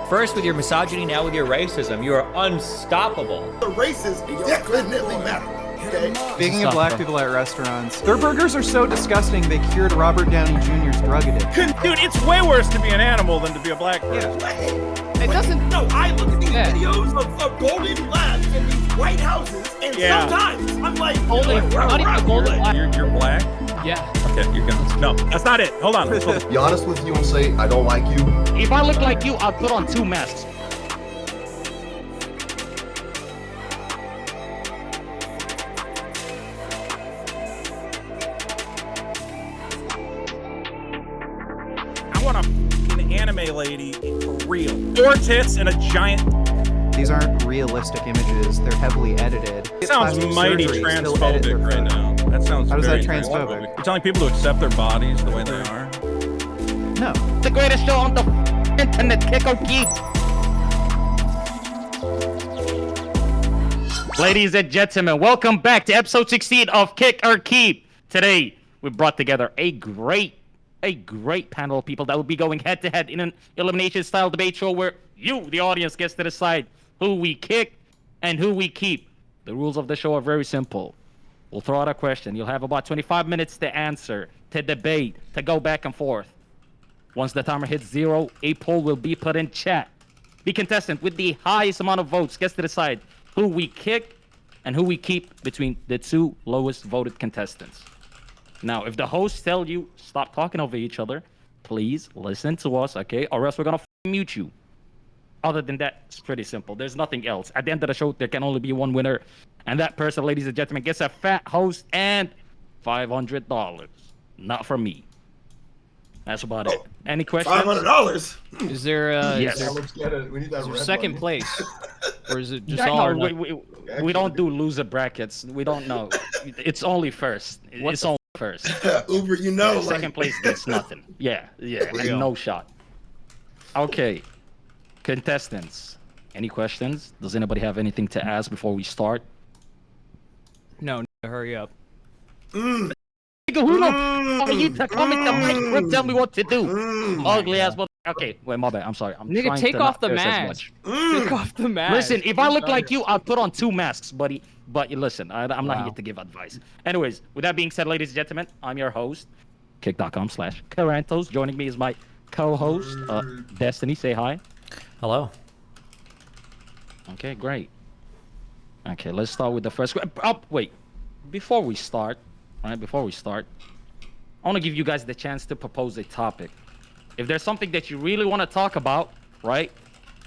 First with your misogyny, now with your racism. You are unstoppable. The races definitely matter. Okay? Speaking of black people at restaurants, their burgers are so disgusting they cured Robert Downey Jr.'s drug addiction. Dude, it's way worse to be an animal than to be a black person. It doesn't. No, I look at these videos of golden labs in these white houses, and sometimes I'm like, not even a golden lab. You're black? Yeah. Okay, you're gonna. No, that's not it. Hold on. Be honest with you and say, I don't like you. If I look like you, I'll put on 2 masks. I want an anime lady for real. 4 tits and a giant. These aren't realistic images, they're heavily edited. It sounds mighty transphobic right now. That sounds How is very that transphobic? You're telling people to accept their bodies the way they are? No. The greatest show on the internet, kick or keep. Ladies and gentlemen, welcome back to episode 16 of Kick or Keep. Today, we brought together a great panel of people that will be going head-to-head in an elimination-style debate show where you, the audience, gets to decide who we kick and who we keep. The rules of the show are very simple. We'll throw out a question. You'll have about 25 minutes to answer, to debate, to go back and forth. Once the timer hits 0, a poll will be put in chat. The contestant with the highest amount of votes gets to decide who we kick and who we keep between the 2 lowest voted contestants. Now, if the hosts tell you stop talking over each other, please listen to us, okay? Or else we're gonna mute you. Other than that, it's pretty simple. There's nothing else. At the end of the show, there can only be one winner. And that person, ladies and gentlemen, gets a fat host and $500. Not from me. That's about it. Any questions? $500. Is there Yes. Let's get it. We need that is there red second button. place? Or is it just Yeah, all no, or nothing? we don't do loser brackets. We don't know. It's only first. It's only first. Uber, you know, like, Second place gets nothing. Yeah, no shot. Okay, contestants, any questions? Does anybody have anything to ask before we start? No, hurry up. Nigga, who the f are you to come in the mic and tell me what to do? Ugly ass mother. Okay, wait, my bad. I'm sorry. I'm Nigga, trying take to off not the curse as mask. much. Take off the mask. Listen, if I look like you, I'll put on 2 masks, buddy. But listen, I'm not here to give advice. Anyways, with that being said, ladies and gentlemen, I'm your host, kick.com/Carantos. Joining me is my co-host, Destiny. Say hi. Hello. Okay, great. Okay, let's start with the first. Oh, wait. Before we start, I want to give you guys the chance to propose a topic. If there's something that you really want to talk about, right?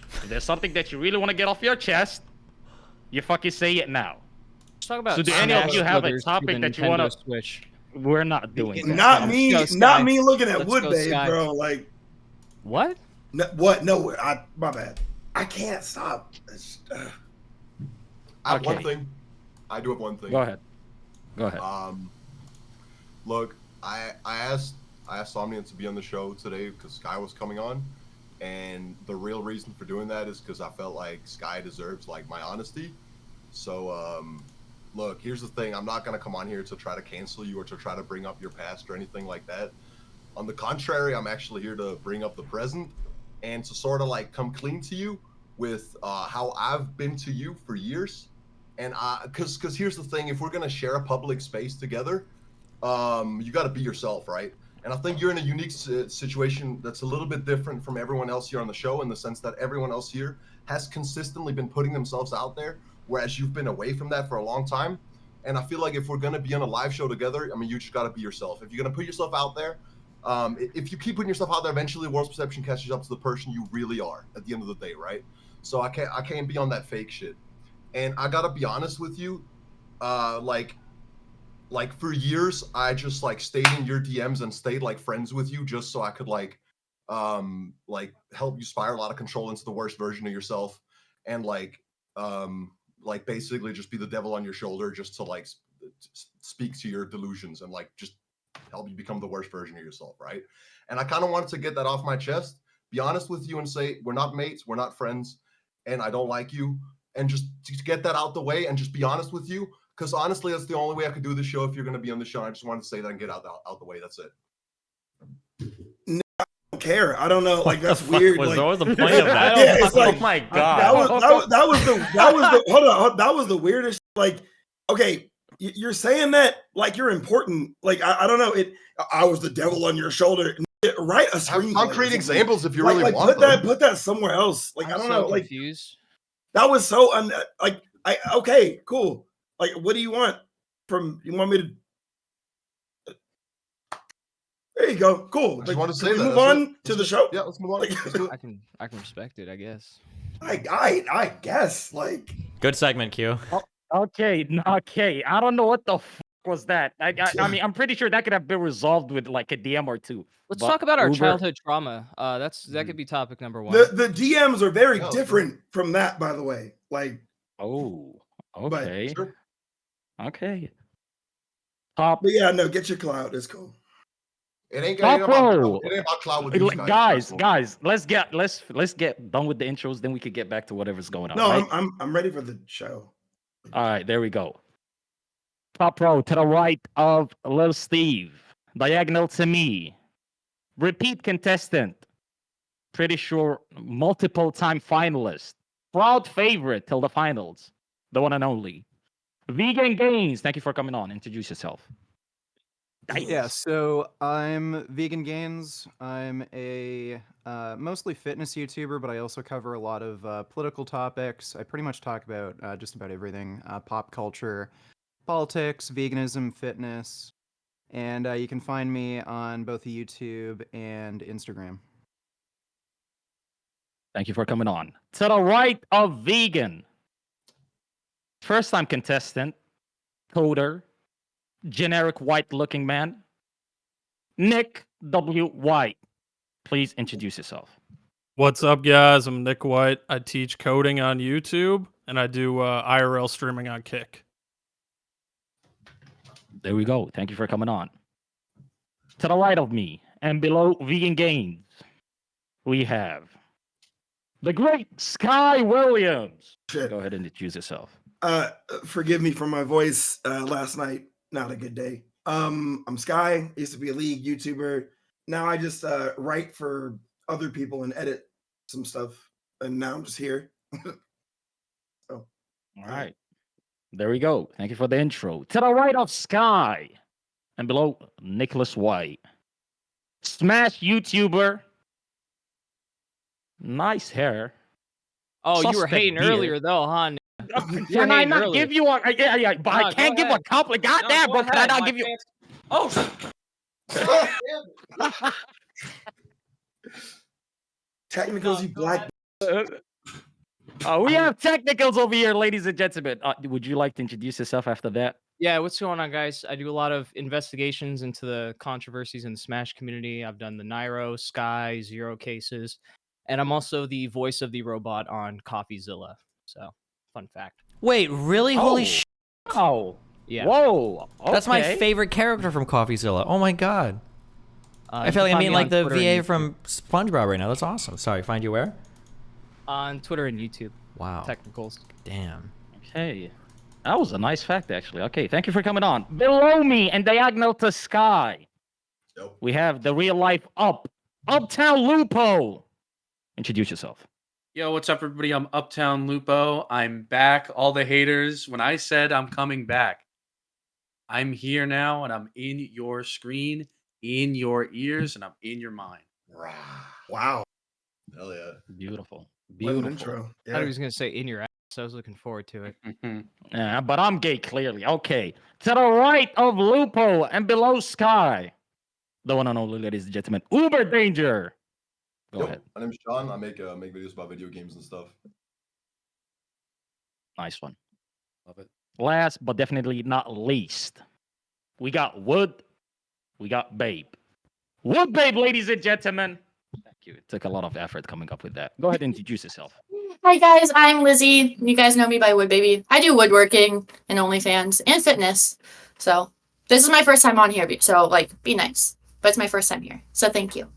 If there's something that you really want to get off your chest, you fucking say it now. Let's talk about So do any of you have a Brothers topic to that you want to... Switch? We're not doing that. not me looking at Let's Wood go, Babe, Sky. bro. Like, What? no, what? No, my bad. I can't stop. I have one Okay. thing. I do have one thing. Go ahead. Look, I asked Somnian to be on the show today because Sky was coming on, and the real reason for doing that is because I felt like Sky deserves like my honesty. So look, here's the thing. I'm not gonna come on here to try to cancel you or to try to bring up your past or anything like that. On the contrary, I'm actually here to bring up the present and to sort of like come clean to you with how I've been to you for years. And because here's the thing, if we're gonna share a public space together, you got to be yourself, right? And I think you're in a unique situation that's a little bit different from everyone else here on the show, in the sense that everyone else here has consistently been putting themselves out there, whereas you've been away from that for a long time. And I feel like if we're gonna be on a live show together, I mean, you just got to be yourself. If you're gonna put yourself out there, if you keep putting yourself out there, eventually the world's perception catches up to the person you really are at the end of the day, right? So I can't be on that fake shit. And I gotta be honest with you, like for years, I just like stayed in your DMs and stayed like friends with you just so I could like help you spiral out of control into the worst version of yourself, and like basically just be the devil on your shoulder just to like speak to your delusions and like just help you become the worst version of yourself, right? And I kind of wanted to get that off my chest, be honest with you and say, we're not mates, we're not friends, and I don't like you. And just to get that out the way and just be honest with you, because honestly, that's the only way I could do this show if you're going to be on the show. I just wanted to say that and get out the way. That's it. don't care. I don't know. Like that's Fuck weird. was Like, there was the point of that? yeah, it's like Oh my that god. was the hold on. That was the weirdest. Like, okay, you're saying that like you're important. Like I don't know. I was the devil on your shoulder. Write a Have screenplay. concrete examples if you Like, really want them. put that somewhere else. Like I'm I don't so know. Like confused. that was so okay, cool. Like what do you want from? You want me to? There you go. Cool. I just wanted to say can we that. move That's on it. to the Let's- show. Yeah, let's move on. Like, Let's do it. I can respect it, I guess. I guess like Good segment, Q. Okay. I don't know what the fuck was that. I mean, I'm pretty sure that could have been resolved with like a DM or two. Let's But talk about our Uber- childhood trauma. That could be topic number one. the DMs are very Yeah, different from that, by the way. Like Oh, But- okay. Sure. Okay. Top but yeah, no, get your cloud. It's cool. It ain't Top about row. it ain't about cloud with these Guys, let's get done with the intros, then we could get back to whatever's going on. No, right? I'm ready for the show. All right, there we go. Top row to the right of Lil Steve. Diagonal to me. Repeat contestant. Pretty sure multiple time finalist. Proud favorite till the finals. The one and only. Vegan Gains. Thank you for coming on. Introduce yourself. Yeah, so I'm Vegan Gains. I'm a mostly fitness YouTuber, but I also cover a lot of political topics. I pretty much talk about just about everything, pop culture, politics, veganism, fitness, and you can find me on both YouTube and Instagram. Thank you for coming on. To the right of Vegan. First time contestant. Coder. Generic white looking man. Nick W. White. Please introduce yourself. What's up, guys? I'm Nick White. I teach coding on YouTube, and I do IRL streaming on Kick. There we go. Thank you for coming on. To the right of me and below Vegan Gains, we have the great Sky Williams. Shit. Go ahead and introduce yourself. Forgive me for my voice last night. Not a good day. I'm Sky. I used to be a league YouTuber. Now I just write for other people and edit some stuff. And now I'm just here. All right. There we go. Thank you for the intro. To the right of Sky and below Nicholas White. Smash YouTuber. Nice hair. Oh, you were Suspect hating beard. earlier though, huh? Nick? You were Can I hating not earlier. give you a yeah, but I No, can't go give ahead. a compliment. No, Goddamn, go bro. Can I ahead, not my give you fans- Oh, Technicals, you black. we have technicals over here, ladies and gentlemen. Would you like to introduce yourself after that? yeah, what's going on, guys? I do a lot of investigations into the controversies in the Smash community. I've done the Nairo, Sky, Zero cases, and I'm also the voice of the robot on CoffeeZilla. So, fun fact. Wait, really? Holy sh! Oh. Yeah. Whoa. That's my okay. favorite character from CoffeeZilla. Oh my god. I You feel can like I find mean me like on the Twitter and VA YouTube. from SpongeBob right now. That's awesome. Sorry, find you where? On Twitter and YouTube. Wow. Technicals. Damn. Okay. That was a nice fact, actually. Okay, thank you for coming on. Below me and diagonal to Sky, Yep. we have the real life Uptown Lupo. Introduce yourself. Yo, what's up, everybody? I'm Uptown Lupo. I'm back. All the haters, when I said I'm coming back, I'm here now, and I'm in your screen, in your ears, and I'm in your mind. Wow. Hell yeah. Beautiful. What an Beautiful. intro. I thought Yeah. he was gonna say in your ass. So I was looking forward to it. Yeah, but I'm gay, clearly. Okay. To the right of Lupo and below Sky, the one and only, ladies and gentlemen, Uber Danger. Go Yo, ahead. my name's Sean. I make videos about video games and stuff. Nice one. Love it. Last but definitely not least, we got Wood, we got Babe. Wood Babe, ladies and gentlemen. Thank you. It took a lot of effort coming up with that. Go ahead and introduce yourself. Hi guys, I'm Lizzie. You guys know me by Wood Baby. I do woodworking and OnlyFans and fitness. So this is my first time on here, so like be nice. But it's my first time here. So thank you.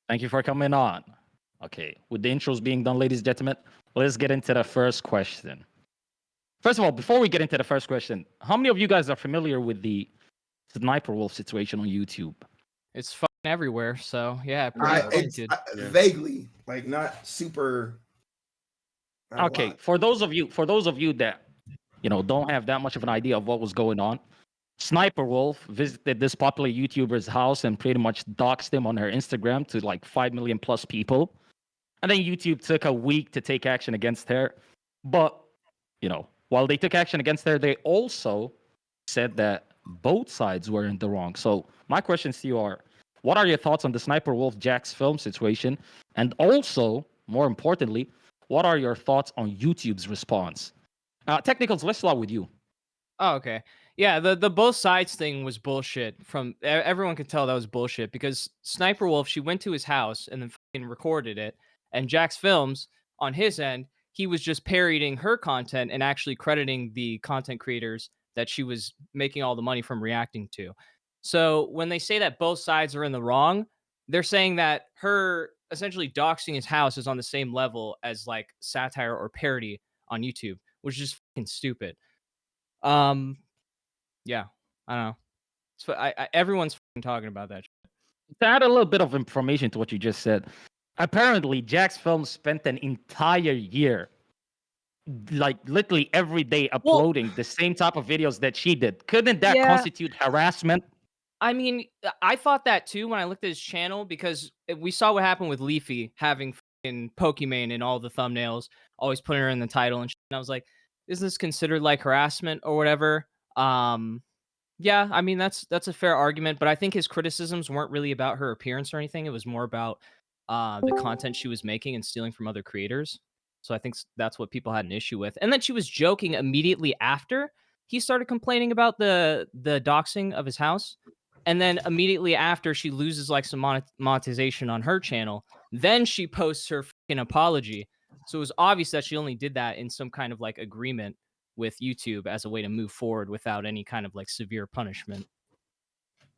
Thank you for coming on. Okay, with the intros being done, ladies and gentlemen, let's get into the first question. First of all, before we get into the first question, how many of you guys are familiar with the Sniperwolf situation on YouTube? It's everywhere. So yeah, pretty pointed. Vaguely, like not super. Not Okay, for those of you that don't have that much of an idea of what was going on, Sniperwolf visited this popular YouTuber's house and pretty much doxed him on her Instagram to like 5 million plus people. And then YouTube took a week to take action against her. But, while they took action against her, they also said that both sides were in the wrong. So my questions to you are, what are your thoughts on the Sniperwolf Jax film situation? And also, more importantly, what are your thoughts on YouTube's response? Technicals, let's start with you. Oh, okay. Yeah, the both sides thing was bullshit. From everyone could tell that was bullshit because Sniperwolf, she went to his house and then fucking recorded it, and Jax Films on his end, he was just parodying her content and actually crediting the content creators that she was making all the money from reacting to. So when they say that both sides are in the wrong, they're saying that her essentially doxing his house is on the same level as like satire or parody on YouTube, which is just fucking stupid. Yeah, I don't know. So everyone's fucking talking about that shit. To add a little bit of information to what you just said, apparently Jax Films spent an entire year, like literally every day, uploading the same type of videos that she did. Couldn't that constitute harassment? I mean, I thought that too when I looked at his channel because we saw what happened with Leafy having fucking Pokimane in all the thumbnails, always putting her in the title and shit. And I was like, is this considered like harassment or whatever? Yeah, I mean that's a fair argument, but I think his criticisms weren't really about her appearance or anything. It was more about the content she was making and stealing from other creators. So I think that's what people had an issue with. And then she was joking immediately after he started complaining about the doxing of his house. And then immediately after she loses like some monetization on her channel, then she posts her fucking apology. So it was obvious that she only did that in some kind of like agreement with YouTube as a way to move forward without any kind of like severe punishment.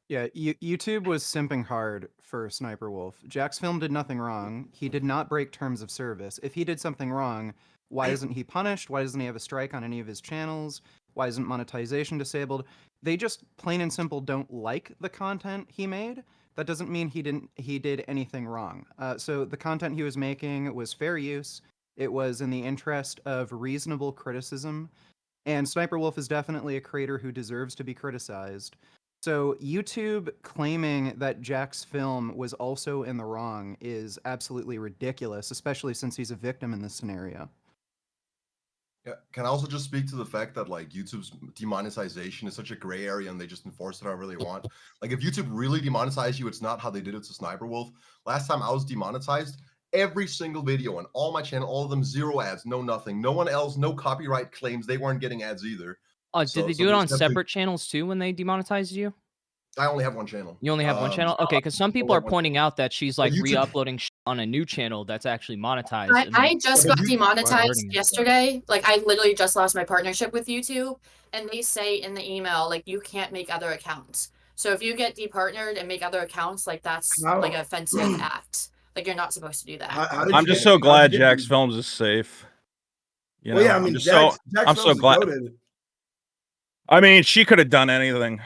Yeah, YouTube was simping hard for Sniperwolf. Jax Film did nothing wrong. He did not break terms of service. If he did something wrong, why isn't he punished? Why doesn't he have a strike on any of his channels? Why isn't monetization disabled? They just plain and simple don't like the content he made. That doesn't mean he did anything wrong. So the content he was making was fair use. It was in the interest of reasonable criticism. And Sniperwolf is definitely a creator who deserves to be criticized. So YouTube claiming that Jax Film was also in the wrong is absolutely ridiculous, especially since he's a victim in this scenario. Yeah, can I also just speak to the fact that like YouTube's demonetization is such a gray area and they just enforce it however they want. Like if YouTube really demonetized you, it's not how they did it to Sniperwolf. Last time I was demonetized, every single video on all my channel, all of them, 0 ads, no nothing. No one else, no copyright claims. They weren't getting ads either. Oh, did they do it on separate channels too when they demonetized you? I only have one channel. You only have one channel? Okay, because some people are pointing out that she's like re-uploading on a new channel that's actually monetized. I just got demonetized yesterday. Like I literally just lost my partnership with YouTube, and they say in the email like you can't make other accounts. So if you get departnered and make other accounts, like that's like an offensive act. Like you're not supposed to do that. I'm just so glad Jax Films is safe. You know, well, yeah, I mean, I'm so glad. I mean, she could have done anything.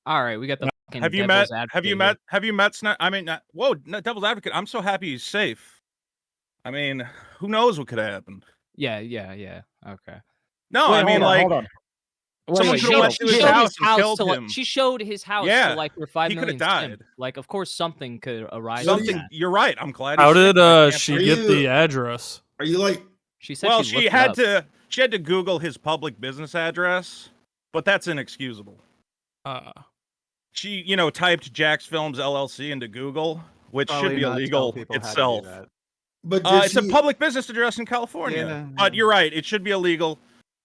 All right, we got the. Have you met? Have you met? Have you met? I mean, whoa, Devil's Advocate. I'm so happy he's safe. I mean, who knows what could have happened? Yeah. Okay. No, I mean, like, someone should have went to his house and killed him. She showed his house to like her 5 million. He could have died. Like, of course, something could arise. Something. You're right. I'm glad. How did she get the address? Are you like? She said. Well, she had to Google his public business address, but that's inexcusable. She, typed Jax Films LLC into Google, which should be illegal itself. But it's a public business address in California. Yeah. But you're right; it should be illegal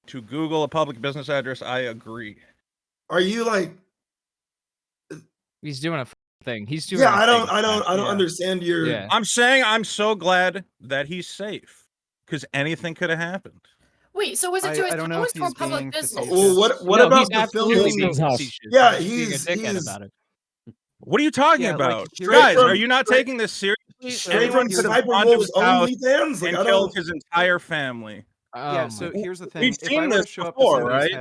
to Google a public business address. I agree. Are you like? He's doing a thing. He's doing. Yeah, I don't understand your. Yeah. I'm saying I'm so glad that he's safe because anything could have happened. Wait, so was it to his house or public business? Well, what about the film? Yeah, he's about it. What are you talking about, guys? Are you not taking this seriously? Anyone could have gone to his house and killed his entire family. So here's the thing: We've seen this before, right?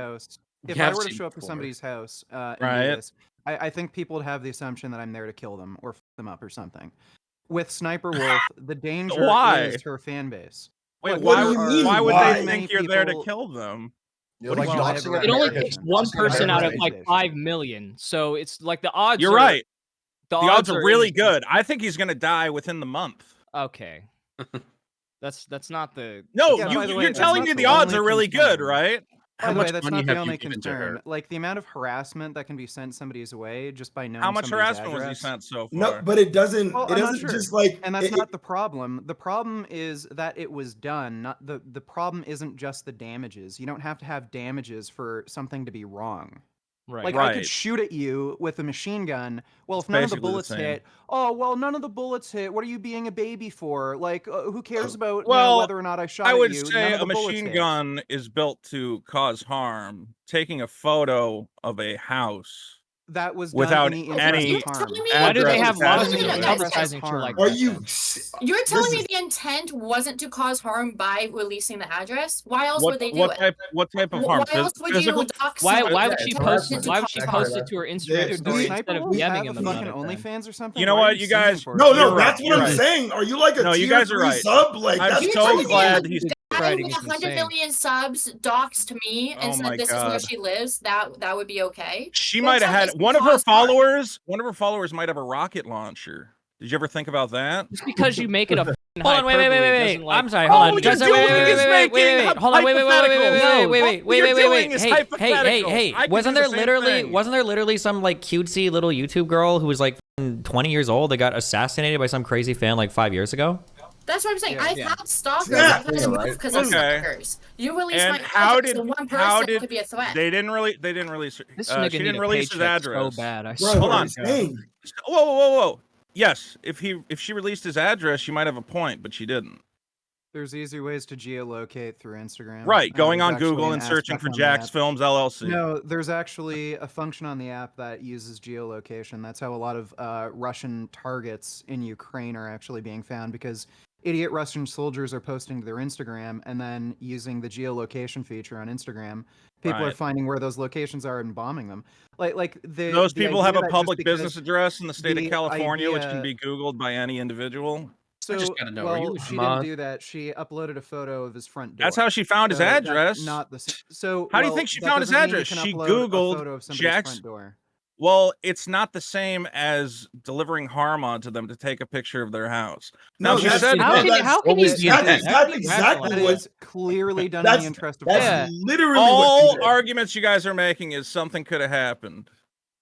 If I were to show up to somebody's house and do this, I think people would have the assumption that I'm there to kill them or f them up or something. With Sssniperwolf, the danger is her fan base. Wait, Like, what why, do you mean, why would why? they think you're there to kill them? Yeah, What like do you- doxing Well, It only Americans. takes one Doxing person out of Americans. like 5 million, so it's like the odds. You're are, right. The The odds are really in- good. I think he's gonna die within the month. Okay, that's not the. No, Yeah, by the way, you're that's telling not me the the odds only are really good, concern. right? By How the way, much that's money not the have you only given to her? concern. Like the amount of harassment that can be sent somebody's way just by knowing How much somebody's harassment was he address. sent so far? No, but it doesn't. Well, it I'm not doesn't sure. just like. And that's not the problem. The problem is that it was done. Not the problem isn't just the damages. You don't have to have damages for something to be wrong. Right. Like I could shoot at you with a machine gun. Well, if none of the basically the bullets same. hit, oh well, none of the bullets hit. What are you being a baby for? Like, who cares about Well, whether or not I shot I at would you? None say of the a bullets machine hit. gun is built to cause harm. Taking a photo of a house That was without done in the any interest of harm. Why do they have laws No, no, against no, advertising shit like Are that? you? then? You're telling me This the intent wasn't to cause harm by releasing the address? Why else what would they do what it? type what type of Wh- harm? Why else would Physical? you dox Why somebody? would she It's post harassment. it? Why would she post it to her Instagram Dude, story we- instead of we DMing have him a fucking about it? OnlyFans or something. You know Why are what, you singing guys- for No, us? no, You're that's right, what you're I'm right. saying. Are you like a No, you tier guys are 3 right. sub? Like I'm that's You're so telling me glad that he's Writing with is 100 insane. million subs doxed me Oh and my said this is where God. she lives, that would be okay. She You're might have telling had me one of her cause harm. followers. One of her followers might have a rocket launcher. Did you ever think about that? Just because you make it a Hold on, wait. I'm sorry. Hold All on. you're Just doing wait. is making Hold on, wait. hypotheticals. All you're doing is Hey, hypotheticals. I could wasn't do there the same thing. literally some like cutesy little YouTube girl who was like 20 years old that got assassinated by some crazy fan like 5 years ago? That's what I'm saying. I've had stalkers. Yeah. I've had to move because of Okay. stalkers. You release And my how address did to one how person did could be a threat. they didn't release This she nigga didn't need a release his paycheck so address. bad. I Bro, swear. Hold what on. I'm saying. Whoa. Yes, if she released his address, she might have a point, but she didn't. There's easy ways to geolocate through Instagram. Right, going There's on actually Google an and searching aspect for on the Jack's app. Films LLC. No, there's actually a function on the app that uses geolocation. That's how a lot of Russian targets in Ukraine are actually being found because idiot Russian soldiers are posting to their Instagram and then using the geolocation feature on Instagram. People are Right. finding where those locations are and bombing them. Those the people have idea a that just public because business address in the state of the California, which can idea- be Googled by any individual. So, just gotta know, are you a she mod? didn't do that. She uploaded a photo of his front door. That's how she found his So that's address. Not the so. How do you well, think she that found his doesn't mean you address? can She upload a Googled photo of somebody's Jack's- front door. Well, it's not the same as delivering harm onto them to take a picture of their house. Now, No, she that's- said no, How can that's- how can you always say the that? intent. That's exactly That what. is clearly done in That's the interest of that's justice. literally all what she did. arguments you guys are making is something could have happened.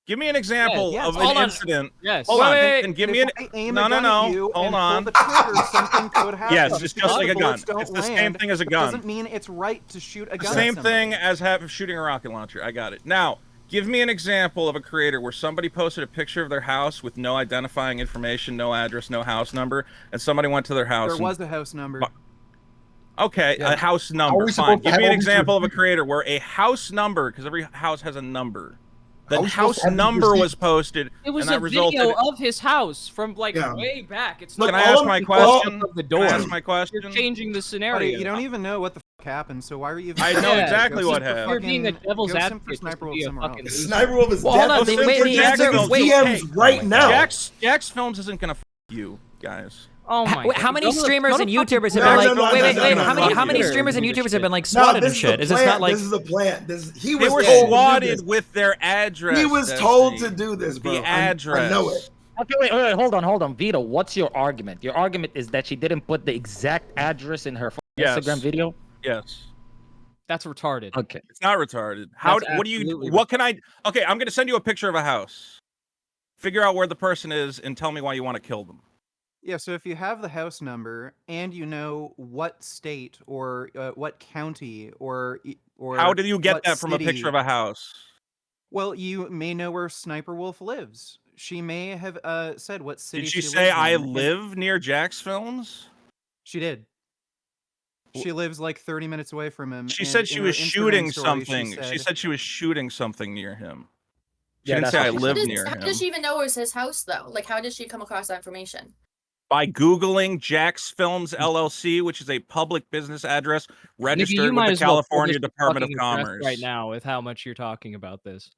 Give me an example yes, of hold an on. incident. Yes. Hold on, Wait, and give And me an. if I aim No, a no, gun at no. you Hold and on. pull the trigger, something could happen. Yes, it's just Because like the a gun. bullets don't It's the same land, thing as a that gun. Doesn't mean it's right to shoot a gun. Same at thing somebody. as shooting a rocket launcher. I got it. Now, give me an example of a creator where somebody posted a picture of their house with no identifying information, no address, no house number, and somebody went to their house. There and- was a house number. Okay, Yeah. a house Are number. we Fine. supposed to Give have me an all these example of a receipts? creator where a house number, because every house has a number. The Are we supposed house to have these number was receipts? posted, It was and that a resulted. video of his house from like Yeah. way back. It's Look, Can not I ask all my of- question? of the Can I door. ask my question? You're changing the Buddy, scenario. you don't even know what the fuck happened, so why are you even I know saying that? exactly Go what simp for happened. You're being a fucking- devil's go simp advocate for just to Sniper be a somewhere fucking else. loser. Sniperwolf is Well, hold dead. on, Go the send way for the Jack's answer- Films wait, DMs hey, right now. Jack's Films isn't gonna you guys. Oh my! Wait, how God. many Go to the- streamers go to and fucking YouTubers have No, been no, like, no, wait, no, wait, no, wait, no, how no, many no, streamers and do this YouTubers have been like No, swatted this and is shit? the Is this plan. not like This is the plan. He They was were told to do swatted this. with their address. He was Destiny. told to do this, bro. The address. I know it. Okay, wait, hold on. Vito, what's your argument? Your argument is that she didn't put the exact address in her Yes. Instagram video? Yes. That's retarded. Okay. It's not retarded. How? That's What do you? absolutely What can I? Okay, I'm gonna send you a picture of a house. Figure out where the person is and tell me why you want to kill them. Yeah, so if you have the house number and you know what state or what county or How do you get what that from a city- picture of a house? Well, you may know where Sniperwolf lives. She may have said what city Did she she say lives I in, and live near Jack's Films? She did. She lives like 30 minutes away from him. She and said in she her was Instagram shooting story, something. She said she was shooting something near him. She Yeah, didn't that's say what I she live How near him. does she even know it was his house though? Like, how did she come across that information? By Googling Jack's Films LLC, which is a public business address Nigga, registered you with might the as well pull California this Department of fucking address Commerce. right now with how much you're talking about this.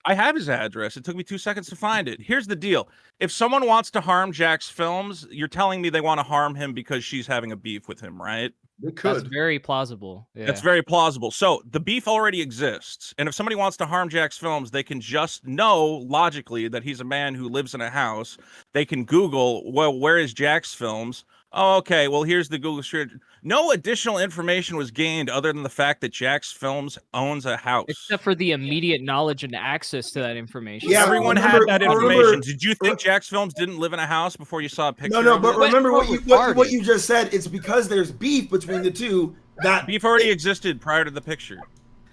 I have his address. It took me 2 seconds to find it. Here's the deal. If someone wants to harm Jack's Films, you're telling me they want to harm him because she's having a beef with him, right? They could. That's very plausible. Yeah. That's very plausible. So the beef already exists. And if somebody wants to harm Jack's Films, they can just know logically that he's a man who lives in a house. They can Google, well, where is Jack's Films? Oh, okay. Well, here's the Google Street. No additional information was gained other than the fact that Jack's Films owns a house. Except for the immediate knowledge and access to that information. Yeah, Everyone remember- had that remember- information. Did you think Jack's Films didn't live in a house before you saw a picture? No, of but it? remember what retarded. you just said. It's because there's beef between the two that Beef already existed prior to the picture.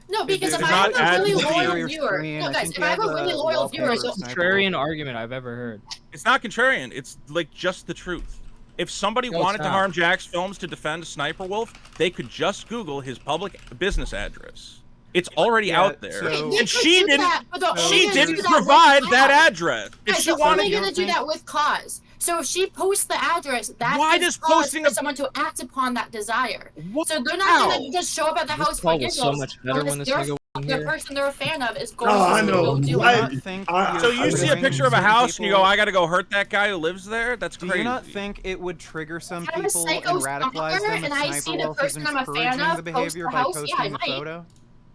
No, because if does I have not a add really to the loyal your viewer, screen. no I guys, think if you I have a have really the loyal viewer, wallpaper so sniper Contrarian wolf. argument I've ever heard. It's not contrarian. It's like just the truth. If somebody No, it's wanted to not. harm Jack's Films to defend Sniperwolf, they could just Google his public business address. It's already Yeah, out there. so- They And could she do didn't. that, but they're only She gonna didn't do that with provide that cause. address. If Guys, she they're wanted, only gonna do think- that with cause. So if she posts the address, that Why is does cause posting for a- someone to act upon that desire. What? So they're not How? gonna just show up at the This house for call was so giggles. much better when this nigga wasn't The here. person they're a fan of is going No, to I know. go do Do you I- it. not think I- So you're you see a triggering picture of a some house and you go, people- "I got to go hurt that guy who lives there." That's Do crazy. you not think it would trigger some I'm a people and psycho radicalize stalker, them and if I see the Sniperwolf is person I'm a fan encouraging of the post behavior the by house? Yeah, I posting the might. photo?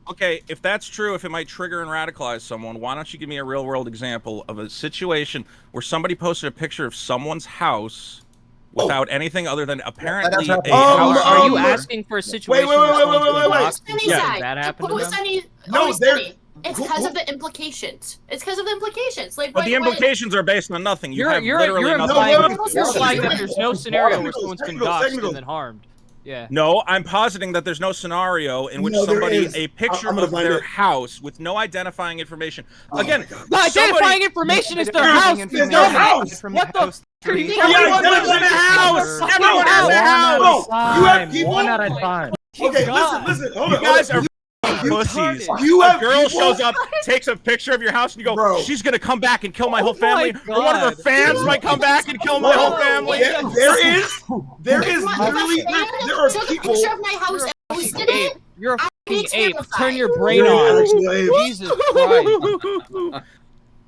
Okay, if that's true, if it might trigger and radicalize someone, why don't you give me a real world example of a situation where somebody posted a picture of someone's house without anything other than apparently that's a happened. house. Are you Um, asking for a situation wait, where wait, someone's wait, been wait, wait. blocked? Sunny Yeah. side. That happened to Always them? Sunny. No, Always they're- Sunny. It's because of the implications. It's because of the implications. Like, But the when- implications are based on nothing. You have You're literally nothing. implying, No, you're implying that no, there's no scenario where technical, someone's been technical, doxxed technical. and then harmed. Yeah. No, I'm positing that there's no scenario in which No, there somebody is. a picture I'm gonna of find their it. house with no identifying information. Oh Again, my God. The identifying somebody, information is their Identifying house. information their house. from What the house f- are you street. talking everyone Yeah, lives in a house. Number. Everyone has a Bro, house. you have people. One at a time. Okay, God. listen. Hold You on. guys hold are on. pussies. You A have girl people- shows up, takes a picture of your house, and you go, Bro. "She's gonna come back and kill my Oh whole family." my Or one of her God. fans might come back and kill my whole family. There is literally there are took a people. picture of my house and posted Ape. it. You're a I'd be fucking ape. terrified. Turn your brain You're on. actually an ape. Jesus Christ.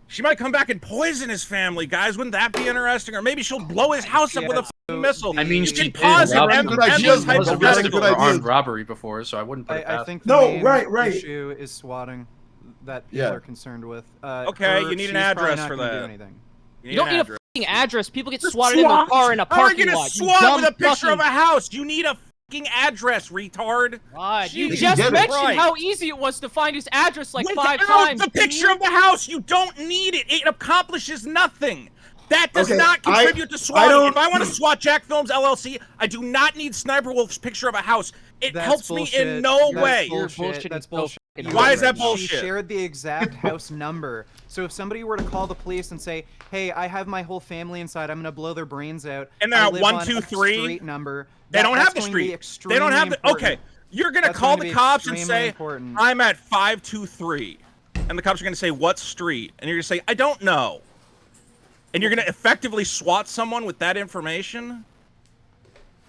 She might come back and poison his family, guys. Wouldn't that be interesting? Or maybe she'll blow his house up with a fucking missile. I mean, You she can did pause it rob and him. good end ideas, this but was That's a arrested good for idea. armed robbery before, so I wouldn't put it I past. think the No, main right. issue is swatting that people Yeah. are concerned with. Okay, you need she's an probably address not for gonna do that. anything. You don't an need a address. fucking address. People get Just swatted in the car in a How are you parking gonna lot. You swat dumb with a picture of fucking a house? You need a fucking address, retard. God, you Jesus just Get it. mentioned Christ. how easy it was to find his address like Without 5 times. the picture of the house, you don't need it. It accomplishes nothing. That does Okay, not contribute to swatting. don't- If I want to swat Jack Films LLC, I do not need Sniperwolf's picture of a house. It That's helps me bullshit. in no That's way. You're bullshit. bullshitting That's so bullshit. fucking Why is You- that bullshit? She shared the exact house number. So if somebody were to call the police and say, "Hey, I have my whole family inside. I'm gonna blow their brains out," And they're I at live 1, on 2, X 3. street number. They don't have that's the going to be street. They don't have the. extremely Okay, important. you're gonna That's call going to the be cops and extremely say, important. "I'm at 523," and the cops are gonna say, "What street?" And you're gonna say, "I don't know." And you're gonna effectively swat someone with that information.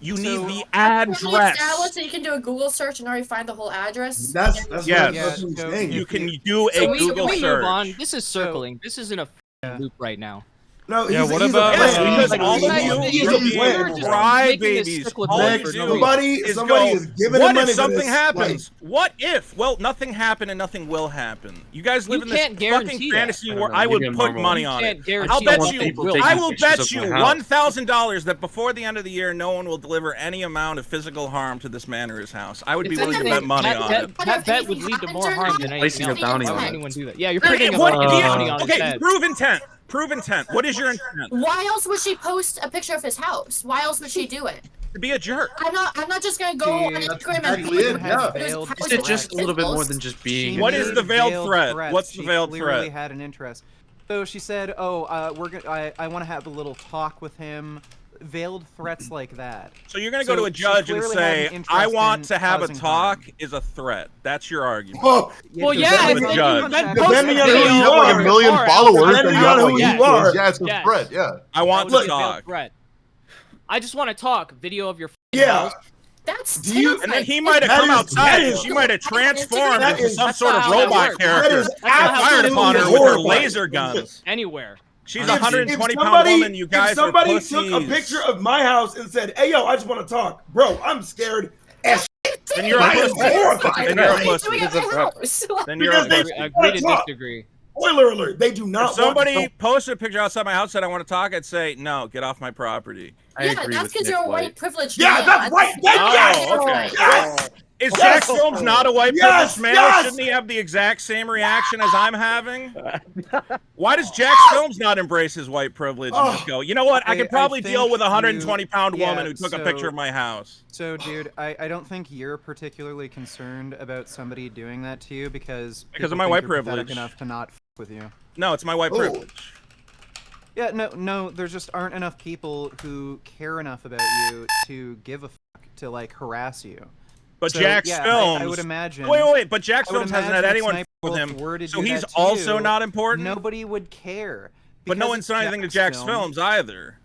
You need the address. So you can do a Google search and already find the whole address. That's Yes. that's what I'm So saying. You can do a Can we Google move search. on? This is circling. This isn't a f***ing loop right now. No, Yeah, he's, what he's about- a Yes, plan. because Like, all you of guys- you He's are a being plan. just crybabies. making this stick with All legs you for do no Somebody is somebody go, is giving what him money if for something this? happens? What if? Well, nothing happened and nothing will happen. You guys live You in this can't fucking guarantee that. fantasy I don't world. know. I You would get put normal. money You on can't it. guarantee I'll bet what you. people will take take I you will pictures bet of you my house. $1,000 that before the end of the year, no one will deliver any amount of physical harm to this man or his house. I would be If willing to anything, bet money on it. that bet would lead to more harm than Placing anything a else. bounty Why on would it. anyone do that? Yeah, you're Okay, putting a what- bounty on his okay, head. prove intent. Prove intent. What is your intent? Why else would she post a picture of his house? Why else would she do it? To be a jerk. I'm not just gonna go on That's Instagram and exactly it, yeah. Just Is it just a little bit more than just being? She What is made the veiled threat? threats. What's the She veiled clearly threat? had an interest. So she said, "Oh, we're gonna. I want to have a little talk with him." Veiled threats like that. So you're going to go So to a she judge and clearly had an say, interest I want in to have a causing talk harm. is a threat. That's your argument. Oh, Well, Depending yeah, with if the you judge. then Depending post on a who video you You have are. like of a your million car followers, outside and Depending you got on like who yeah, you are. yeah, it's a Yes. threat, yeah. I want That to was a veiled talk. threat. I just want to talk. Video of your Yeah. house. That's Do you- And then he terrifying. might have That come is- outside. that is- She might have transformed that into is- some that's sort of not how that robot works. character. That is and fired upon her absolutely with her horrifying. laser guns. Anywhere. She's If- a 120 if pound somebody- woman. You guys if somebody are pussies. took a picture of my house and said, "Hey, yo, I just want to talk," bro, I'm scared as Then you're a That is pussy. horrifying. Then you're a What are you pussy. doing at my house? Then you're a Because they- pussy. Agree to Talk. disagree. Spoiler alert, they do If not want somebody to posted a picture outside my house said I want to talk, I'd say no, get off my property. I Yeah, agree that's with because Nick you're a White. white privileged Yeah, man. that's right. Yes, Oh, okay. yes. Is Yes. Jack Films not a white Yes, privileged man? yes. Shouldn't he have the exact same reaction as I'm having? Why does Jack Films not embrace his white privilege and just go, you know what? I could probably deal think with a 120-pound yeah, woman who took a picture so- of my house. So, dude, I don't think you're particularly concerned about somebody doing that to you because Because of people my think white you're pathetic privilege. enough to not f with you. No, it's my white Ooh. privilege. Yeah, no, there just aren't enough people who care enough about you to give a fuck to like harass you. But So, Jack's yeah, Films. I would imagine. Wait. But Jack's I would Films hasn't had imagine if anyone with Sssniperwolf him, were to so do he's that to also you, not important. Nobody would care. But no because one it's said anything to Jack's Films either.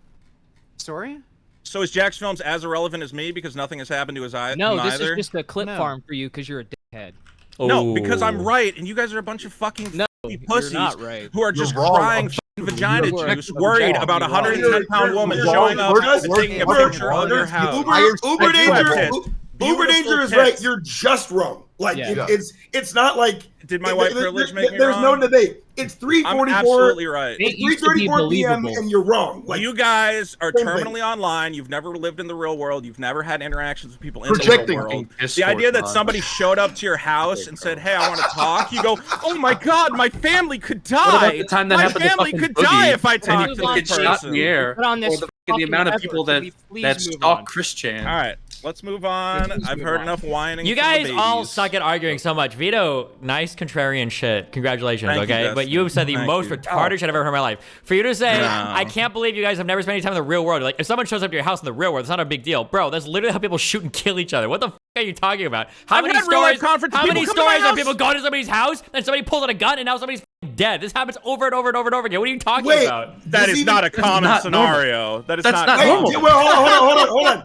Sorry? So is Jack's Films as irrelevant as me because nothing has happened to his eye? No, this either? is just a clip No. farm for you because you're a dickhead. No, because I'm Oh. right, and you guys are a bunch of fucking No, pussies you're not right. who are just You're wrong. crying fucking vagina You are juice, worried wrong. about a You're wrong. 110-pound woman You're showing wrong. up We're just- and taking a we're- picture of your house. Uber I do have Danger. tits. Uber Beautiful Danger is tits. right. You're just wrong. Like Yeah. it's not like Did my white privilege make me There's wrong? no debate. It's I'm 3:44. absolutely right. It It's used to be 3:34 p.m. believable. and you're wrong. Like You guys are Same thing. terminally online. You've never lived in the real world. You've never had interactions with people in Projecting. the real world. The Discord idea that mod. somebody showed up to your house and said, "Hey, I want to talk," you go, "Oh my God, my family could die. What about the time that my happened to family fucking could Boogie die if I and talked he to fucking this shot in the person." air? Put on this Or the fucking amount of fucking people effort. that Can we please that move stalk on? Chris Chan. All right, let's move on. Let's I've move heard on. enough whining. You from the guys all babies. suck at arguing so much. Vito, nice contrarian shit. Congratulations, Thank you, okay? But Dustin. you have said the Thank most you. retarded shit I've ever heard in my life. For you to say, No. I can't believe you guys have never spent any time in the real world. Like, if someone shows up to your house in the real world, it's not a big deal. Bro, that's literally how people shoot and kill each other. What the f are you talking about? How I've many had real-life stories, confronts. how People many come to my stories are house. people going to somebody's house, and somebody pulls out a gun, and now somebody's f***ing dead? This happens over and over and over and over again. What are you talking Wait, about? That This is even- not a common not scenario. That is That's not not Hey, normal. normal. well,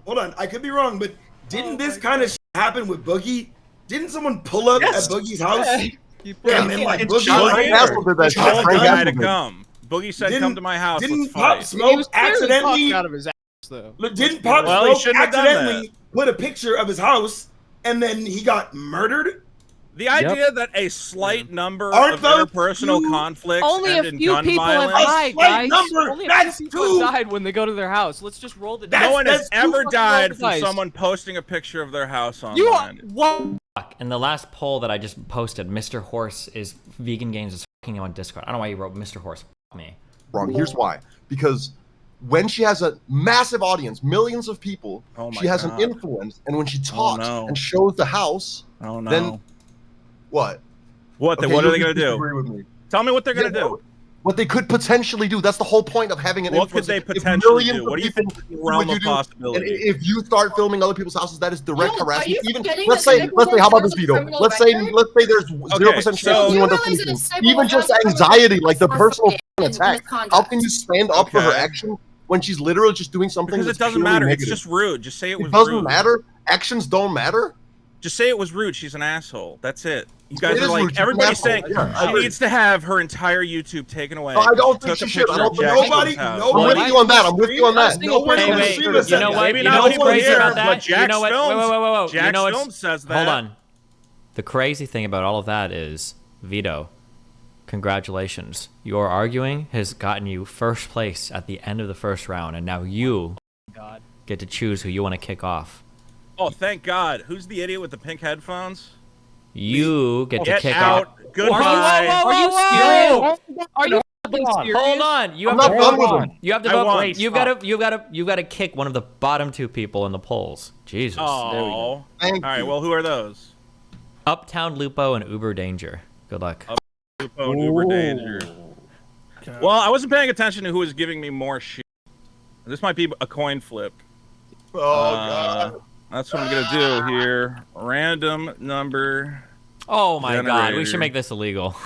hold on. I could be wrong, but didn't this kind of happen with Boogie? Didn't someone pull up Yes. at Boogie's house? You And then like It's Boogie John like, Frank Castle did that shit. Told Frank the guy Castle to did. come. Boogie said, Didn't- "Come to my house. didn't Let's Pop fight." He Smoke was clearly accidentally talking out of his ass, though. didn't Pop Well, he Smoke shouldn't have done accidentally put a picture of his house and then he got murdered? The idea that a slight number Aren't of those interpersonal few- conflicts Only a end in few gun people have violence. died, slight guys. number, Only a that's few people have two. died when they go to their house. Let's just roll the That's- No one has that's ever fucking died from well-advised. someone posting a picture of their house online. You are what? Fuck. And the last poll that I just posted, Mr. Horse is Vegan Games is fucking you on Discord. I don't know why you wrote Mr. Horse. Fuck me. Wrong. Here's why. Because when she has a massive audience, millions of people, Oh my she has God. an influence, and when she talks no. and shows the house, Oh no. then what? What? Okay, What are you they gonna do? disagree with me. Tell me what they're gonna Yeah, do. What they could potentially do. That's the whole point of having an What could influence. they If potentially millions do? of What do you people think the do realm what you of do, possibility? and if you start filming other people's houses, that is direct Yo, are harassment. you Even forgetting let's that say how about this, Sniperwolf Vito? has a criminal Let's say record? there's 0% chance so- anyone does You realize that anything. Sniperwolf Even just has a criminal anxiety, record like the for personal fucking attack. misconduct. How can you stand up for her Okay. action when she's literally just doing something? Because it that's doesn't purely matter. negative? It's just rude. Just say it was It doesn't rude. matter. Actions don't matter. Just say it was rude. She's an asshole. That's it. You guys It are is like, rude. She's an everybody's asshole. saying Yeah, I she agree. needs to have her entire YouTube taken away. No, I don't Took think a she should. picture I of don't think Jack nobody- Jones' house. I'm with you on that. I'm with you on that. Nobody Hey, on the wait, stream you has said know that. what? Maybe You not know what's people crazy here, about that? but You know Jack's what? Films- Whoa. Jack's You know what's? Films says that. Hold on. The crazy thing about all of that is, Vito, congratulations. Your arguing has gotten you first place at the end of the first round, and now you God. get to choose who you want to kick off. Oh, thank God. Who's the idiot with the pink headphones? You get to Get kick out. off. Goodbye. Are you serious? Are you fucking serious? Hold on. You have I'm to not done vote. with him. You have to I vote. won. You've got to kick one of the bottom two people in the polls. Jesus. Oh. Thank All right. you. Well, who are those? Uptown Lupo and Uber Danger. Good luck. Lupo and Uber Danger. Well, I wasn't paying attention to who was giving me more shit. This might be a coin flip. Oh God. That's what I'm gonna do here. Random number. Oh my God. We Generator. should make this illegal.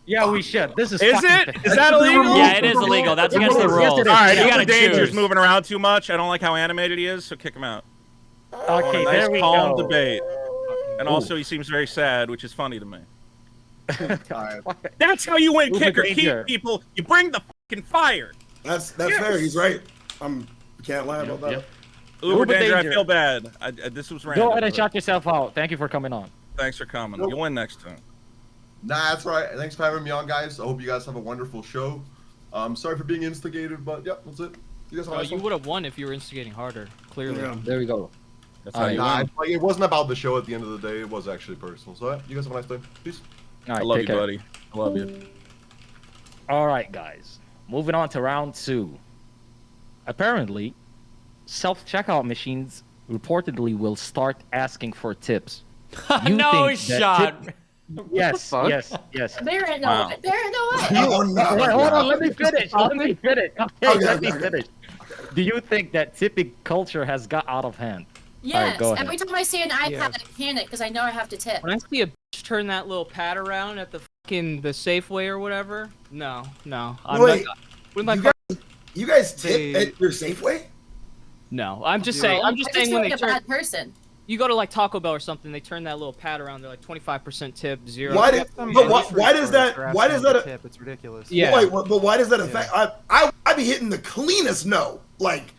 Yeah, we should. This is. Is fucking it? Is that illegal? Yeah, it is illegal. That's against the Yes, rules. it is. All right. You Uber gotta Danger's choose. moving around too much. I don't like how animated he is, so kick him out. I want a Okay, nice, there we calm go. debate. And also, he seems very sad, which is funny to me. Alright. That's how you win Uber kick or danger. keep, people. You bring the fucking fire. That's fair. He's right. Can't lie about that. Yep. Uber Uber danger, I danger. feel bad. This was random. Go ahead and but shout yourself out. Thank you for coming on. Thanks for coming. Nope. You'll win next time. Nah, that's right. Thanks for having me on, guys. I hope you guys have a wonderful show. Sorry for being instigated, but yeah, that's it. You guys have a nice You one. would have won if you were instigating harder. Clearly. Yeah. There we go. That's how you Nah, win. like, it wasn't about the show at the end of the day. It was actually personal. So yeah, you guys have a nice day. Peace. All right, I love take you, care. buddy. I love you. All right, guys. Moving on to round 2. Apparently, self-checkout machines reportedly will start asking for tips. You No think that shot. Yes, fuck? yes. Barrett, no Wow. way. Barrett, no way. Oh, no. Wait, hold on, let me finish. Okay, let me okay. finish. Do you think that tipping culture has got out of hand? Yes. go ahead. Every time I see an iPad, Yeah. I panic because I know I have to tip. When I see a bitch turn that little pad around at the Safeway or whatever, no. I'm Wait, uh, not, with my you fuck- You guys tip They- at your Safeway? no. I'm just Dude. saying. I'm I just just saying feel when like they a turn. bad person. You go to like Taco Bell or something, they turn that little pad around. They're like 25% tip, 0. Why tip. did- but why does that- why does that- tip? It's ridiculous. Yeah. Wait, but why does that affect? I be hitting the cleanest no, like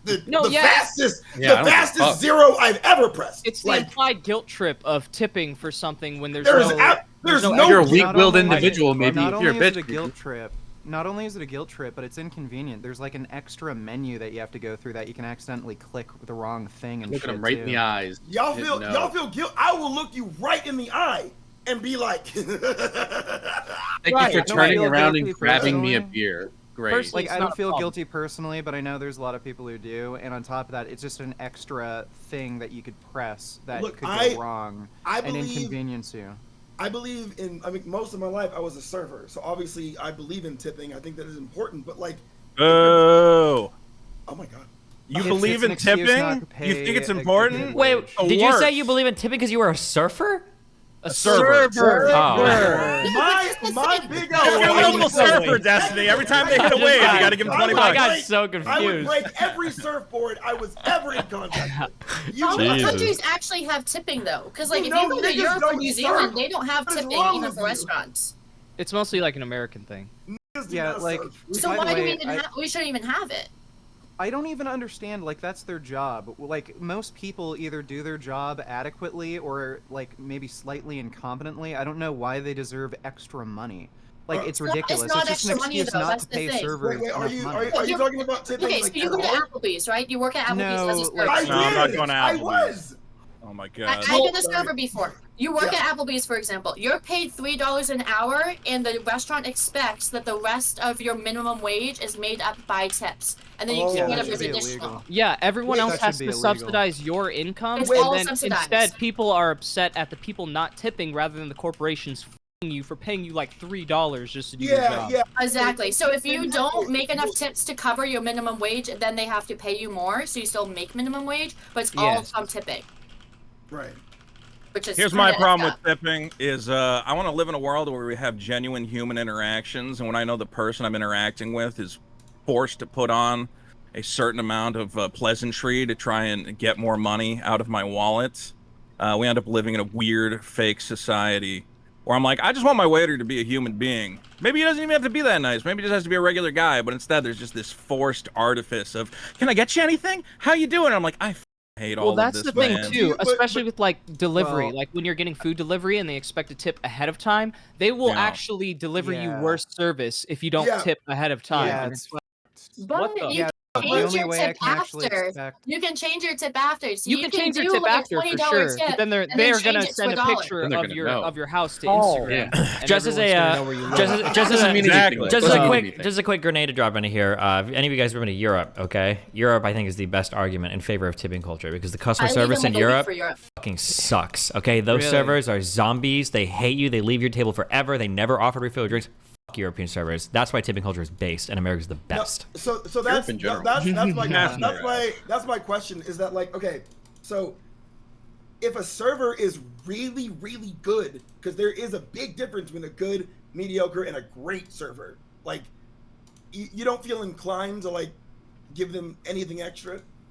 the fastest, Yeah, I the don't give a fastest fuck. zero I've ever pressed. It's the like implied guilt trip of tipping for something when there's there's no. there's no no You're a Not weak-willed only- individual, maybe. Not If you're a only is bitch. it a guilt trip. Not only is it a guilt trip, but it's inconvenient. There's like an extra menu that you have to go through that you can accidentally click the wrong thing and Look at shit him right in too. the eyes. y'all Hit feel no. y'all feel guilt. I will look you right in the eye and be like, Thank Right, you for I don't turning feel around guilty and grabbing me a personally. beer. Great. Personally, Like, It's I not don't a feel problem. guilty personally, but I know there's a lot of people who do. And on top of that, it's just an extra thing that you could press that Look, could I go wrong I and believe inconvenience you. I believe in. I mean, most of my life I was a server, so obviously I believe in tipping. I think that is important. But like, Oh. oh my god, You It's- believe it's in an excuse tipping? not to You pay think it's a good important? wage. Wait, The did you say worst. you believe in tipping because you were a surfer? A server. Oh. my big You're a old local surfer, Destiny. Every time they hit a wave, you gotta give them 20 I I bucks. got so I would confused. break every surfboard I was ever in contact with. How many Jesus. countries actually have tipping though? Because like You if know, you go to niggas Europe or don't New serve. Zealand, they don't have What is tipping wrong even with for you? restaurants. It's mostly like an American thing. Niggas do Yeah, not like, serve. So by the why do we way, even I- we shouldn't even have it? I don't even understand, like, that's their job. Like, most people either do their job adequately or, like, maybe slightly incompetently. I don't know why they deserve extra money. Like, it's not- it's ridiculous. not It's just an extra money, excuse though, not that's to the pay thing. servers Wait, are enough you money. are you talking about tipping? Okay, so like, you at go to all? Applebee's, right? You work at Applebee's as a No, server. like- No, I'm not going to I Applebee's. was. Oh my I've god. been a Sorry. server before. You work Yeah. at Applebee's, for example. You're paid $3 an hour, and the restaurant expects that the rest of your minimum wage is made up by tips, and then you Oh, can yeah, get that up should as be additional. illegal. Yeah, everyone Wait, else that has should be to illegal. subsidize your income, It's and all then subsidized. instead people are upset at the people not tipping rather than the corporations f***ing you for paying you like $3 just to do your Yeah, job. yeah. Exactly. So if you don't make enough tips to cover your minimum wage, then they have to pay you more, so you still make minimum wage, but it's all Yes. from tipping, Right. which is Here's my kinda problem effed with up. tipping is I want to live in a world where we have genuine human interactions, and when I know the person I'm interacting with is forced to put on a certain amount of pleasantry to try and get more money out of my wallet, we end up living in a weird fake society where I'm like, I just want my waiter to be a human being. Maybe he doesn't even have to be that nice. Maybe he just has to be a regular guy, but instead there's just this forced artifice of, can I get you anything? How you doing? I'm like, I hate all Well, of that's this, the thing man. too, But- especially with like delivery. Well- Like when you're getting food delivery and they expect a tip ahead of time, they will Yeah. actually deliver you Yeah. worse service if you don't Yeah. tip ahead of time. Yeah, And it's it's like, But What the- you Yeah, can the change only your way I tip can actually after. expect. You can change your tip after. So you can change your do tip like a after for $20 sure, tip, but then they're and then gonna change it to send a $1. picture Then they're of gonna your know. of your house to Oh, Instagram. yeah. and Just as everyone's a gonna know where you live. just as a mean Exactly. anything. just Doesn't a mean quick anything. just a quick grenade to drop into here. If any of you guys ever been to Europe, okay? Europe I think is the best argument in favor of tipping culture because the customer I leave service them in like a week Europe for Europe. fucking sucks. Okay, those Really? servers are zombies. They hate you. They leave your table forever. They never offer refill drinks. Fuck European servers. That's why tipping culture is based, and America's the No, best. so that's in general. that's my Yeah. that's my question is that like okay, so if a server is really good, because there is a big difference between a good, mediocre, and a great server, like you don't feel inclined to like give them anything extra.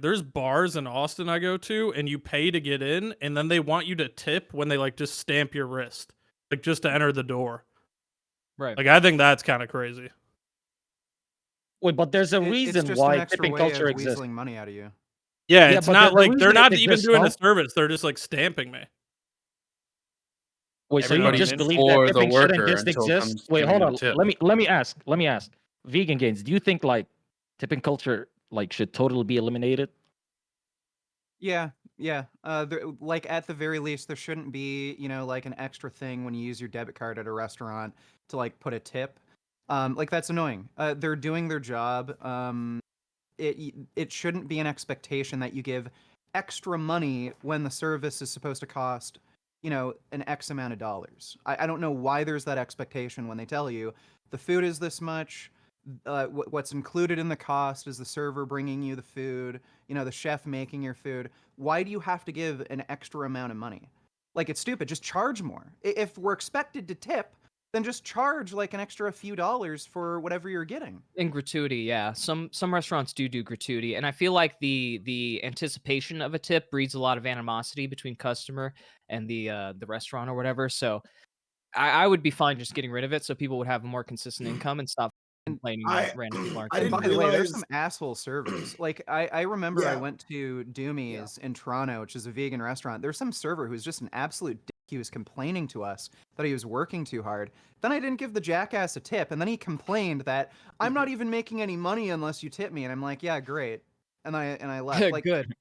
like there's bars in Austin I go to, and you pay to get in, and then they want you to tip when they like just stamp your wrist, like just to enter the door. Right. Like I think that's kind of crazy. Wait, but there's a It's reason just an why extra tipping way culture of exists. weaseling money out of you. Yeah, Yeah, it's but not the like reason they're it not even exists, doing no? a service. They're just like stamping me. Wait, so you Everybody just in believe for that the tipping shouldn't worker just until it comes exist? Wait, to hold the on. tip. Let me ask. Vegan Gains, do you think like tipping culture like should totally be eliminated? Yeah, yeah. Like at the very least, there shouldn't be, like an extra thing when you use your debit card at a restaurant to like put a tip. Like that's annoying. They're doing their job. It shouldn't be an expectation that you give extra money when the service is supposed to cost, an X amount of dollars. I don't know why there's that expectation when they tell you the food is this much. What's included in the cost is the server bringing you the food, the chef making your food. Why do you have to give an extra amount of money? Like, it's stupid. Just charge more. If we're expected to tip, then just charge like an extra few dollars for whatever you're getting. In gratuity, yeah. Some restaurants do gratuity, and I feel like the anticipation of a tip breeds a lot of animosity between customer and the restaurant or whatever. So I would be fine just getting rid of it, so people would have a more consistent income and stop complaining that random people aren't. I And didn't by the way, there's realize- some asshole servers. Like I remember I Yeah. went to Doomy's in Toronto, which is a vegan restaurant. There's some server who's just an absolute dick. He was complaining to us that he was working too hard. Then I didn't give the jackass a tip, and then he complained that I'm not even making any money unless you tip me. And I'm like, yeah, great. And I left. Like, Good.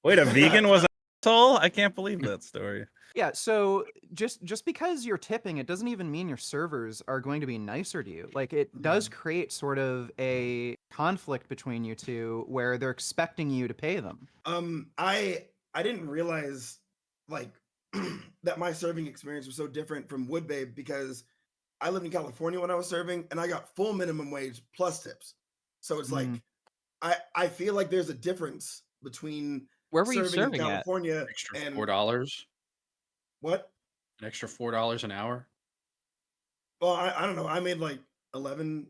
Wait, a vegan was an asshole? I can't believe that story. yeah. So just because you're tipping, it doesn't even mean your servers are going to be nicer to you. Like, it does create sort of a conflict between you two where they're expecting you to pay them. I didn't realize like that my serving experience was so different from Woodbabe because I lived in California when I was serving and I got full minimum wage plus tips. So it's like I feel like there's a difference between Where were you serving in serving at? California Extra and $4. what? An extra $4 an hour. Well, I don't know. I made like 11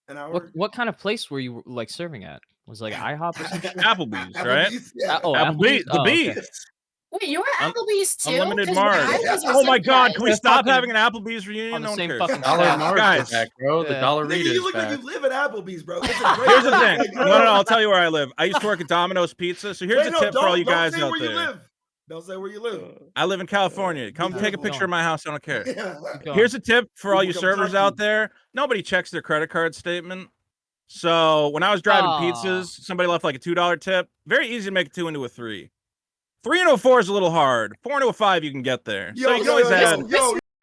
an hour. What kind of place were you like serving at? Was it like IHOP or something? Applebee's, right? Applebee's, yeah. Oh, Applebee's, the Oh, okay. Beast. Wait, you were at Applebee's too? Unlimited 'Cause Mars. I was Oh my God! surprised. Can we They're stop fucking having an Applebee's reunion? on the No one same cares. fucking Dollar staff. Mars Guys. is back, bro. The Yeah. Dollar Nigga, Rita you is look back. like you live at Applebee's, bro. It's a great Here's the thing. like, No, I'll tell you where I live. I used to work at Domino's Pizza. So here's Wait, a no, tip for all you don't guys say out where you there. live. Don't say where you live. I live in California. Come Yeah. take a picture of my house. I don't care. Yeah. Go Here's a tip for all People you come servers talk to out you. there. Nobody checks their credit card statement. So when I was driving Aw. pizzas, somebody left like a $2 tip. Very easy to make a 2 into a 3. 3 into a 4 is a little hard. 4 into a 5 you can get there. So you can always add.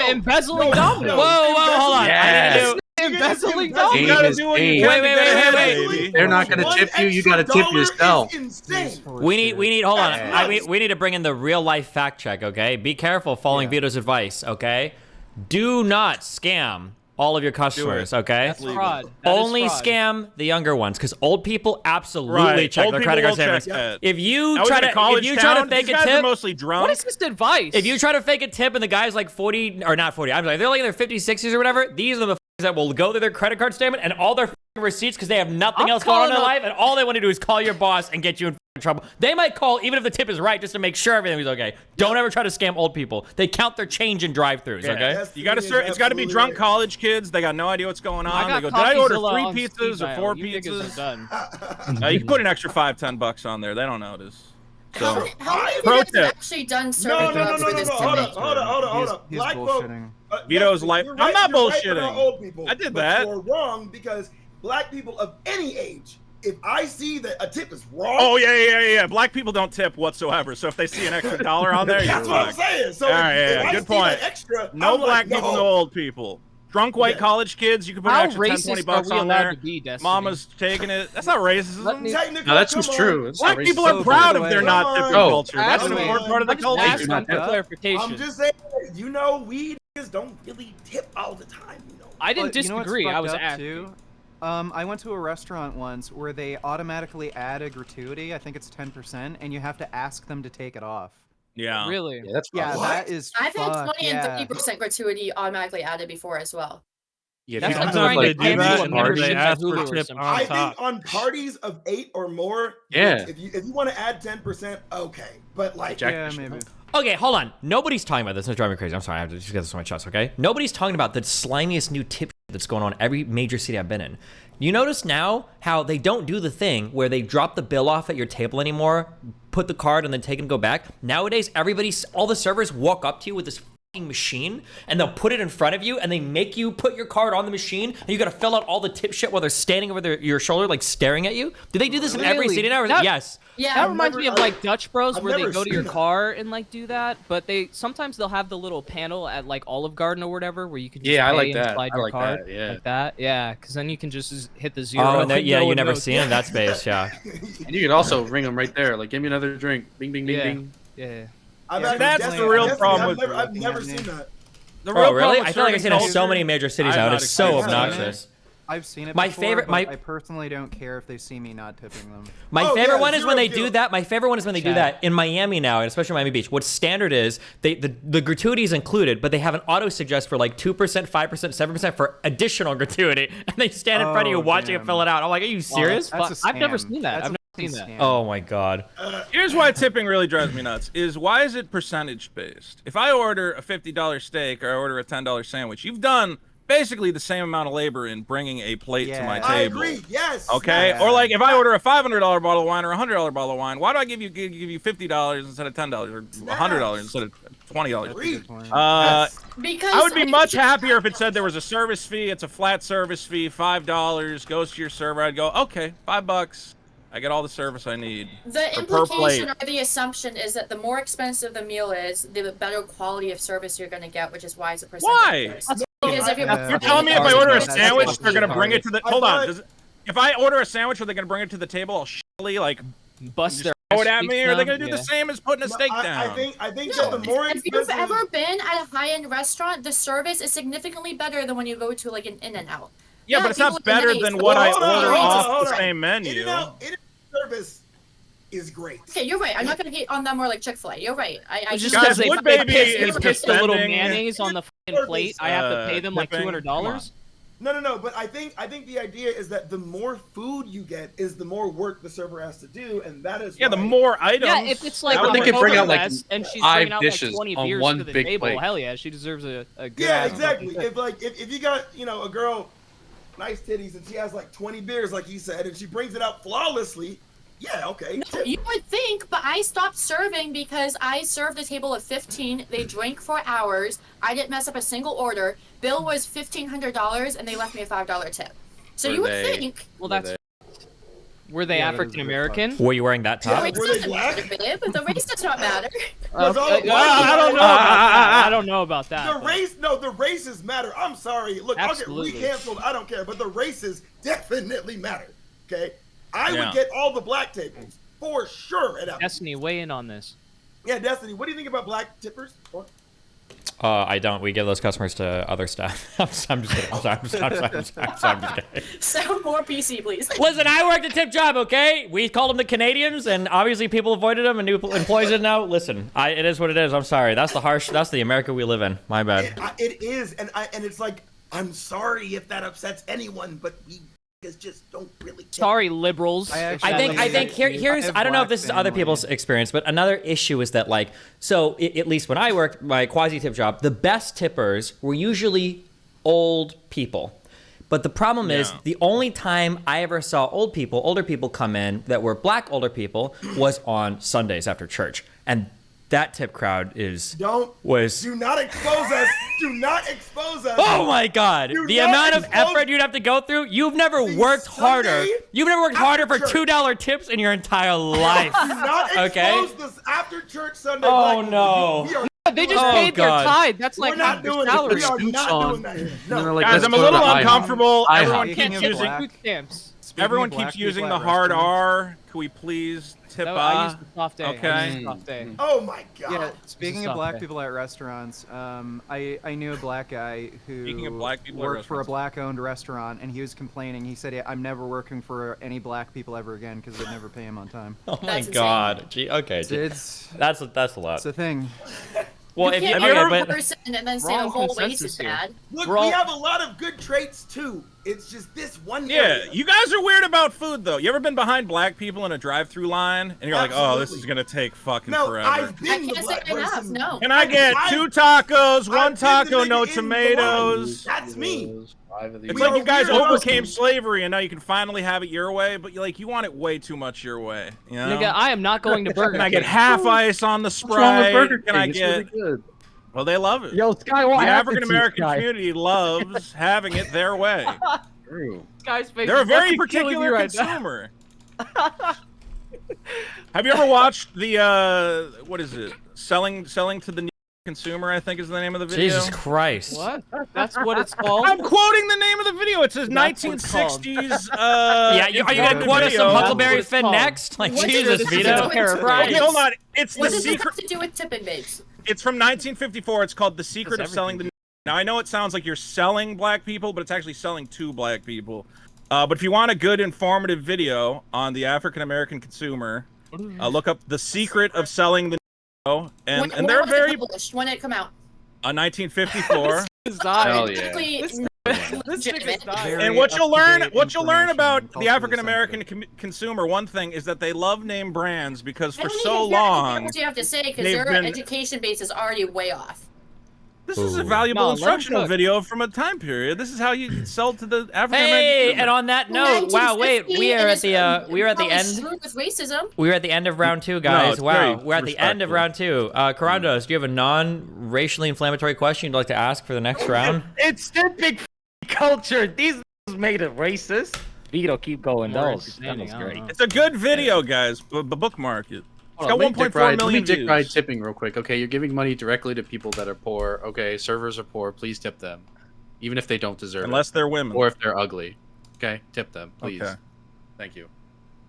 Embezzling Domino's. Whoa, hold on. Yeah. Embezzling You Game gotta is do what you game. can to Wait, get wait, ahead, wait. baby. They're not gonna One tip you. You extra gotta tip dollar is yourself. insane. We need hold on. That's We need to bring in the real life fact check, okay? Be careful following Vito's advice, okay? Do not scam all of your customers, okay? That's fraud. That is Only fraud. scam the younger ones, because old people absolutely Right. check Old their people credit card will check statements. that. If you I was try in a to college town. fake These a guys are tip, mostly drunk. What is this advice? if you try to fake a tip and the guy's like 40 or not 40, I'm sorry, they're like in their 50s, 60s or whatever, these are the that will go to their credit card statement and all their receipts because they have nothing I'm else going on in their calling life, and all they want to do is call your boss and get you in trouble. They might call even if the tip is right just to make sure everything is okay. Don't ever try to scam old people. They count their change in drive-throughs, Yeah. okay? Yes, You gotta is serve. It's got to be absolutely drunk right. college kids. They got no idea what's going on. I They got go, "Did I order Coffeezilla 3 on pizzas speed or dial. 4 You niggas pizzas?" are done. You can put an extra $5-10 on there. They don't notice. So How many Pro of you guys tip. actually done No, serving no, jobs no, for no, this no. Hold tipping? up, hold up. He's Black folk. bullshitting. Vito's yes, life- you're I'm right- not you're right about bullshitting. old people, I did but that. You're wrong because black people of any age, if I see that a tip is wrong, Oh yeah. Black people don't tip whatsoever. So if they see an extra dollar on there, you're that's what I'm fucked. saying. So All if, right, if yeah, I good see point. that extra, No I'm black like, people, no. no old people. Drunk white Yeah. college kids, you can put an How extra 10, 20 racist are bucks we on allowed there. to be, Destiny? Mama's taking it. That's not racism. Let me- Technical, No, that's come just on. true. It's Black not people racist. are proud by if the they're way- not Come tipping on. culture. That's an Come important on. part of the I'm just culture. asking not for tip. clarification. I'm just saying, you know, we niggas don't really tip all the time, you know. I didn't But you know what's disagree. I fucked was up, asking. too? I went to a restaurant once where they automatically add a gratuity. I think it's 10%, and you have to ask them to take it off. Yeah. Really? Yeah, that's Yeah, fine. that is I've had fuck, 20 yeah. and 30% gratuity automatically added before as well. Yeah, That's if you like don't trying have, to like, pay huge people a margins- membership they at ask for Hulu or tip something. on I top. think on parties of 8 or more, Yeah. if you want to add 10%, okay. But like, Jack- Yeah, maybe. Okay, hold on. Nobody's talking about this. It's driving me crazy. I'm sorry. I have to just get this on my chest, okay? Nobody's talking about the slimiest new tip that's going on every major city I've been in. You notice now how they don't do the thing where they drop the bill off at your table anymore, put the card and then take and go back. Nowadays, all the servers walk up to you with this fucking machine and they'll put it in front of you and they make you put your card on the machine and you gotta fill out all the tip shit while they're standing over your shoulder like staring at you. Do they do this in every city now? Yes. Yeah, that reminds me of like Dutch Bros where they go to your car and like do that, but sometimes they'll have the little panel at like Olive Garden or whatever where you can just I pay like and that. slide I your like card that. Yeah, like that. Yeah, because then you can just hit the zero. Oh, and no you one never knows. see in that space, yeah. And you can also ring them right there, like give me another drink, bing, bing, bing, Yeah. bing. Yeah. That's the real problem with. I've never seen that. Oh, really? I feel like I've seen it in so many major cities now. It's so obnoxious. I've seen it My before, favorite- but I personally don't care if they see me not tipping them. My favorite one is when they do that. My favorite one is when they do that in Miami now, and especially Miami Beach. What's standard is the gratuity is included, but they have an auto suggest for like 2%, 5%, 7% for additional gratuity, and they stand in front of you watching it fill it out. I'm like, are you serious? I've never seen that. I've never seen that. Oh my god. Here's why tipping really drives me nuts: is why is it percentage based? If I order a $50 steak or I order a $10 sandwich, you've done basically the same amount of labor in bringing a plate to my table. I agree. Yes. Okay. Yeah. Or like if I order a $500 bottle of wine or a $100 bottle of wine, why do I give you $50 instead of $10 or $100 instead of $20? Because I would be much happier if it said there was a service fee. It's a flat service fee, $5 goes to your server. I'd go, okay, $5. I get all the service I need. The per plate. implication or the assumption is that the more expensive the meal is, the better quality of service you're going to get, which is why it's a percentage. Why? Because if You're telling me if I order a sandwich, they're gonna bring it to the. Hold on. If I order a sandwich, are they gonna bring it to the table? I'll shitly like bust their. Throw it at me, or are they gonna do the same as putting a steak down? I think that the more if you've ever been at a high-end restaurant, the service is significantly better than when you go to like an In-N-Out. Yeah, but it's not better than what I order off the same menu. In-N-Out service is great. Okay, you're right. I'm not gonna hate on them more like Chick-fil-A. You're right. I just guys, they piss the little mayonnaise on the fucking plate. I have to pay them like $200. No. But I think the idea is that the more food you get is the more work the server has to do, and that is the more items. Yeah, if it's like they could bring out like and she's 5 bringing out like dishes 20 on beers one to the big table, plate. hell yeah, she deserves a good. Yeah, exactly. If you got a girl, nice titties, and she has like 20 beers, like he said, and she brings it out flawlessly. Yeah, okay. No, you would think, but I stopped serving because I served a table of 15. They drank for hours. I didn't mess up a single order. Bill was $1,500, and they left me a $5 tip. So you would think. Well, that's. Were they African American? Were you wearing that top? The race doesn't matter, babe. The race does not matter. I don't know about that. The races matter. I'm sorry. Look, Absolutely. I'll get re-canceled. I don't care. But the races definitely matter. Okay? I would get all the black tables for sure at Applebee's. Destiny, weigh in on this. Yeah, Destiny, what do you think about black tippers? I don't. We give those customers to other staff. I'm just kidding. I'm sorry. I'm just kidding. Sound more PC, please. Listen, I worked a tip job, okay? We called them the Canadians, and obviously people avoided them, and new employees did now. Listen, it is what it is. I'm sorry. That's the America we live in. My bad. It is, and it's like, I'm sorry if that upsets anyone, but we just don't really care. Sorry, liberals. I think here's I don't know if this is other people's experience, but another issue is that at least when I worked my quasi tip job, the best tippers were usually old people. But the problem is the only time I ever saw older people come in that were black older people was on Sundays after church. And that tip crowd do not expose us. Do not expose us. Oh my God! The amount of effort you'd have to go through. You've never worked harder. You've never worked harder for $2 tips in your entire life. Do not expose this after church Sunday. Oh no! They just paid their tithe. That's like not doing salary. We are not doing that. No, guys, I'm a little uncomfortable. Everyone keeps using. Food stamps. Everyone keeps using the hard R. Can we please tip I used the soft A. Okay. Oh my God. Yeah, speaking of black people at restaurants, I knew a black guy who worked for a black-owned restaurant, and he was complaining. He said, I'm never working for any black people ever again because they never pay him on time. Oh my God. Gee, okay. That's a lot. It's a thing. Well, you can't be a person and then say the whole race is bad. Look, we have a lot of good traits too. It's just this one. Yeah, you guys are weird about food though. You ever been behind black people in a drive-through line and you're like, oh, this is gonna take fucking forever? I've been I can't say I have. No. Can I get 2 tacos, 1 taco, no tomatoes? That's me. It's like you guys overcame slavery and now you can finally have it your way, but you want it way too much your way. You know? Nigga, I am not going to Burger King. Can I get half ice on the Sprite? Burger King? Can I It's get? really good. Well, they love it. Yo, Sky, The what African American community loves having it their way. True. Guy's face They're a is very fucking killing me particular right now. consumer. Have you ever watched the what is it? Selling to the consumer, I think is the name of the video. Jesus Christ. What? That's what it's called? I'm quoting the name of the video. It says That's what it's called. 1960s. Yeah, are you gonna quote us some video. Huckleberry That's what Finn it's next? Like, What Jesus, does this Vito. have to do with Right. Okay, hold on. It's What the does this secret. have to do with tipping babes? It's from 1954. It's called The Secret That's of Selling the. Now I know it sounds like you're selling black people, but it's actually selling to black people. But if you want a good informative video on the African American consumer, look up The Secret of Selling the. And they're when very. When did it come out? 1954. Hell yeah. And what you'll learn about the African American consumer, one thing is that they love name brands because for so long What you have to say because they've their been- education base is already way off. this is a Ooh. valuable No, let 'em instructional cook. video from a time period. This is how you sell to the African Hey, American. and on that note, wow, wait, we are at the end. We were at the end of round 2, guys. it's very Wow, we're at the end of round 2. Karandos, do you have a non-racially inflammatory question you'd like to ask for the next round? It's typical culture. These made it racist. Vito, keep going. That was great. It's a good video, guys. Bookmark it. It's got Let me 1.4 million dick ride views. tipping real quick. Okay, you're giving money directly to people that are poor. Okay, servers are poor. Please tip them, even if they don't deserve Unless it, they're women. or if they're ugly. Okay, tip them, please. Okay. Thank you.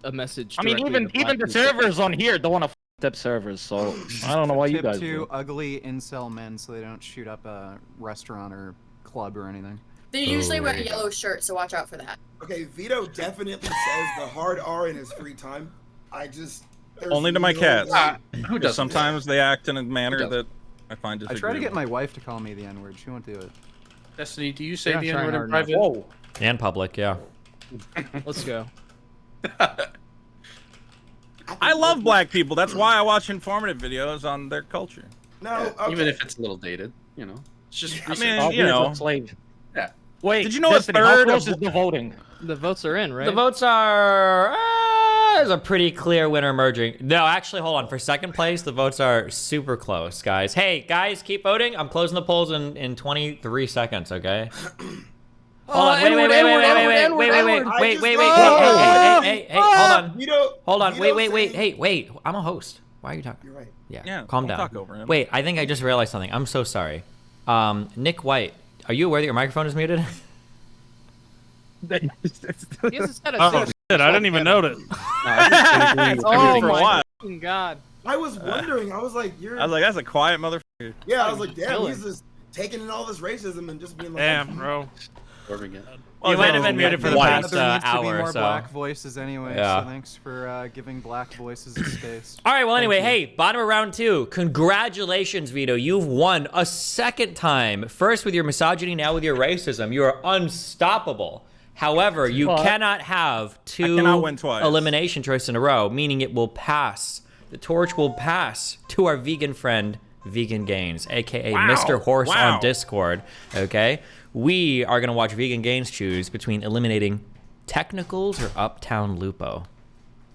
A message. I mean, directly to even black the people. servers on here don't want to tip servers, so I don't know why you Tip guys to do. ugly incel men so they don't shoot up a restaurant or club or anything. They usually wear there a you go. yellow shirt, so watch out for that. Okay, Vito definitely says the hard R in his free time. There's Only to my no cats. way- Who Because does sometimes they act in a manner doesn't? that I find I disagreeable. try to get my wife to call me the N-word. She won't do it. Destiny, do you say You're the not N-word trying in hard private? Whoa. And public, yeah. Let's go. I love black people. That's why I watch informative videos on their culture. No, okay. Even if it's a little dated, It's just. I research. mean, Oh, you know. slave. Yeah. Wait, Did you know a Destiny, how third close of- is the voting? The votes are in, right? The votes are... there's a pretty clear winner emerging. No, actually, hold on. For second place, the votes are super close, guys. Hey, guys, keep voting. I'm closing the polls in 23 seconds, okay? Hold on. Wait. Hold on. Vito, Hold on. Vito Wait. saying- Hey, wait. I'm a host. Why are you talking? You're right. Yeah, Calm don't down. talk over him. Wait, I think I just realized something. I'm so sorry. Nick White, are you aware that your microphone is muted? He has a set of Oh six. shit! I didn't even notice. Oh for a my while. fucking god. I was wondering. I was like, I was like, that's a quiet motherfucker. yeah. I was like, damn, Killing. he's just taking in all this racism and just being like, Damn, bro. Absorbing it. You might have been no, muted for the white. past There needs to be hour more or so. black voices anyway, Yeah. so thanks for giving black voices a space. All right, well, anyway, you. hey, bottom of round 2. Congratulations, Vito. You've won a second time. First with your misogyny, now with your racism. You are unstoppable. However, you cannot have 2 cannot win twice. elimination choices in a row, meaning it will pass. The torch will pass to our vegan friend, Vegan Gains, aka Mr. Horse on Discord. Okay? We are going to watch Vegan Gains choose between eliminating Technicals or Uptown Lupo.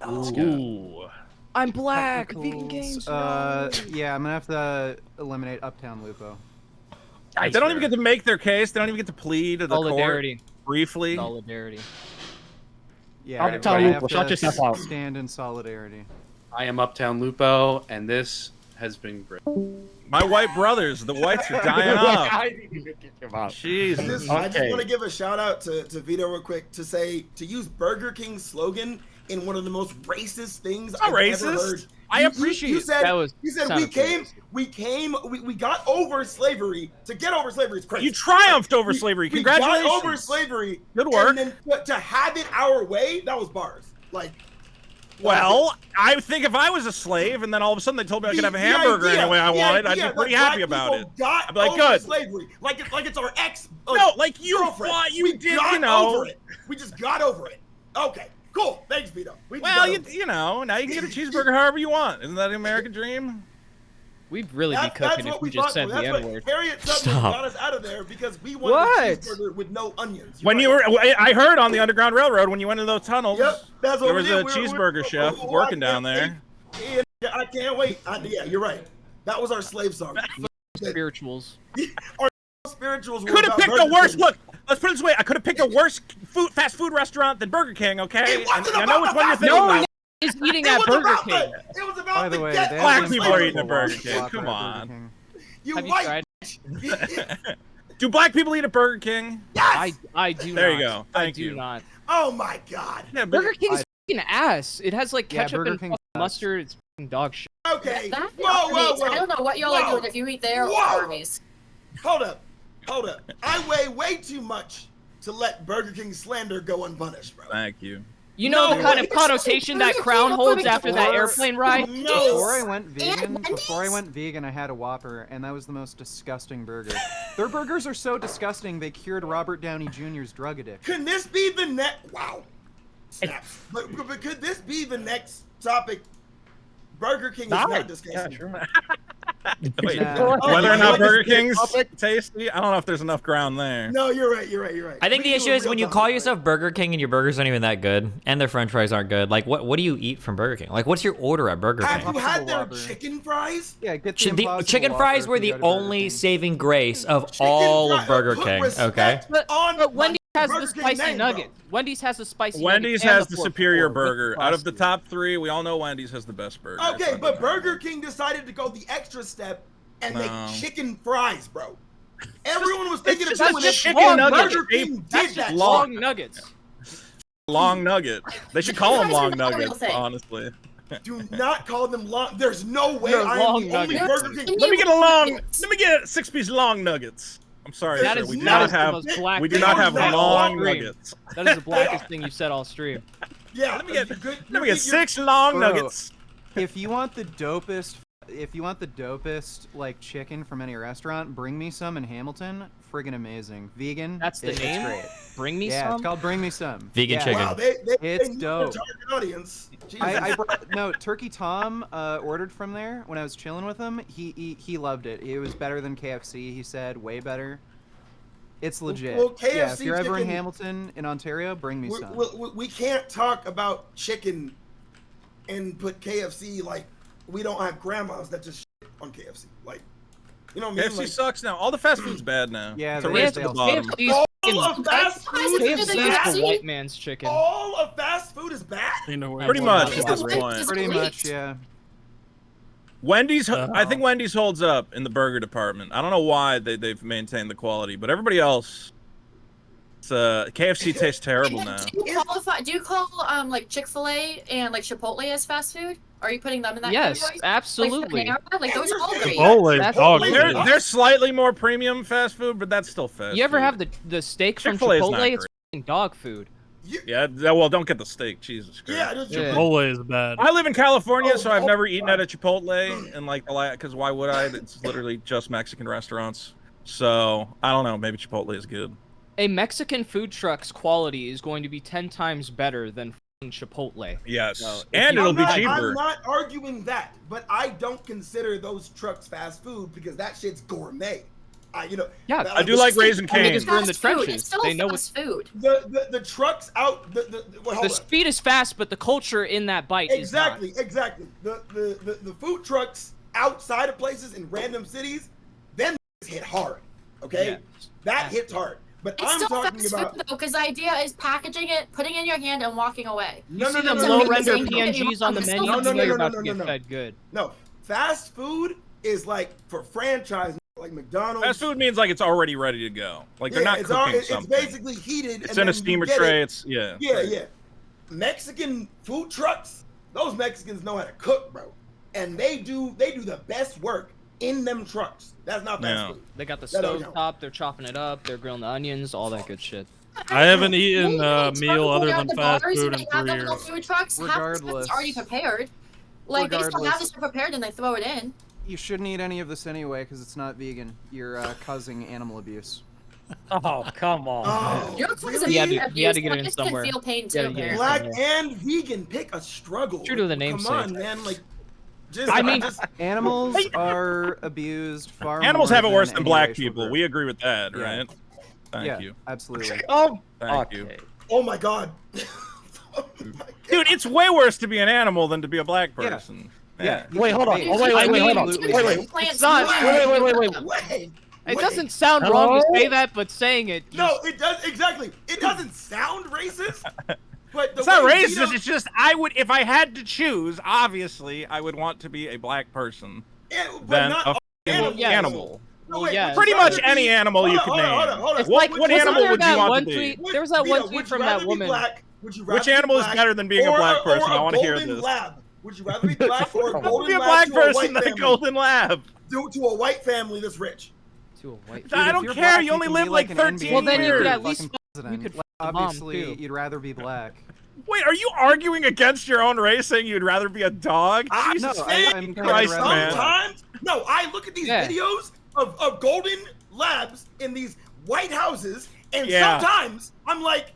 Ooh. I'm black. Vegan games. Yeah, I'm gonna have to eliminate Uptown Lupo. They don't even get to make their case. They don't even get to plead to the Solidarity. court briefly. Solidarity. Yeah, Uptown I Lupo, have shut to yourself out. stand in solidarity. I am Uptown Lupo, and this has been great. My white brothers, the whites are dying off. Jesus. I just Okay. want to give a shout out to Vito real quick to use Burger King's slogan in one of the most racist things I've ever racist. heard. I appreciate you said, that was- you said sounded we got over slavery. To get over slavery is crazy. You triumphed over slavery. We Congratulations. got over slavery. Good work. And then to have it our way, that was bars. Like, Well, I think if I was a slave and then all of a sudden they told me I could have a hamburger any way I wanted, I'd be pretty happy about it. I'd be like, good. Slavery, like it's our ex. No, like you girlfriend. thought you We did, got you know. over it. We just got over it. Okay, cool. Thanks, Vito. We just Well, got over it. you know, now you can get a cheeseburger however you want. Isn't that the American dream? We'd really be That's cooking what if we we just fought said for. the That's what N-word. Harriet Tubman Stop. got us out of there because we wanted a cheeseburger with no onions. When you were, I heard on the Underground Railroad when you went into those tunnels. Yep, that's what there we was did. a cheeseburger chef working down there. I can't wait. Yeah, you're right. That was our slave song. Spirituals. Our spirituals were Could have about picked Burger a worse. King. Look, let's put it this way. I could have picked a worse fast food restaurant than Burger King. Okay, It wasn't I know about which the one you're fast thinking food. about. Is eating It at was Burger about King. It was By about the the way, get they Black have people a are eating at Whopper Burger King. at Come Burger on. King. You Have you white. tried? Do black people eat at Burger King? Yes. I do There not. you go. I Thank do you. not. Oh my God. Yeah, but Burger King's fucking ass. It has like Yeah, ketchup Burger and King fucking sucks. mustard. It's fucking dog shit. Okay. That Whoa. I don't know what y'all are doing if you eat there or Whoa. Arby's. Hold up. I weigh way too much to let Burger King slander go unpunished, bro. Thank you. You know No, the kind of it's- connotation that crown holds after that airplane ride? No. Before I went vegan, Wendy's? I had a Whopper, and that was the most disgusting burger. Their burgers are so disgusting they cured Robert Downey Jr.'s drug addiction. Can this be the next? Wow. Snaps. But could this be the next topic? Burger King is not disgusting. Yeah, sure. Wait, Nah. whether or not Oh, Burger this King's topic? tasty, I don't know if there's enough ground there. No, you're right. I think We the do issue a is real when you topic, call right? yourself Burger King and your burgers aren't even that good, and their French fries aren't good. Like, what do you eat from Burger King? Like, what's your order at Burger Have King? you had their Whopper. chicken fries? Yeah, get The Impossible chicken Whopper fries if were you the go to Burger only King. saving grace of Chicken all fry- of Burger put King. respect Okay. on But my Wendy's has Burger the King spicy name, bro. nugget. Wendy's has the spicy Wendy's nugget. has the superior burger. Out of the top. top three, we all know Wendy's has the best burger. Okay, but Burger King decided to go the extra step and make No. chicken fries, bro. Everyone was thinking of just doing a it. chicken Burger nugget. King That's did just that. long nuggets. Long nugget. They should call them Fries are long not a real nuggets, thing. honestly. Do not call them long. There's no way They're I am long the only nuggets. Burger King. Let me get a long. Let me get 6-piece long nuggets. I'm sorry, That sir. is We do not not the have. most black We do thing not you've have said all long stream. nuggets. That is the blackest thing you've said all stream. Yeah, Let me get. you good- Let me you're- get 6 long Bro. nuggets. If you want the dopest like chicken from any restaurant, bring me some in Hamilton. Friggin' amazing. Vegan. That's the it's name? great. Bring me Yeah, some. it's called Bring Me Some. Vegan Yeah. chicken. Wow, they It's knew dope. their target audience. Jesus. I brought, no, Turkey Tom ordered from there when I was chilling with him. He loved it. It was better than KFC. He said way better. It's legit. well, yeah, if KFC you're ever in chicken- Hamilton in Ontario, bring me some. we can't talk about chicken and put KFC like we don't have grandmas that just shit on KFC. Like, you know what I mean? KFC Like, sucks now. All the fast food's bad now. Yeah, it's a they- race they to the all bottom. KFC's all fucking- of fast food is KFC is KFC bad. is the white man's chicken. all of fast food is bad. You know where Pretty I'm much going at with this that. point. Pretty much, yeah. Wendy's, I think Wendy's holds up in the burger department. I don't know why they've maintained the quality, but everybody else, KFC tastes terrible now. Do you call like Chick-fil-A and like Chipotle as fast food? Are you putting them in that Yes, category? absolutely. Like those are all great. Chipotle, That's dog. what food. They're slightly more premium fast food, but that's still fast. You ever food. have the steak from Chick-fil-A is not Chipotle? It's great. fucking dog food. Yeah, well, don't get the steak. Jesus Christ. Yeah, just Yeah. Chipotle is bad. I live in California, Oh, so I've oh, never eaten at a Chipotle, and like, because why would I? It's literally just Mexican restaurants. So I don't know. Maybe Chipotle is good. A Mexican food truck's quality is going to be 10 times better than fucking Chipotle. Yes, So, if and you- it'll be I'm cheaper. not arguing that, but I don't consider those trucks fast food because that shit's gourmet. Yeah, that- I do like Raising I mean, Cane's. it's We're in the fast food. trenches. It's still They know fast food. the trucks out well, hold The on. speed is fast, but the culture in that bite Exactly. is The food trucks outside of places in random cities, them hit hard. Okay, Yeah. that hits hard. But It's I'm still talking fast about food though, because the idea is packaging it, putting it in your hand, and walking away. not. You see them no, low no, render no, no, PNGs on the no, menu, no, you no, know you're no, about no, to get no. fed good. no fast food is like for franchise like McDonald's. Fast food means like it's already ready to go. Like they're not it's cooking it's something. basically heated. It's and in a then you steamer get tray. it. It's yeah. Yeah. Mexican food trucks, those Mexicans know how to cook, bro. And they do the best work in them trucks. That's not fast No. food. They got the That don't stove count. top, they're chopping it up, they're grilling the onions, all that good shit. I haven't eaten a Maybe meal it's other not than the fast bars, food they in have 3 them little years. food trucks. Half the stuff Regardless. is already prepared. Like they still have Regardless. the stuff prepared and they throw it in. You shouldn't eat any of this anyway because it's not vegan. You're causing animal abuse. Oh, come on. Oh, Your cousin He had to- abuse, he had to get it in Marcus can somewhere. feel pain He had too. to get it in apparently. Black and vegan, pick a struggle. True to the Come namesake. on, man. Like, animals are abused far Animals more have it worse than than any black racial people. group. We agree with that, Yeah. right? Thank you. Absolutely. Oh, Thank you. Oh my god. Dude, it's way worse to be an animal than to be a black Yeah. person. Yeah. Wait, hold on. Oh, wait, hold on. Wait. Plants It's not. Wait. It doesn't sound wrong to say that, but saying it. No, it does exactly. It doesn't sound racist. But It's not racist. It's just I would, if I had to choose, obviously, I would want to be a black person than a animal. No, wait, yeah. Pretty much any animal you could name. Hold on. What animal would you want to be? There was that one tweet from that woman. Which animal is better than being a black person? I want to hear this. Lab. Would you rather be black or a golden be a lab black to person white than a family? golden lab. To a white family that's rich. To a white. Dude, I if don't you're care. black, You only can live be like an 13 NBA Well, then you player could or at least fucking president. you could Like, fuck the mom, obviously, too. you'd rather be black. Wait, are you arguing against your own race, saying you'd rather be a dog? Jesus I'm Christ, man. Sometimes, no, I look at these videos of golden labs in these white houses, and sometimes I'm like,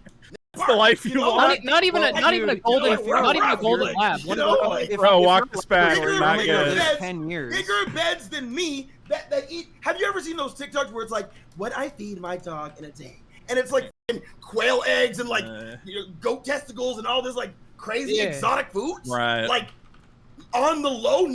it's the life you want. Not even a golden lab. Bro, walk this back. Bigger Not good. beds, 10 years. bigger beds than me that eat. Have you ever seen those TikToks where it's like, what I feed my dog in a day? And it's like quail eggs and like goat testicles and all this like crazy exotic foods. Right. Like on the low.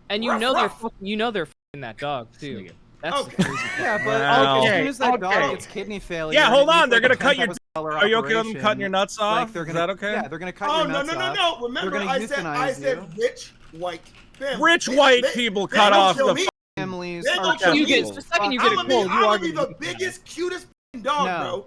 And you know they're fucking that dog too. That's the crazy part. Yeah, but Wow. as soon as that dog gets kidney failure, Yeah, hold and it on. They're needs, gonna like, cut your. Are you okay with them cutting your nuts off? Like, they're Is gonna, that okay? Yeah, they're gonna cut Oh your no nuts no off. no no! Remember, They're gonna I said euthanize rich white family. Rich white people cut off the families. They are don't kill me. The second you get I'm a cold, you gonna are be gonna the biggest, cutest dog, bro.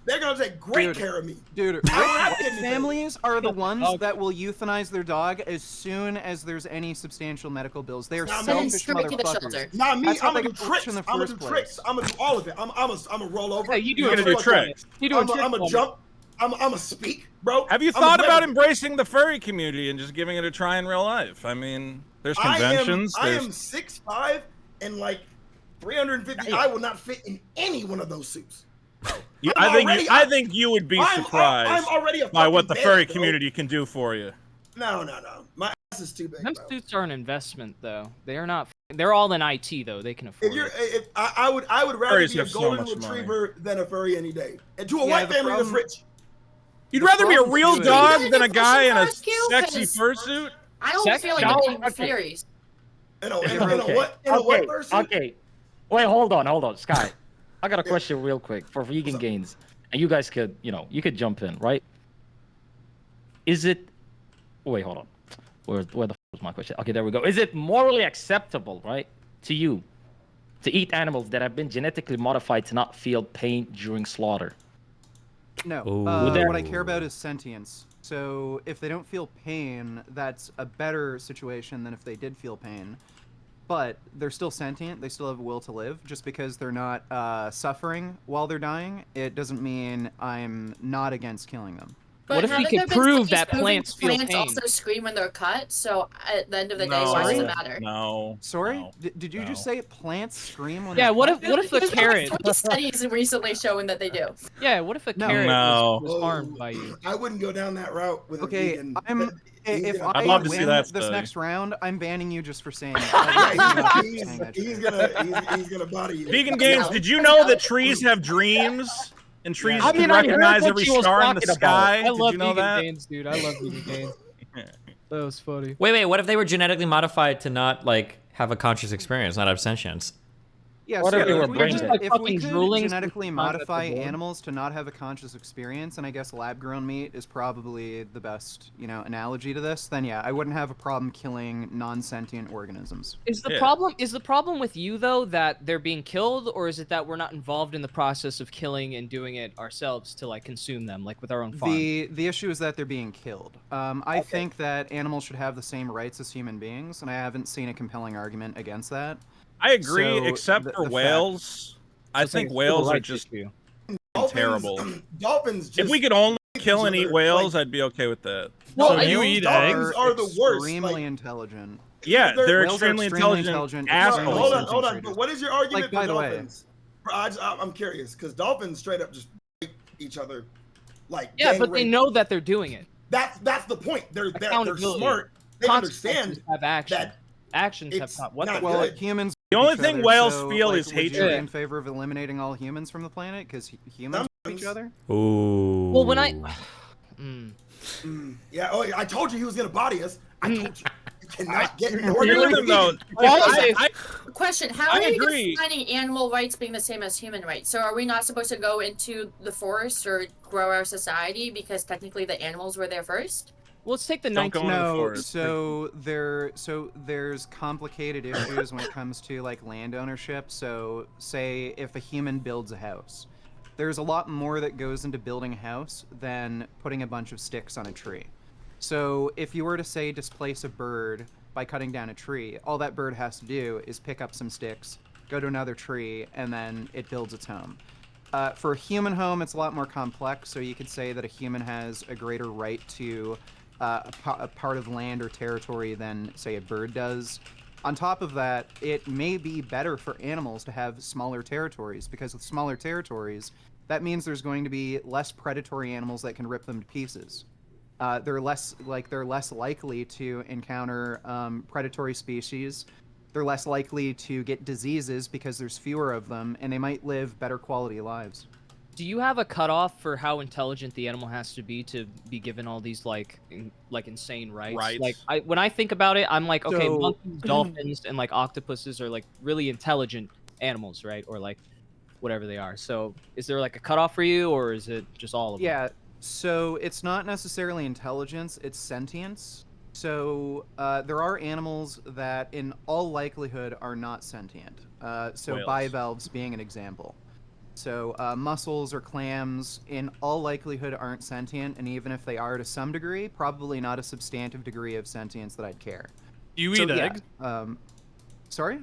They're gonna take great care of me. Dude, rich white families are the ones that will euthanize their dog as soon as there's any substantial medical bills. They are selfish motherfuckers. Not me. That's I'm how gonna they do get rich tricks. in the I'm gonna first do place. tricks. I'm gonna do all of it. I'm a roll over. Hey, You're gonna do tricks. You doing tricks? I'm a jump. I'm a speak, bro. Have you thought about embracing the furry community and just giving it a try in real life? I mean, there's conventions. I am 6'5" and like 350. I will not fit in any one of those suits. I think you would be surprised I'm already by what the furry bro. community can do for you. No. My ass is too big. Them bro. suits are an investment, though. They are not. They're all in IT, though. They can afford it. I would rather Furries be a have so golden much retriever than a furry any day. And to a white family that's rich. You'd rather be a real too is- dog than a guy in a Rescue, sexy 'cause fursuit? I don't feel like getting fairies. In a what person? Okay. Wait, hold on, Sky. I got a question real quick for vegan gains, and you guys could, you could jump in, right? Is it? Wait, hold on. Where the f was my question? Okay, there we go. Is it morally acceptable, right, to you, to eat animals that have been genetically modified to not feel pain during slaughter? No. Ooh. What I care about is sentience. So if they don't feel pain, that's a better situation than if they did feel pain. But they're still sentient. They still have a will to live. Just because they're not suffering while they're dying, it doesn't mean I'm not against killing them. But What if we could prove that plants feel pain? also scream when they're cut, so at the end of the day, why does it matter? No. Sorry? No, Did you just say plants scream when Yeah. they're What cut? if the There's carrot? 20 studies recently showing that they do. Yeah. What if a No. carrot No. was harmed by you? I wouldn't go down that route with a Okay, vegan. if I'd I love to see win that this study. next round, I'm banning you just for saying it. he's gonna body you. Vegan Games, did you know that trees have dreams? And trees I can mean, I heard recognize what every she was star in the talking about. sky? I Did love you know vegan that? gains, dude. I love vegan gains. That was funny. Wait, what if they were genetically modified to not like have a conscious experience, not have sentience? Yeah, What so if they were we brain could- dead? if we Fucking could drooling genetically since the concept modify of blood. animals to not have a conscious experience, and I guess lab-grown meat is probably the best, analogy to this, then yeah, I wouldn't have a problem killing non-sentient organisms. Is the problem with you though that they're being killed, or is it that we're not involved in the process of killing and doing it ourselves to like consume them, like with our own farm? The issue is that they're being killed. I think that animals should have the same rights as human beings, and I haven't seen a compelling argument against that. I agree, So, except the for fact- whales. I think whales are just terrible. Dolphins. If we could only kill and eat whales, I'd be okay with that. So Whales you eat dolphins eggs? are the worst. Extremely intelligent. Yeah, they're Whales are extremely extremely intelligent intelligent, assholes. Hold on. But what is your argument Like, by for the way- dolphins? I'm curious because dolphins straight up just fight each other, like Yeah, gang but they rape. know that they're doing it. That's the point. They're Accountability. smart. consequences understand have action. that Actions have it's not. What not the Well, good. humans. The hate only each thing other, whales so, feel like, is would you hatred. be in favor of eliminating all humans from the planet because humans hate each other? Ooh. Well, when I. Yeah. Oh, I told you he was gonna body us. I told you. You cannot get in Hear them though. Question: How I are you agree. defining animal rights being the same as human rights? So are we not supposed to go into the forest or grow our society because technically the animals were there first? Well, let's take the Don't go into the No, forest. there's complicated issues when it comes to like land ownership. So say if a human builds a house, there's a lot more that goes into building a house than putting a bunch of sticks on a tree. So if you were to say displace a bird by cutting down a tree, all that bird has to do is pick up some sticks, go to another tree, and then it builds its home. For a human home, it's a lot more complex. So you could say that a human has a greater right to a part of land or territory than, say, a bird does. On top of that, it may be better for animals to have smaller territories, because with smaller territories, that means there's going to be less predatory animals that can rip them to pieces. They're less likely to encounter predatory species. They're less likely to get diseases because there's fewer of them, and they might live better quality lives. Do you have a cutoff for how intelligent the animal has to be given all these like insane rights? Rights. Like when I think about it, I'm like, okay, So- monkeys, dolphins, and like octopuses are like really intelligent animals, right? Or like whatever they are. So is there like a cutoff for you, or is it just all of them? Yeah, so it's not necessarily intelligence, it's sentience. So there are animals that in all likelihood are not sentient. So Whales. bivalves being an example. So mussels or clams in all likelihood aren't sentient, and even if they are to some degree, probably not a substantive degree of sentience that I'd care. Do you So, eat yeah, eggs? Sorry?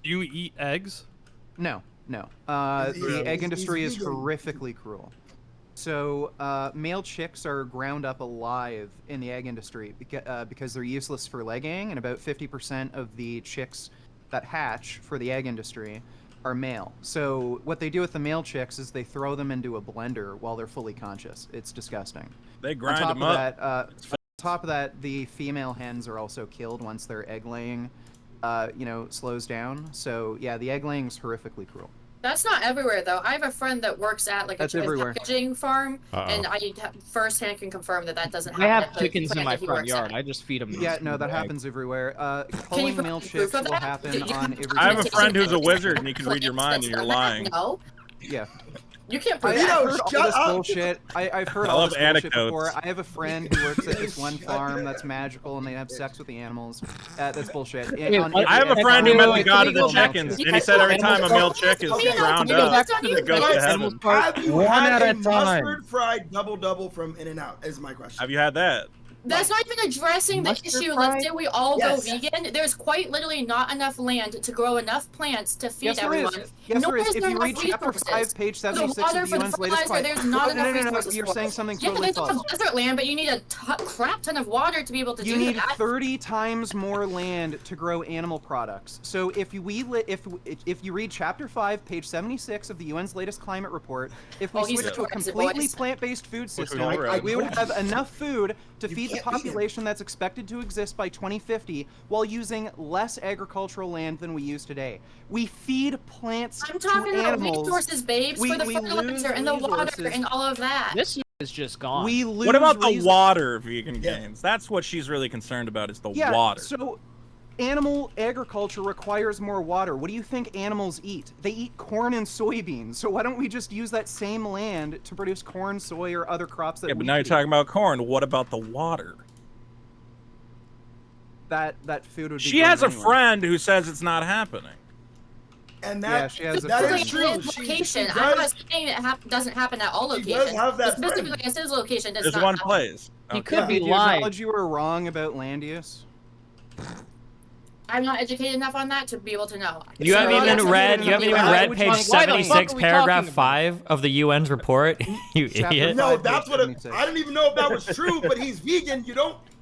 Do you eat eggs? No. The egg industry is horrifically cruel. So male chicks are ground up alive in the egg industry because they're useless for legging, and about 50% of the chicks that hatch for the egg industry are male. So what they do with the male chicks is they throw them into a blender while they're fully conscious. It's disgusting. They grind them up. On top of that, the female hens are also killed once their egg laying, slows down. So yeah, the egg laying is horrifically cruel. That's not everywhere though. I have a friend that works at like a That's everywhere. packaging farm, and I firsthand can confirm that doesn't happen. I have at the chickens in plant my that he front works yard. at. I just feed them. Yeah, no, that happens everywhere. Culling put male proof chicks of will that? happen You on can- every. I have a friend who's a wizard and he can read your mind and you're lying. No, Yeah. you can't I've prove that. heard all shut this up. bullshit. I've heard I all love this bullshit anecdotes. before. I have a friend who works at this one farm that's magical, and they have sex with the animals. That's bullshit. I have a friend who met the god of the chickens, and he said every time a male chick is ground up, it goes to heaven. Have you One had at a a time. mustard fried double from In-N-Out? Is my question. Have you had that? That's not even addressing the Mustard issue. fry? Let's say we all Yes. go vegan. There's quite literally not enough land to grow enough plants to feed Yes, there is. everyone. Yes, Nor there is. is If there you read enough chapter resources. 5, page For the 76 water, of the for the UN's latest fertilizer, climate. there's not enough No, resources. you're for saying it. something Yeah, totally there's false. a desert land, but you need a crap ton of water to be able to You do need that. 30 times more land to grow animal products. So if you read chapter 5, page 76 of the UN's latest climate report, if we Oh, he's switch to a aggressive, completely boys. plant-based food system, already. we would have enough food to You feed the can't be there. population that's expected to exist by 2050 while using less agricultural land than we use today. We feed plants I'm to talking about animals. resources, babes, We- for the we fertilizer lose and the water resources. and all of that. This is just gone. We lose What about the resources. water, Vegan Yeah. Gains? That's what she's really concerned about, is the Yeah, water. so animal agriculture requires more water. What do you think animals eat? They eat corn and soybeans. So why don't we just use that same land to produce corn, soy, or other crops that Yeah, we but now you're eat? talking about corn. What about the water? That food would be She grown has a anyway. friend who says it's not happening. And Yeah, that, she has a that friend. is true. It's She location. does- I'm not saying it doesn't happen at all She does locations. have that Specifically, friend. at his location does There's not one happen. place. He Okay. could be Did you lying. acknowledge you were wrong about land use? I'm not educated enough on that to be able to know. You haven't So even that's read. not You haven't even allowed. read Why page the fuck 76, are we paragraph talking about? 5 of the UN's report. You Chapter idiot. No, Five, that's page what 76. I didn't even know if that was true. But he's vegan.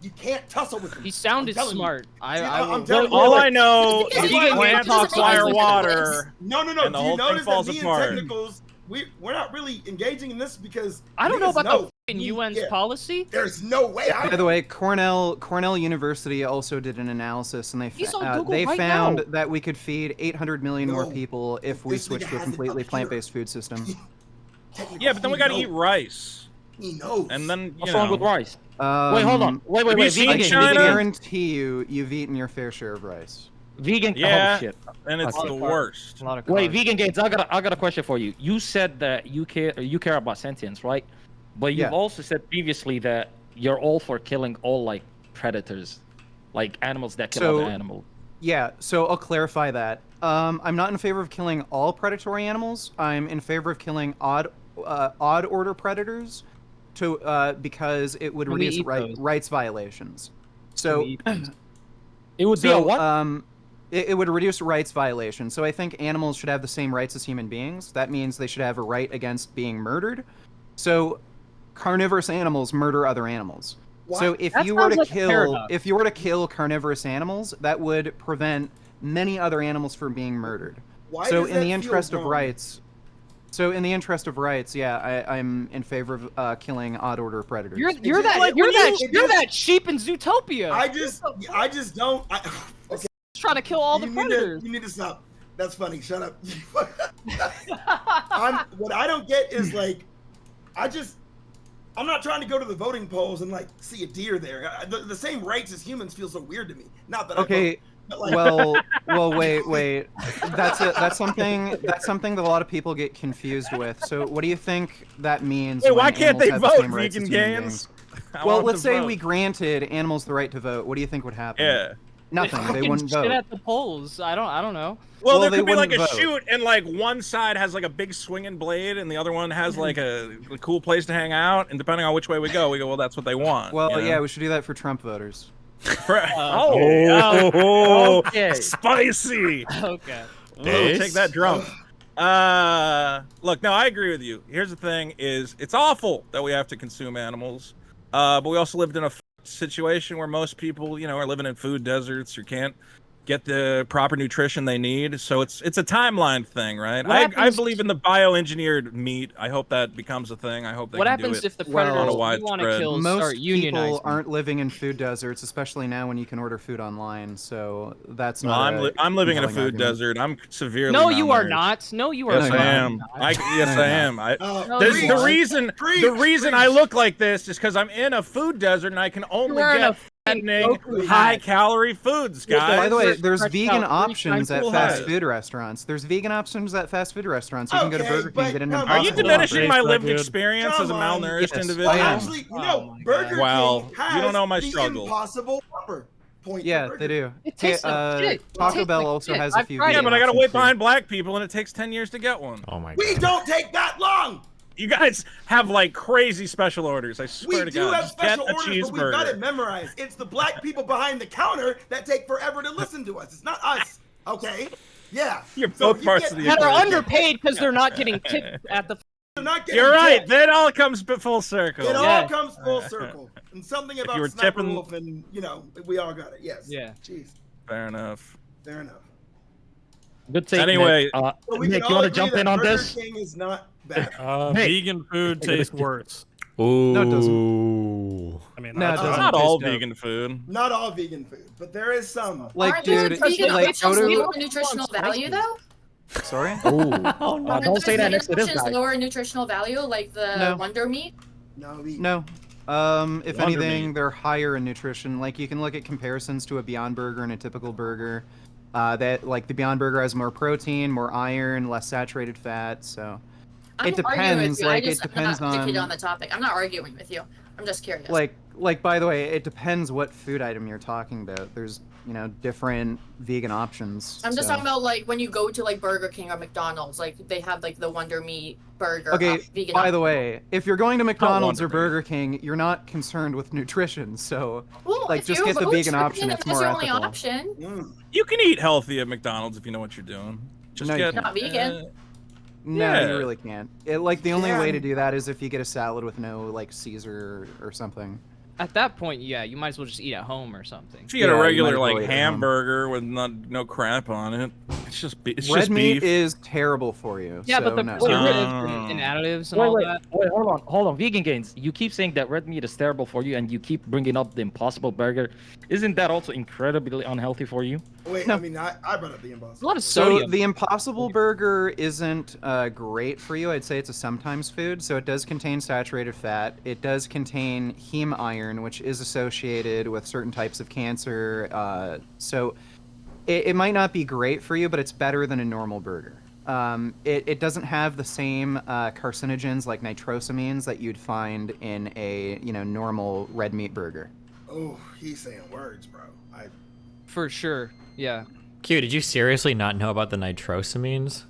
You can't tussle with him. He sounded I'm telling you. smart. I I'm will. telling you. All I know Vegan is Gains plants doesn't require make sense. water. No. And the Do you whole thing notice falls that me apart. and technicals we're not really engaging in this because I don't know niggas about the UN's policy. There's no way. By the way, Cornell University also did an analysis, and He's on Google right found now. that we could feed 800 million more people if we This nigga switched to a has a completely computer. plant-based food system. Yeah, but then we got to eat rice. He knows. And then, What's wrong with rice? Wait, Um, hold on. Wait. have you Vegan seen I gains. can China? guarantee you've eaten your fair share of rice. Vegan. Yeah, Oh shit. and it's Okay. the worst. A lot of Wait, carbs. vegan gains. I got a question for you. You said that you care about sentience, right? But you've Yeah. also said previously that you're all for killing all like predators, like animals that kill So- other animals. Yeah, so I'll clarify that. I'm not in favor of killing all predatory animals. I'm in favor of killing odd order predators, because it would Can we reduce eat those? rights violations. Can So, we eat those? It would be a what? It would reduce rights violations. So I think animals should have the same rights as human beings. That means they should have a right against being murdered. So carnivorous animals murder other animals. So if That you were sounds to like a kill paradox. carnivorous animals, that would prevent many other animals from being murdered. Why So does in that the feel interest of wrong? rights, yeah, I'm in favor of killing odd order predators. You're just that like you're when that you- you're that sheep in Zootopia. I just don't. Okay, trying to kill all the predators. You need to stop. That's funny. Shut up. What I don't get is like, I'm not trying to go to the voting polls and like see a deer there. The same rights as humans feel so weird to me. Not that I Okay, vote, but like, wait. That's something that a lot of people get confused with. So what do you think that means? Wait, when why can't animals they have the vote, same rights as vegan human gains? beings? I Well, want let's to say vote. we granted animals the right to vote. What do you think would happen? Yeah. Nothing. They fucking wouldn't shit vote. at the polls. I don't know. Well, there they could be like a wouldn't vote. shoot, and like one side has like a big swinging blade, and the other one has like a cool place to hang out. And depending on which way we go, well, that's what they want. Well, you know? yeah, we should do that for Trump voters. Okay. Spicy. Okay. We'll take that drunk. Look, no, I agree with you. Here's the thing: is it's awful that we have to consume animals, but we also lived in a situation where most people, are living in food deserts or can't get the proper nutrition they need. So it's a timeline thing, right? What I happens- believe in the bioengineered meat. I hope that becomes a thing. I hope they What can happens do it. if the Well, predators on a you want to widespread- kill Most start unionizing? people aren't living in food deserts, especially now when you can order food online. So that's Well, not. I'm living in a compelling food argument. desert. I'm severely. No, you are malnourished. not. No, you are Yes, not. I am. Yes, I am. No, There's you the aren't. reason I look like this is because I'm in a food desert and I can only wearing a get fattening, Goku hat. high-calorie foods, guys. By the way, there's Stretched vegan out 3 options times at full fast head. food restaurants. There's vegan options at fast food restaurants. You can go to Okay, Burger King but and get an come on. Are you Impossible diminishing Whopper. my Tastes that lived good. experience as a Come on. malnourished Yes, individual? I am. Actually, Burger Well, King has you don't know my the struggle. Impossible Whopper. Point Yeah, for they Burger do. It tastes like shit. It Taco tastes Bell like also shit. has a I've few. tried vegan Yeah, but I gotta options wait too. behind black people, and it takes 10 years to get one. Oh my We god. don't take that long. You guys have like crazy special orders. I swear We to do God. have Just get special a orders, but we've got it cheeseburger. memorized. It's the black people behind the counter that take forever to listen to us. It's not us. Okay? Yeah. You're So both you parts get- of the That are equation. underpaid because they're not getting tipped at the. They're not getting You're right. tipped. Then all comes full circle. It Yeah. all comes full circle. And something about you were tipping- Sssniperwolf and, we all got it. Yes. Yeah. Jeez. Fair enough. Fair enough. Good take. Anyway, Nick, So we Nick, can you all want to agree jump that in on Burger this? King is not bad. Hey. Vegan food tastes worse. Ooh. No, it I mean, No, it that's doesn't. not all taste dope. vegan food. Not all vegan food, but there is some. Like, Aren't those dude, vegan like, options go to. lower nutritional value though? Sorry. Ooh. Oh no. Aren't don't those say that vegan next to this options guy. lower nutritional value, like the No. Wonder Meat? No. No. If Wonder anything, Meat. they're higher in nutrition. Like you can look at comparisons to a Beyond Burger and a typical burger. That like the Beyond Burger has more protein, more iron, less saturated fat. So I'm it not arguing with depends. you. Like I just, it depends I'm not educated on. on the topic. I'm not arguing with you. I'm just curious. Like by the way, it depends what food item you're talking about. There's different vegan options. I'm just so. talking about like when you go to like Burger King or McDonald's, like they have like the Wonder Meat burger. Okay, vegan by the option. way, if you're going to McDonald's or Wonder Meat. Burger King, you're not concerned with nutrition, so Well, like if just you're get the really vegan tripping option. and It's that's more your only ethical. option. You can eat healthy at McDonald's if you know what you're doing. Just No, you get can't. Not vegan. No, Yeah. you really can't. Like the only way Yeah. to do that is if you get a salad with no like Caesar or something. At that point, yeah, you might as well just eat at home or something. If you get Yeah, a you regular might as well like eat at home. hamburger with no crap on it, It's just it's Red just meat beef. is terrible for you. Yeah, so but the no. preservatives and additives and all that. Wait, hold on. Vegan Gains, you keep saying that red meat is terrible for you, and you keep bringing up the Impossible Burger. Isn't that also incredibly unhealthy for you? Wait, No. I mean, I brought up the Impossible. A lot of So sodium. the Impossible Burger isn't great for you. I'd say it's a sometimes food. So it does contain saturated fat. It does contain heme iron, which is associated with certain types of cancer. So it might not be great for you, but it's better than a normal burger. It doesn't have the same carcinogens like nitrosamines that you'd find in a normal red meat burger. Oh, he's saying words, bro. For sure. Yeah. Q, did you seriously not know about the nitrosamines?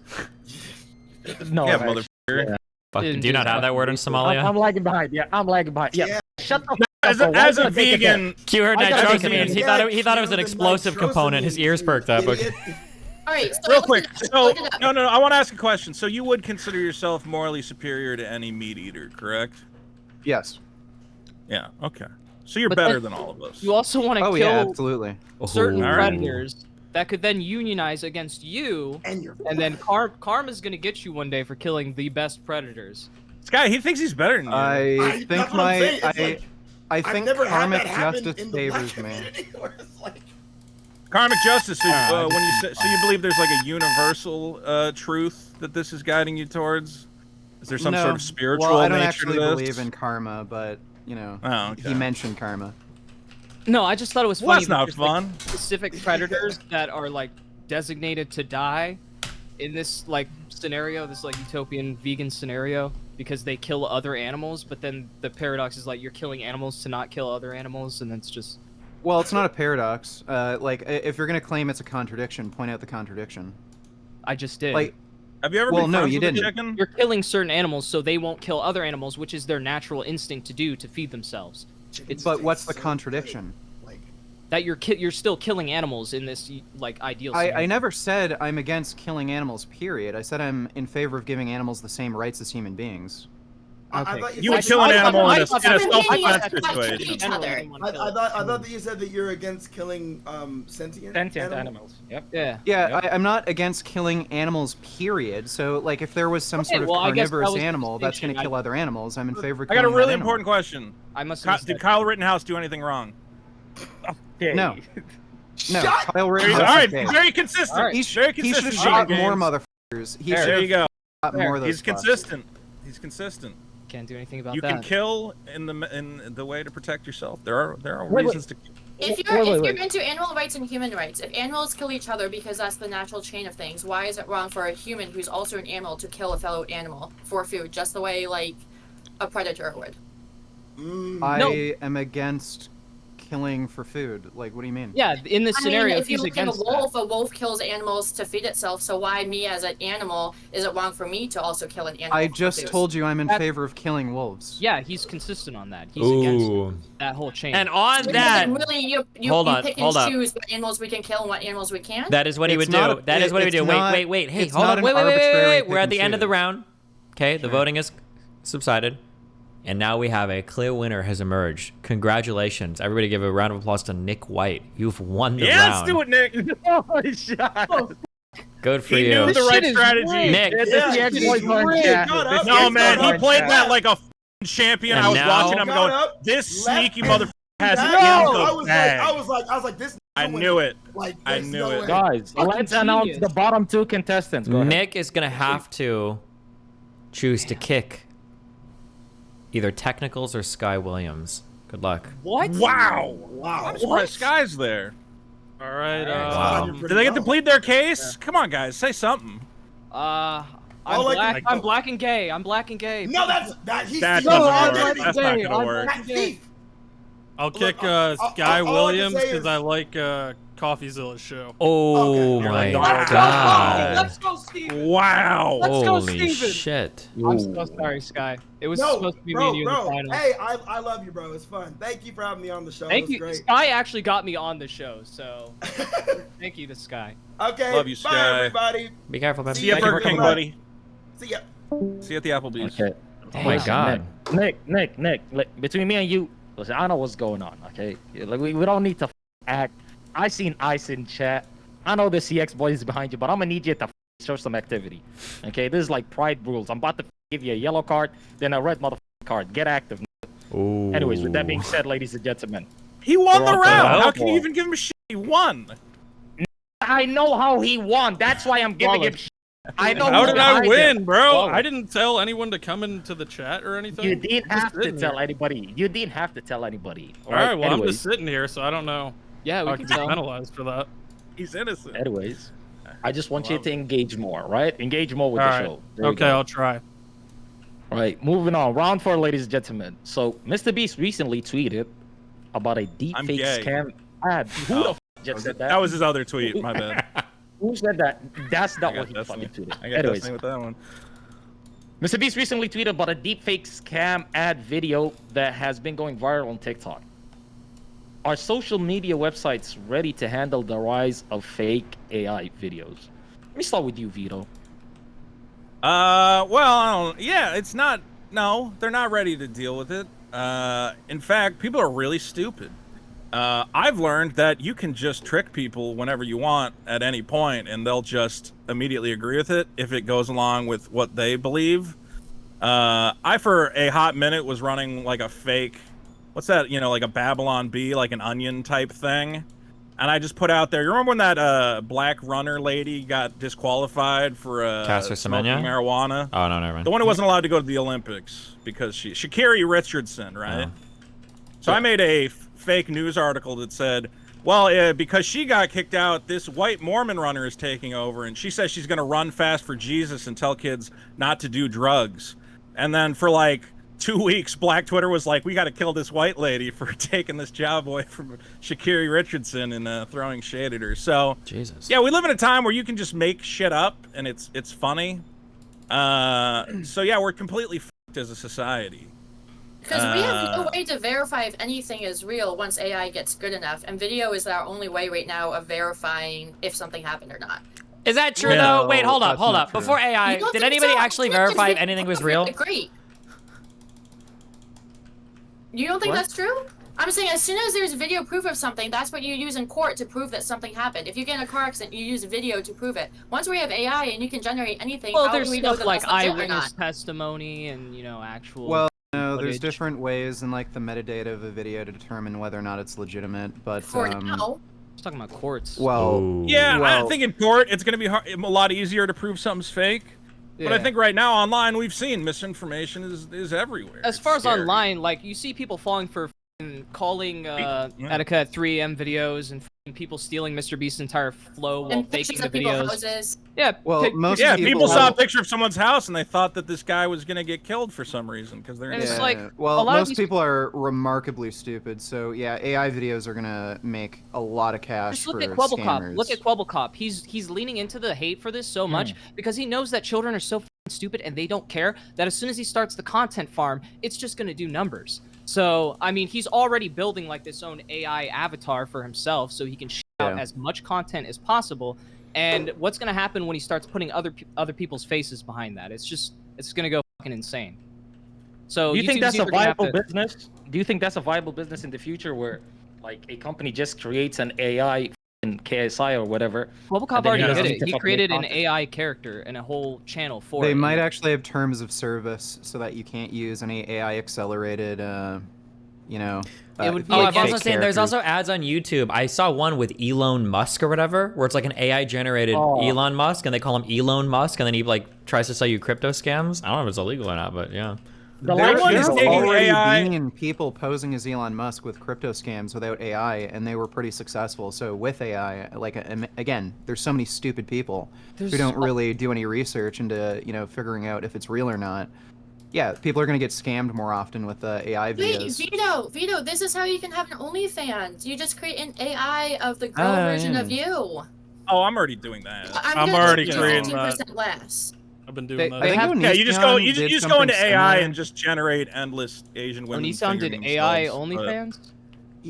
No. Yeah, actually, motherfucker. Fuck, Didn't do you do not have that word in Somalia? I'm lagging behind. Yeah, I'm lagging behind. Yeah. Shut the As up. as a vegan, Q heard I got nitrosamines. it. He thought it was an explosive component. His ears perked up. Okay. All right, so real I quick. looked it up- So looked it up. no, I want to ask a question. So you would consider yourself morally superior to any meat eater, correct? Yes. Yeah. Okay. So you're But better then than all of us. You also want to Oh kill yeah, absolutely. certain Ooh. predators that could then unionize against you, and then karma's gonna get you one day for killing the best predators. This guy, he thinks he's better than you. I think that's what I'm saying. It's like, I I've think never had karmic that happen justice in the black favors me. community where it's like, Karmic justice. So, when you say, so you believe there's like a universal truth that this is guiding you towards? Is there some sort of spiritual well, I don't nature actually to this? believe in karma, but Oh, okay. he mentioned karma. No, I just thought it was Well, funny. that's not that there's, like, fun. specific predators that are like designated to die in this like scenario, this like utopian vegan scenario, because they kill other animals. But then the paradox is like you're killing animals to not kill other animals, and it's just. Well, it's not a paradox. Like, if you're gonna claim it's a contradiction, point out the contradiction. I just did. Like, Have you ever well, been no, friends you with a didn't. chicken? You're killing certain animals so they won't kill other animals, which is their natural instinct to do to feed themselves. chickens But taste what's the so contradiction? good. Like, That you're still killing animals in this like ideal scenario. I never said I'm against killing animals, period. I said I'm in favor of giving animals the same rights as human beings. I Okay. thought You would said- kill an I thought- animal I in a thought self-defense human beings situation. each other. I thought that you said that you're against killing sentient animals. Yep. Yeah. Yeah, Yep. I'm not against killing animals, period. So, like, if there was some Okay, sort of well, I guess that carnivorous was the animal that's going to distinction. kill other animals, I'm in favor of I got a killing that really animal. important question. I must have Did Kyle Rittenhouse do anything wrong? Okay. No. No, Shut Kyle All Rittenhouse right, is gay. very consistent. All right. He Very should have consistent. shot Vegan more Games. motherfuckers. He There should you go. have shot more of those He's fucks. consistent. He's consistent. Can't do anything about You that. can kill in the way to protect yourself. There are Wait, reasons to. If you're Wait, if wait. you're into animal rights and human rights, if animals kill each other because that's the natural chain of things, why is it wrong for a human who's also an animal to kill a fellow animal for food, just the way like a predator would? I am against killing for food. Like, what do you mean? Yeah, in this scenario, I mean, if you he's look at against a wolf kills animals to feed itself. So why me as an animal is it wrong for me to also kill an animal? I for just food? told you I'm in That- favor of killing wolves. that. Yeah, he's consistent on that. He's Ooh. against that whole chain. And on Because, that, like, really, you Hold you on, pick hold and up. choose what animals we can kill and what animals we can't. that is what he It's would do. not a- That is what he would it's do. not- Wait. Hey, it's hold not on. an Wait. arbitrary We're at the pick and end of the choose. round. Okay, the Sure. voting is subsided. And now we have a clear winner has emerged. Congratulations. Everybody give a round of applause to Nick White. You've won the Yeah, round. let's do it, Nick. Holy shit. Good for He you. knew the This right shit is strategy. rigged. Nick, Yeah, he's boys are in rigged. chat. Shut This up. is No, Yes, man, shut he up. played Shut that up. like a champion. And I was now- watching him Shut going, up. this Left sneaky hand. mother has it in No, I the was bag. like, this. I no knew way. it. Like, I there's knew no it. way. Guys, Fucking let's announce genius. the bottom two contestants. Go ahead. Nick is going to have to choose to kick either Technicals or Sky Williams. Good luck. What? Wow. Wow. I'm surprised Sky's there. All right. Wow. You're Did pretty they get to well. plead their case? Come on, guys, say something. I'm like- black. I'm black and gay. I'm black and gay. No, that he's That no, doesn't I'm work. not- That's not gonna work. That's thief. I'll kick I'll- Sky all I can Williams say because is- I like CoffeeZilla's show. Oh Okay. my You're god. like, Let's go, Steven. Wow. Let's go, Holy Steven. shit. I'm so sorry, Sky. It was No, supposed to be me bro, and you in the bro. final. Hey, I love you, bro. It's fun. Thank you for having me on the show. Thank It you. was Sky actually got me on the show, so thank you to Sky. great. Okay. Love you, Bye, Sky. everybody. Be careful, man. See See ya, you at Thank Burger you King, very much. buddy. See ya. See you at the Applebee's. Okay. Oh my god. Nick, like, between me and you, listen, I know what's going on, okay? Like, we don't need to act. I seen ice in chat. I know the CX boys is behind you, but I'm gonna need you to show some activity. Okay, this is like pride rules. I'm about to give you a yellow card, then a red card. Get active. Ooh. Anyways, with that being said, ladies and gentlemen, He won the We're on round. to How can you Elbow. even give him shit? He won. I know how he won. That's why I'm giving him. I know. How who's did I behind win, him. bro? Flawless. I didn't tell anyone to come into the chat or anything. You didn't I'm just have to sitting tell here. anybody. You didn't have to tell anybody. All right, well, I'm Anyways, just sitting here, so I don't know. Yeah, how we I can could be tell. penalized for that. He's innocent. anyways, I just want you Love to engage more, right? Engage more with All the right. show. There we Okay, go. I'll try. Right, moving on. Round 4, ladies and gentlemen. So, Mr. Beast recently tweeted about a deepfake gay. scam ad. Who the f just said that? That was his other tweet. My bad. Who said that? That's I not got what he Destiny. fucking tweeted. I got Anyways, Destiny with that one. Mr. Beast recently tweeted about a deepfake scam ad video that has been going viral on TikTok. Are social media websites ready to handle the rise of fake AI videos? Let me start with you, Vito. Well, I don't, yeah, it's not. No, they're not ready to deal with it. In fact, people are really stupid. I've learned that you can just trick people whenever you want at any point, and they'll just immediately agree with it if it goes along with what they believe. I, for a hot minute, was running like a fake, what's that? You know, like a Babylon Bee, like an onion type thing. And I just put out there. You remember when that black runner lady got disqualified for Caster smoking Semenya? marijuana? Oh, no, never mind. The one who wasn't allowed to go to the Olympics because Sha'Carri Richardson, right? Oh. So I made a fake news article that said, well, because she got kicked out, this white Mormon runner is taking over, and she says she's going to run fast for Jesus and tell kids not to do drugs. And then for like 2 weeks, Black Twitter was like, we got to kill this white lady for taking this job away from Sha'Carri Richardson and throwing shade at her. So, Jesus. yeah, we live in a time where you can just make shit up and it's funny. So yeah, we're completely fucked as a society. Because we have no way to verify if anything is real once AI gets good enough, and video is our only way right now of verifying if something happened or not. Is that true, No, though? Wait, hold up, that's hold not up. true. Before AI, You don't did think anybody so? actually You can't just verify if make anything was proof real? it. Great. You don't think What? that's true? I'm saying as soon as there's video proof of something, that's what you use in court to prove that something happened. If you get in a car accident, you use video to prove it. Once we have AI and you can generate anything, Well, how there's do we know stuff that like that's legit or eyewitness not? testimony and actual. Well, no, there's footage. different ways in like the metadata of a video to determine whether or not it's legitimate. But For now, I was talking about courts. well, Ooh. Yeah, I well, think in court it's going to be a lot easier to prove something's fake. But I Yeah. think right now online we've seen misinformation is everywhere. As It's far as scary. online, like you see people falling for f***ing calling etiquette 3M videos and f***ing people stealing Mr. Beast's entire flow while and faking pictures the of people's videos. houses. Yeah, Well, most Yeah, people people saw a picture of someone's house and they thought that this guy was gonna get killed for some reason because they're And it's Yeah, like, well, a lot of most these- people are remarkably stupid. So yeah, AI videos are gonna make a lot of cash Just look for at Quebblecop. scammers. Look at Quebblecop. He's leaning into the hate for this so much because he knows that children are so f***ing stupid and they don't care that as soon as he starts the content farm, it's just gonna do numbers. So I mean, he's already building like this own AI avatar for himself, so he can shoot out Yeah. as much content as possible. And what's gonna happen when he starts putting other people's faces behind that? It's gonna go fucking insane. So Do you think YouTube's that's a either gonna have viable to- business? Do you think that's a viable business in the future where, like, a company just creates an AI in KSI or whatever? Quebblecop and then already doesn't did need it. to He fucking created make an content? AI character and a whole channel for They it. might actually have terms of service so that you can't use any AI accelerated, It would be Oh, a I've also fake seen there's characters. also ads on YouTube. I saw one with Elon Musk or whatever, where it's like an AI generated Oh. Elon Musk, and they call him Elon Musk, and then he like tries to sell you crypto scams. I don't know if it's illegal or not, but yeah. The There last one year is have taking already AI been people posing as Elon Musk with crypto scams without AI, and they were pretty successful. So with AI, like again, there's so many stupid people who don't really do any research into figuring out if it's real or not. Yeah, people are gonna get scammed more often with AI Wait, videos. Vito, this is how you can have an OnlyFans. You just create an AI of the girl version of you. Oh, I'm already doing that. I'm gonna already do creating 15% less. I've been doing They- that. they have- Yeah, you just go you did just go into something AI similar. and just generate endless Asian women. Onision did fingering AI themselves, but- OnlyFans?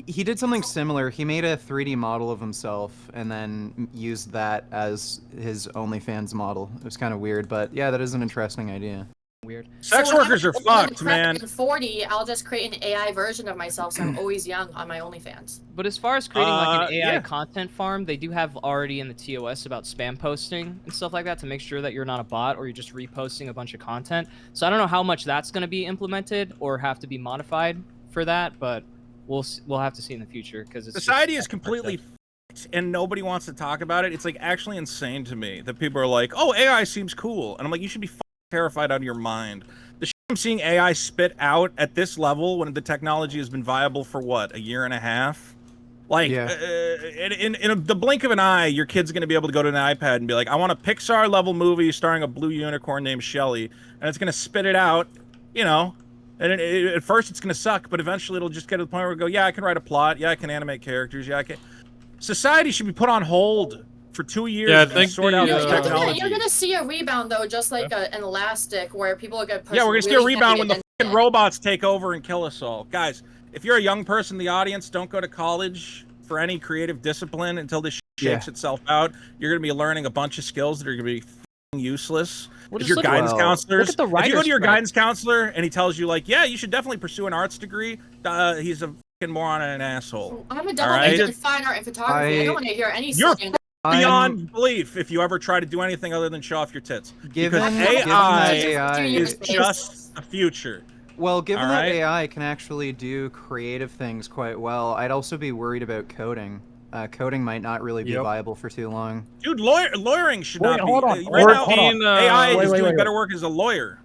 He did something similar. He made a 3D model of himself and then used that as his OnlyFans model. It was kind of weird, but yeah, that is an interesting idea. weird. Sex So whenever workers are I'm gonna fucked, prep man. in 40, I'll just create an AI version of myself, so I'm always young on my OnlyFans. But as far as creating like an AI yeah. content farm, they do have already in the TOS about spam posting and stuff like that to make sure that you're not a bot or you're just reposting a bunch of content. So I don't know how much that's going to be implemented or have to be modified for that, but we'll have to see in the future because Society is completely fucked and nobody wants to talk about it. It's like actually insane to me that people are like, "Oh, AI seems cool," and I'm like, "You should be terrified out of your mind." The shit I'm seeing AI spit out at this level when the technology has been viable for what, a year and a half? Like, in the blink of an eye, your kid's going to be able to go to an iPad and be like, I want a Pixar-level movie starring a blue unicorn named Shelly, and it's going to spit it out, you know, and at first it's going to suck, but eventually it'll just get to the point where it'll go, yeah, I can write a plot, yeah, I can animate characters, yeah, I can... Society should be put on hold for 2 years and sort out this technology. You're gonna see a rebound, though, just like an elastic, where people are gonna push. Yeah, we're going to see a rebound when the fucking robots take over and kill us all. Guys, if you're a young person in the audience, don't go to college for any creative discipline until this shakes itself out. You're going to be learning a bunch of skills that are going to be useless. If your guidance counselors, if you go to your guidance counselor and he tells you like, yeah, you should definitely pursue an arts degree, he's a fucking moron and an asshole. I'm a double major in fine art and photography. I don't want to hear any slang. Beyond belief if you ever try to do anything other than show off your tits. Given AI is just the future. Well, given that AI can actually do creative things quite well, I'd also be worried about coding. Coding might not really be viable for too long. Dude, lawyering should not be. Hold on. Right now, AI is doing better work as a lawyer.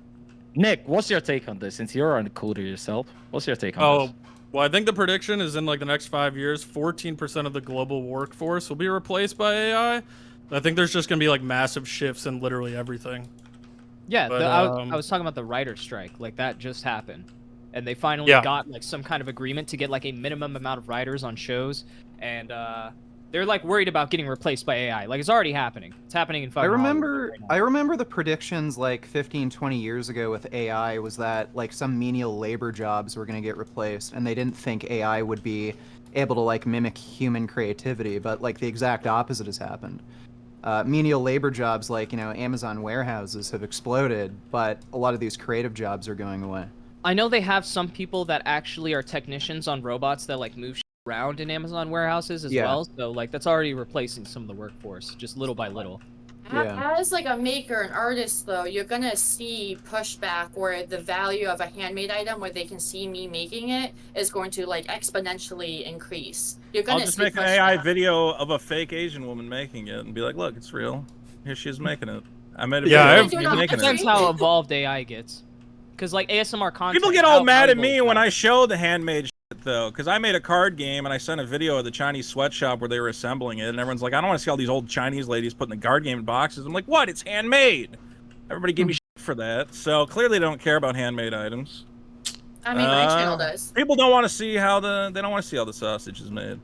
Nick, what's your take on this? Since you're a coder yourself, what's your take on this? Well, I think the prediction is in like the next 5 years, 14% of the global workforce will be replaced by AI. I think there's just going to be like massive shifts in literally everything. Yeah, but, I was talking about the writer strike. Like, that just happened. And they finally got, like, some kind of agreement to get, like, a minimum amount of writers on shows. And, they're, like, worried about getting replaced by AI. Like, it's already happening. It's happening in fucking I remember the predictions, like, 15, 20 years ago with AI was that, like, some menial labor jobs were going to get replaced. And they didn't think AI would be able to, like, mimic human creativity. But, like, the exact opposite has happened. Menial labor jobs like, you know, Amazon warehouses have exploded, but a lot of these creative jobs are going away. I know they have some people that actually are technicians on robots that, like, move around in Amazon warehouses as well. So, like, that's already replacing some of the workforce, just little by little. As like a maker, an artist, though, you're gonna see pushback where the value of a handmade item, where they can see me making it, is going to like exponentially increase. You're gonna I'll just make an AI video of a fake Asian woman making it and be like, look, it's real. Here she is making it. I made a video. Depends how evolved AI gets. Because like ASMR content. People get all mad at me when I show the handmade shit, though, because I made a card game and I sent a video of the Chinese sweatshop where they were assembling it, and everyone's like, I don't want to see all these old Chinese ladies putting the card game in boxes. I'm like, what? It's handmade. Everybody gave me shit for that. So clearly they don't care about handmade items. I mean, my channel does. People don't want to see how the sausage is made.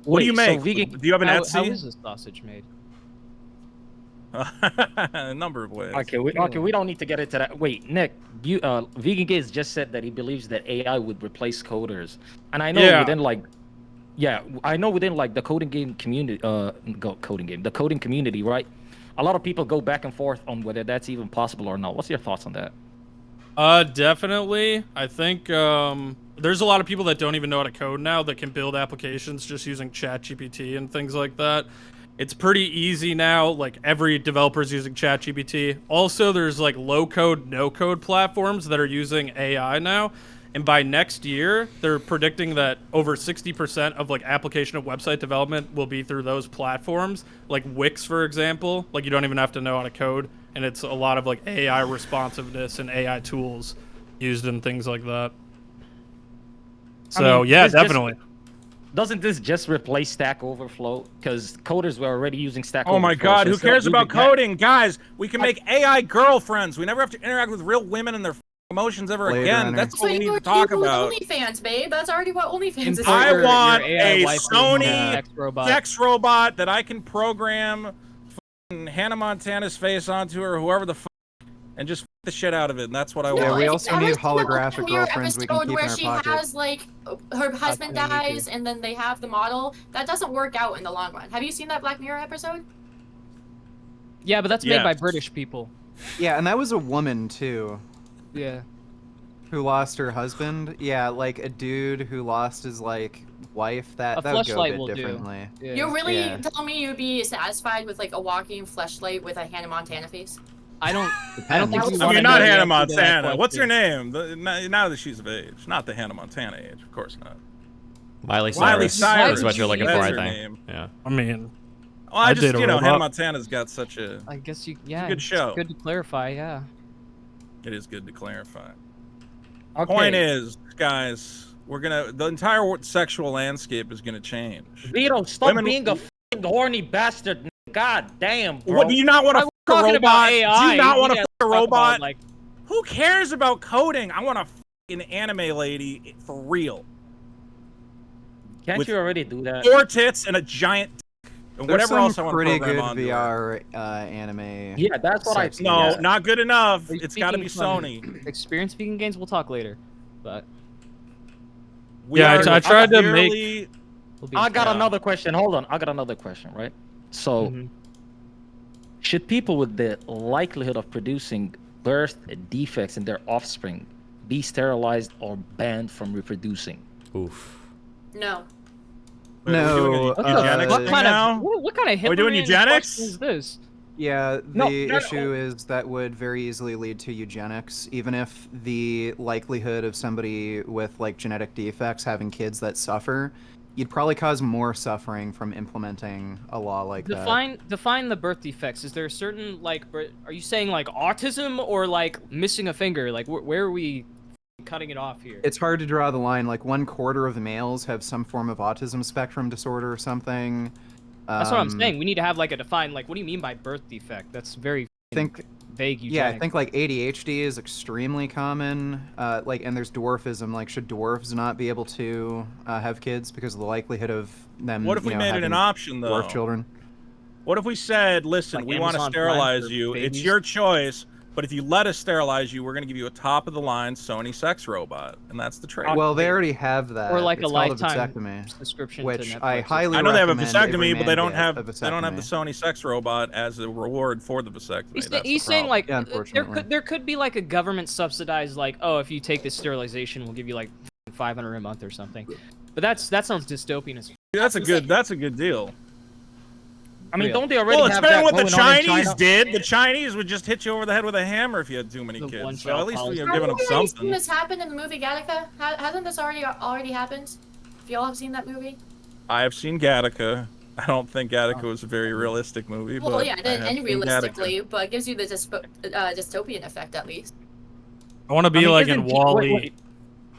What do you make? Do you have an Etsy? How is this sausage made? A number of ways. Okay, we don't need to get into that. Wait, Nick, you Vegan Gaze just said that he believes that AI would replace coders, and I know within like, the coding game community, the coding community, right? A lot of people go back and forth on whether that's even possible or not. What's your thoughts on that? Definitely. I think there's a lot of people that don't even know how to code now that can build applications just using ChatGPT and things like that. It's pretty easy now. Like, every developer's using ChatGPT. Also, there's like low-code, no-code platforms that are using AI now. And by next year, they're predicting that over 60% of like application of website development will be through those platforms. Like Wix, for example. Like, you don't even have to know how to code. And it's a lot of like AI responsiveness and AI tools used in things like that. So, yeah, definitely. Doesn't this just replace Stack Overflow? Because coders were already using Stack Overflow. Oh my God, who cares about coding? Guys, we can make AI girlfriends. We never have to interact with real women and their emotions ever again. That's what we need to talk about. OnlyFans, babe. That's already what OnlyFans is. I want a Sony sex robot that I can program Hannah Montana's face onto her, or whoever the fuck, and just the shit out of it, and that's what I want. Yeah, we also need holographic girlfriends we can keep in our pocket. Where she has, like, her husband dies, and then they have the model. That doesn't work out in the long run. Have you seen that Black Mirror episode? Yeah, but that's made by British people. Yeah, and that was a woman too. Yeah. Who lost her husband? Yeah, like a dude who lost his like wife. That would go a fleshlight bit will do. differently. Yeah. You're really Yeah. telling me you'd be satisfied with like a walking fleshlight with a Hannah Montana face? I don't think I you mean, wanna you're know not the Hannah answer to that Montana. What's your question. name? Now that she's of age. Not the Hannah Montana age, of course not. Miley Miley Cyrus Cyrus is what you're looking for, That's I her think. name. Yeah. I mean, Well, I I just, did a Hannah robot. Montana's got such a. I guess you. It's Yeah. a good show. Good to clarify. Yeah. It is good to clarify. Okay. Point is, guys, the entire sexual landscape is gonna change. Vito, stop Women- being a f***ing horny bastard. God damn, bro. What do you not want to I'm fuck a talking about robot? AI. Do you not want to Yeah, fuck a talk about, robot? like, Who cares about coding? I want a fucking anime lady for real. Can't with you already do that? 4 tits and a giant dick. And There's whatever some else I want to pretty program good onto it. VR anime. Yeah, that's what I sex No, games. not good enough. Are you It's got to be speaking from Sony. experience speaking games. We'll talk later. But We Yeah, are I tried to make- clearly- we'll be I got Yeah. another question. Hold on. I got another question, right? So, Mhm. should people with the likelihood of producing birth defects in their offspring be sterilized or banned from reproducing? Oof. No. Wait, are we doing a No, eugenics what thing kind now? of what kind of Are we doing Hitler eugenics? is this? Yeah, the No, no, no. issue is that would very easily lead to eugenics, even if the likelihood of somebody with like genetic defects having kids that suffer, you'd probably cause more suffering from implementing a law like that. Define the birth defects. Is there a certain like are you saying like autism or like missing a finger? Like where are we cutting it off here? It's hard to draw the line. Like 1/4 of males have some form of autism spectrum disorder or something. That's what I'm saying. We need to have like a defined like what do you mean by birth defect? That's very I think vague Yeah, eugenics. I think like ADHD is extremely common. And there's dwarfism. Like, should dwarfs not be able to have kids because of the likelihood of them? What if we made it an option though? Dwarf children. What if we said, listen, Like we want to Amazon Prime sterilize for you. It's babies? your choice. But if you let us sterilize you, we're going to give you a top-of-the-line Sony sex robot, and that's the trade. Well, they already have that. or like It's a called lifetime vasectomy, subscription which to I Netflix. highly I know they have a recommend every vasectomy, but they man don't get have a the Sony sex robot as a reward for the vasectomy. He's, That's he's the saying problem. like Yeah, there unfortunately. could be like a government subsidized like oh if you take this sterilization we'll give you like $500 a month or something, but that sounds dystopian as That's a good deal. I mean, Real. don't they already Well, it's have better that than what the going on in Chinese China? did. The Chinese would just hit you over the head with a hammer if you had too many The kids. So one-child at least policy. you're giving them Haven't you already seen something. this happen in the movie Gattaca? Hasn't this already happened? If y'all have seen that movie? I have seen Gattaca. I don't think Gattaca was a very realistic movie. Well, but yeah, I have and seen realistically, Gattaca. but it gives you the dystopian effect at least. I want to be I mean, like isn't in G- Wall-E.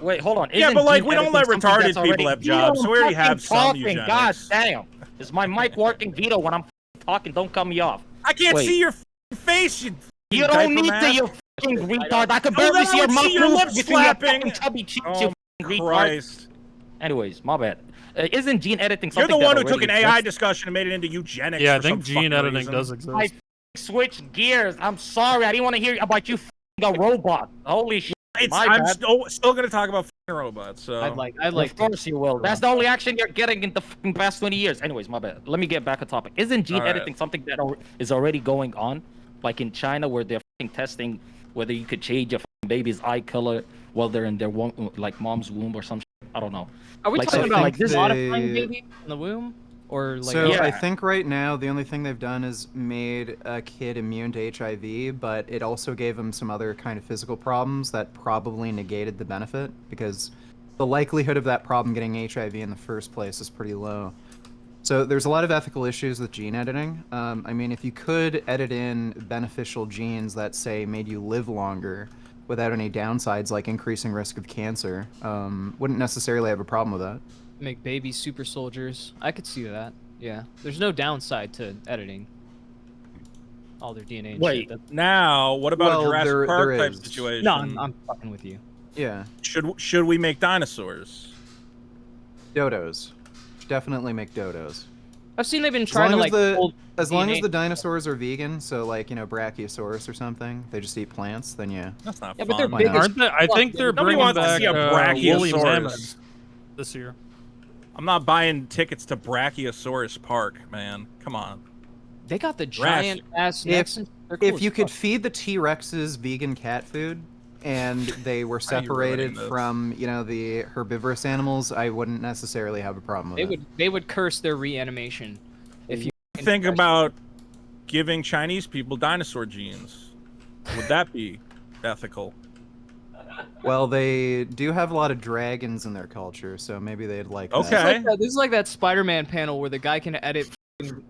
Wait, hold on. Yeah, Isn't but, like, gene we don't editing let something retarded that's already- people have Vito, jobs, so we already I'm have some talking. eugenics. God damn. Is my mic working, Vito, when I'm talking? Don't cut me off. I can't Wait. see your face, you You diaper don't need man. to, you fucking retard. I can Oh, then barely I see your would mouth see your move lips between your flapping. fucking chubby cheeks, Oh, you fucking retard. Christ. Anyways, my bad. Isn't gene editing You're something the one who that took an already AI exists? discussion and made it into eugenics. Yeah, I for think some gene fucking editing reason. does exist. I switched gears. I'm sorry. I didn't want to hear about you a robot. Holy shit. My I'm bad. still going to talk about fucking robots. So I'd like Of course you will. That's the only action you're getting in the fucking past 20 years. Anyways, my bad. Let me get back on topic. Isn't gene All right. editing something that is already going on? Like in China where they're fucking testing whether you could change your fucking baby's eye color while they're in their like mom's womb or some shit. I don't know. are we Like, talking so about like this- modifying baby in the womb or like So Yeah. I think right now the only thing they've done is made a kid immune to HIV, but it also gave him some other kind of physical problems that probably negated the benefit because the likelihood of that problem getting HIV in the first place is pretty low. So there's a lot of ethical issues with gene editing. I mean, if you could edit in beneficial genes that say made you live longer without any downsides like increasing risk of cancer, wouldn't necessarily have a problem with that. make babies super soldiers? I could see that. Yeah, there's no downside to editing all their DNA. And Wait, shit. That's- now, what about Well, a Jurassic there Park type is. situation? no, I'm fucking with you. Yeah, Should we make dinosaurs? dodos. Definitely make dodos. I've seen they've been As trying to long like as the hold as long as DNA the dinosaurs are vegan, so like Brachiosaurus or something, they just eat plants. Then yeah. That's not Yeah, fun. but they're Why big not? as Aren't they? I think they're Nobody bringing wants to back see a woolly Brachiosaurus. mammoths this year. I'm not buying tickets to Brachiosaurus Park, man. Come on. They got the giant ass necks. If you could feed the T-Rexes vegan cat food and they were separated from, the herbivorous animals, I wouldn't necessarily have a problem with it. They would curse their reanimation if you think about giving Chinese people dinosaur genes. Would that be ethical? Well, they do have a lot of dragons in their culture, so maybe they'd like that. Okay. This is like that Spider-Man panel where the guy can edit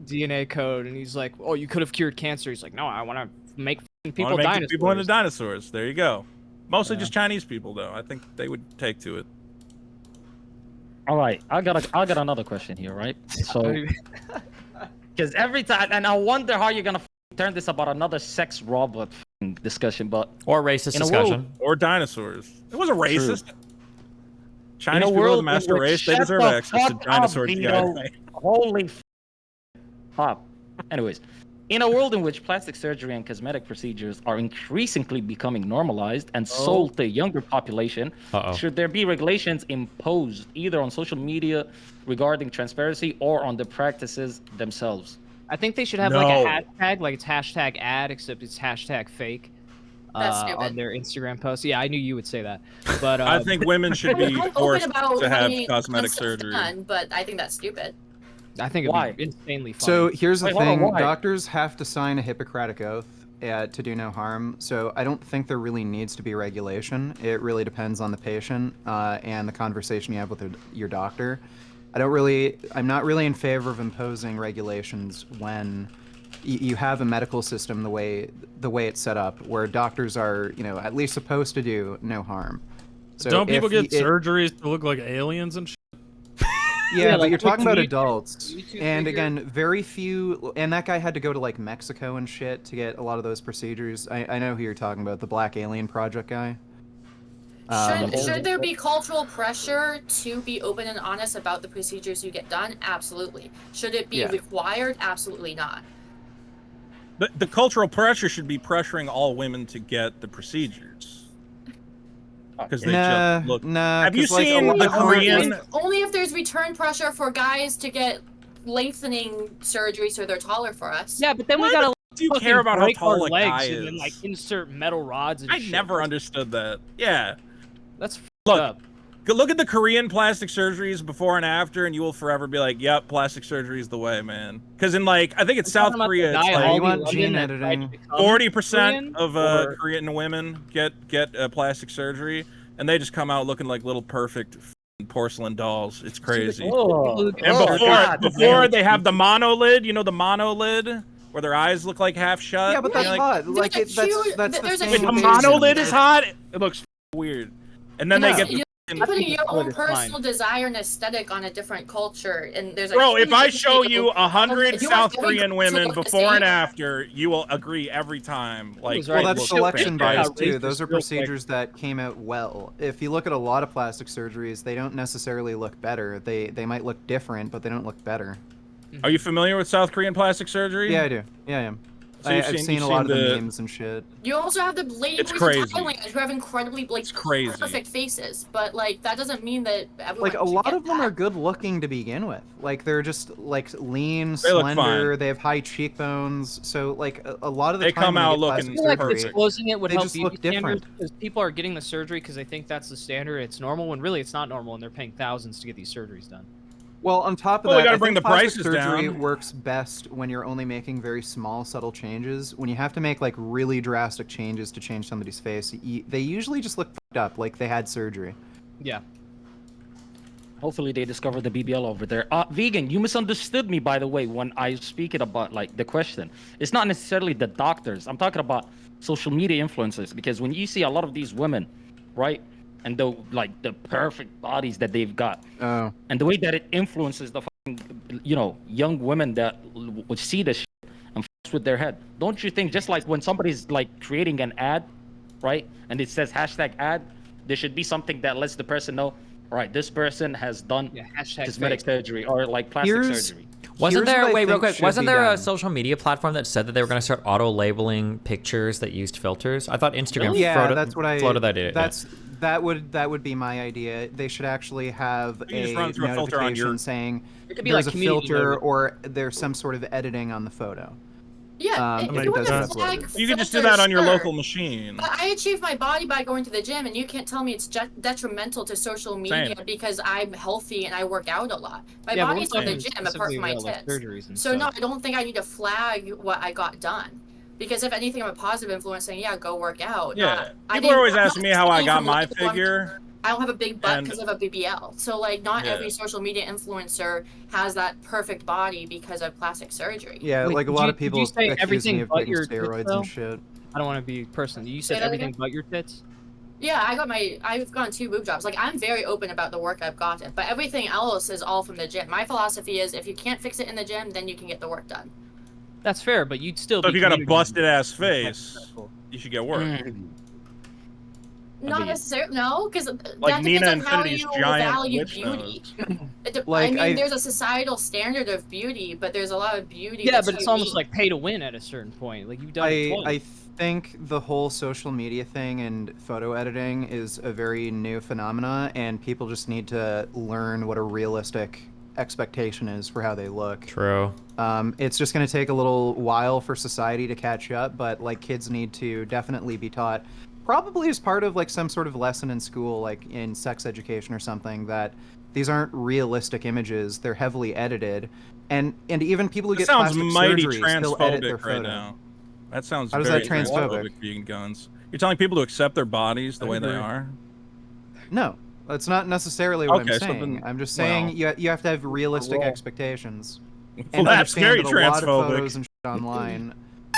DNA code, and he's like, "Oh, you could have cured cancer." He's like, "No, I want to make people dinosaurs." People into dinosaurs. There you go. Mostly just Chinese people, though. I think they would take to it. All right, I got another question here, right? So, because every time, and I wonder how you're gonna turn this about another sex robot discussion, but or racist discussion, or dinosaurs. It was a racist. True. Chinese people are the master race. They deserve access to dinosaur DNA. Holy pop. Anyways, in a world in which plastic surgery and cosmetic procedures are increasingly becoming normalized and sold to a younger population, should there be regulations imposed either on social media regarding transparency or on the practices themselves? I think they should have like a hashtag, like it's hashtag ad, except it's hashtag fake. On their Instagram posts. Yeah, I knew you would say that. But I think women should be forced to have cosmetic surgery. But I think that's stupid. I think it'd be insanely funny. So here's the thing. Doctors have to sign a Hippocratic oath to do no harm. So I don't think there really needs to be regulation. It really depends on the patient and the conversation you have with your doctor. I'm not really in favor of imposing regulations when you have a medical system the way it's set up, where doctors are, at least supposed to do no harm. So don't people get surgeries to look like aliens and shit? Yeah, but you're talking about adults. And again, very few, and that guy had to go to like Mexico and shit to get a lot of those procedures. I know who you're talking about, the Black Alien Project guy. Should there be cultural pressure to be open and honest about the procedures you get done? Absolutely. Should it be required? Absolutely not. The cultural pressure should be pressuring all women to get the procedures. Because they just look. Have you seen the Korean? Only if there's return pressure for guys to get lengthening surgery so they're taller for us. Yeah, but then we gotta. Do you care about how tall a guy is? And then, like, insert metal rods and shit. never understood that. Yeah. That's up. Look at the Korean plastic surgeries before and after, and you will forever be like, "Yep, plastic surgery is the way, man." Because in I think it's South Korea, it's like you want gene editing. 40% of Korean women get plastic surgery, and they just come out looking like little perfect porcelain dolls. It's crazy. And before they have the monolid, the monolid where their eyes look like half shut. Yeah, but that's hot. Like that's the same. The monolid is hot. It looks weird. And then they get. You're putting your own personal desire and aesthetic on a different culture, and there's. Bro, if I show you 100 South Korean women before and after, you will agree every time. Well, that's selection bias too. Those are procedures that came out well. If you look at a lot of plastic surgeries, they don't necessarily look better. They might look different, but they don't look better. Are you familiar with South Korean plastic surgery? Yeah, I do. Yeah, I am. So I've seen a lot of the memes and shit. You also have the ladies in Thailand who have incredibly perfect faces, but that doesn't mean that everyone. A lot of them are good looking to begin with. They're just lean, slender. They have high cheekbones. So a lot of the time they come out looking perfect. Disclosing it would help beauty standards because people are getting the surgery because they think that's the standard. It's normal when really it's not normal, and they're paying thousands to get these surgeries done. Well, on top of that, gotta bring the prices surgery down. Works best when you're only making very small, subtle changes. When you have to make really drastic changes to change somebody's face, they usually just look fucked up, like they had surgery. Yeah. Hopefully they discovered the BBL over there. Vegan, you misunderstood me, by the way, when I speak about the question. It's not necessarily the doctors. I'm talking about social media influencers, because when you see a lot of these women, right? And the perfect bodies that they've got, and the way that it influences the young women that would see this shit and f with their head. Don't you think just like when somebody's creating an ad, right, and it says hashtag ad, there should be something that lets the person know, all right, this person has done cosmetic surgery or plastic surgery. Wasn't there a social media platform that said that they were going to start auto-labeling pictures that used filters? I thought Instagram floated that idea. That would be my idea. They should actually have You just a run through a filter on notification your- saying It could be there's like a community filter mode. or there's some sort of editing on the photo. Yeah, Um, if it you want does to upload flag it. You can just do filters, that on your sure. local machine. But I achieve my body by going to the gym, and you can't tell me it's detrimental to social media Same. because I'm healthy and I work out a lot. My Yeah, but body's we're in the talking gym apart from my specifically about, like, tits. surgeries and So stuff. no, I don't think I need to flag what I got done. Because if anything, I'm a positive influence saying, yeah, go work out. Yeah. I People are always I'm asking not me how I saying got from my looking at one- figure. I don't have a big butt And- because of a BBL. So like, not Yeah. every social media influencer has that perfect body because of plastic surgery. Yeah, Wait, like a did lot you- of did you people say accuse everything me of but taking your tits, steroids though? and shit. I don't want to be personal. You Say said that everything again? but your tits? Yeah, I've gone 2 boob jobs. Like, I'm very open about the work I've gotten, but everything else is all from the gym. My philosophy is if you can't fix it in the gym, then you can get the work done. That's fair, but you'd still So be if you got a communicating busted ass with them. face, you should get work. Not mean- necessarily, no, because Like that depends Nina on how Infinity's you giant value witch beauty. Like, I mean, I- there's a societal standard of beauty, but there's a lot of beauty. Yeah, that's but it's almost unique. like pay to win at a certain point. Like, you've done it twice. I think the whole social media thing and photo editing is a very new phenomena, and people just need to learn what a realistic expectation is for how they look. True. It's just going to take a little while for society to catch up, but like kids need to definitely be taught, probably as part of like some sort of lesson in school, like in sex education or something, that these aren't realistic images; they're heavily edited, and even people who That get sounds plastic mighty surgery still edit their transphobic photo. right now. That sounds How is very that transphobic? vegan guns. You're telling people to accept their bodies the I way they agree. are? No, that's not necessarily what Okay, I'm so saying. then- I'm just saying well, you have to have realistic well. expectations. Well, And that's understand very that a lot of transphobic. photos and shit online,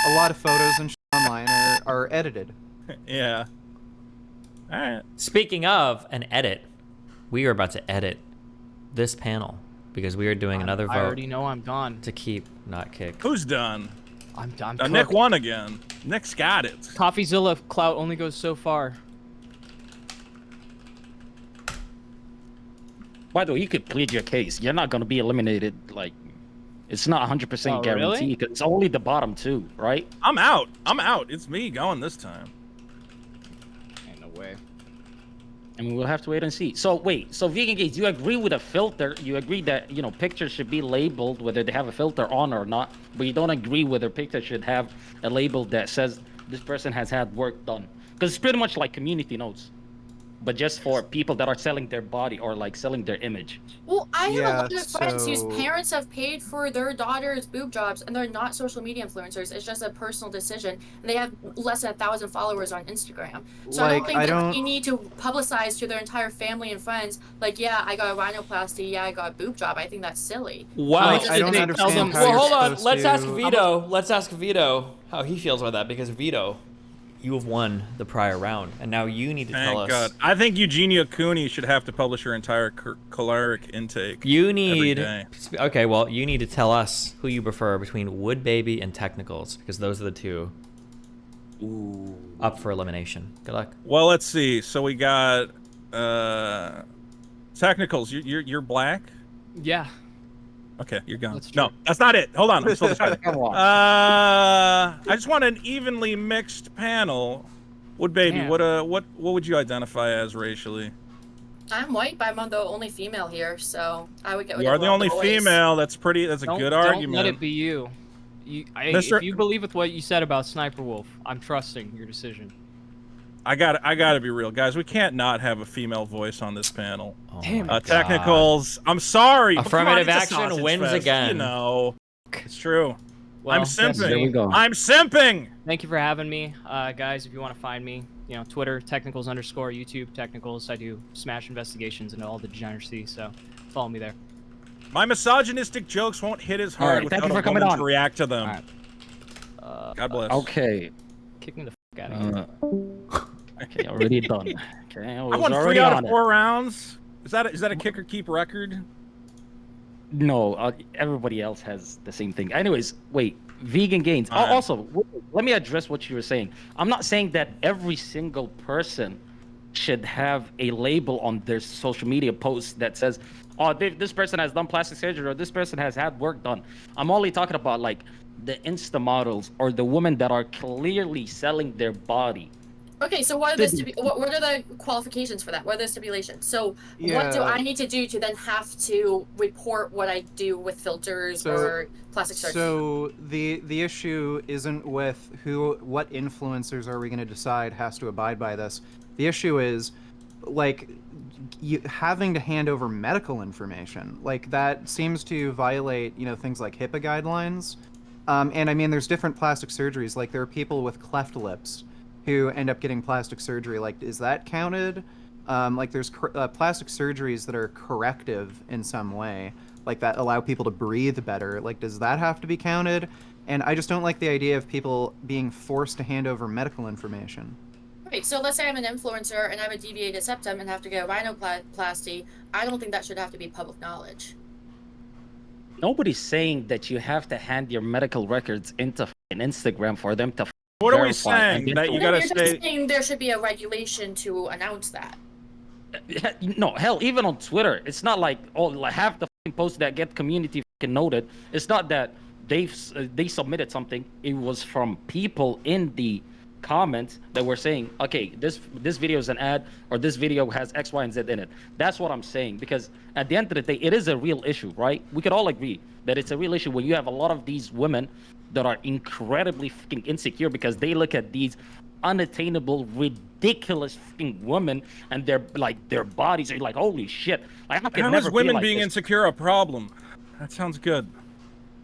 a lot of photos and shit online are edited. Yeah. All right. Speaking of an edit, we are about to edit this panel because we are doing another I vote already know I'm gone. to keep, not kick. Who's done? I'm done. Nick won again. Nick's got it. CoffeeZilla clout only goes so far. By the way, you could plead your case. You're not going to be eliminated. Like, it's not 100% Oh, guaranteed really? because it's only the bottom 2, right? I'm out. I'm out. It's me going this time. Ain't no way. I mean, we'll have to wait and see. So wait, so Vegan Gates, you agree with a filter? You agree that, you know, pictures should be labeled whether they have a filter on or not, but you don't agree whether pictures should have a label that says this person has had work done? Because it's pretty much like community notes, but just for people that are selling their body or like selling their image. Well, I have a Yeah, lot of friends whose so- parents have paid for their daughter's boob jobs, and they're not social media influencers. It's just a personal decision, and they have less than 1,000 followers on Instagram. So I don't Like, think I that don't- you need to publicize to their entire family and friends, like, yeah, I got a rhinoplasty, yeah, I got a boob job. I think that's silly. Wow. Like, I don't They understand tell them- how Well, you're hold on. supposed Let's ask to- Vito. Let's ask Vito how he feels about that because Vito, you have won the prior round, and now you need to tell Thank us. God. I think Eugenia Cooney should have to publish her entire caloric intake. You every need. day. Okay, well, you need to tell us who you prefer between Wood Baby and Technicals because those are the two up for elimination. Good luck. Well, let's see. So we got Technicals. You're black. Yeah. Okay, you're gone. That's No, true. that's not it. Hold on. I'm still deciding. Come on. I just want an evenly mixed panel. Wood Baby, Damn. what would you identify as racially? I'm white, but I'm the only female here, so I would get rid You of are the all only boys. female. That's a good argument. Don't let it be you. Mr. If you believe with what you said about Sniperwolf, I'm trusting your decision. I gotta be real, guys. We can't not have a female voice on this panel. Oh Damn my it. God. Technicals. I'm sorry. but come on, Affirmative it's a action sausage wins fest, again. You know, it's true. Well, I'm yes, simping. There we go. I'm simping. Thank you for having me, guys. If you want to find me, you know, Twitter Technicals _ YouTube Technicals. I do Smash investigations and all the degeneracy, so follow me there. My misogynistic jokes won't hit as All hard right, thank without you a for coming woman on. to react to them. All right. God bless. Okay. Kick me the f out of here. Okay, already done. Okay, I I was won already 3 out on of it. 4 rounds. Is that a kick or keep record? No, everybody else has the same thing. Anyways, wait, vegan gains. All right. Also, let me address what you were saying. I'm not saying that every single person should have a label on their social media posts that says, oh, this person has done plastic surgery or this person has had work done. I'm only talking about like the Insta models or the women that are clearly selling their body Okay, so what are what are the qualifications for that? What are the stipulations? So what do I need to do to then have to report what I do with filters or plastic surgery? So the issue isn't with what influencers are we going to decide has to abide by this. The issue is, like, you having to hand over medical information. Like, that seems to violate, things like HIPAA guidelines. And I mean, there's different plastic surgeries. Like, there are people with cleft lips who end up getting plastic surgery. Like, is that counted? Like, there's plastic surgeries that are corrective in some way, like that allow people to breathe better. Like, does that have to be counted? And I just don't like the idea of people being forced to hand over medical information. Right, so let's say I'm an influencer and I have a deviated septum and have to get a rhinoplasty. I don't think that should have to be public knowledge. Nobody's saying that you have to hand your medical records into Instagram for them to What are we verify. saying? That you gotta stay. Saying there should be a regulation to announce that. No, hell, even on Twitter, it's not like half the posts that get community noted. It's not that they submitted something. It was from people in the comments that were saying, okay, this video is an ad, or this video has X, Y, and Z in it. That's what I'm saying, because at the end of the day, it is a real issue, right? We could all agree that it's a real issue when you have a lot of these women that are incredibly fucking insecure because they look at these unattainable, ridiculous fucking women and their bodies are like, holy shit. Like, I could How never is women like being this. insecure a problem? That sounds good.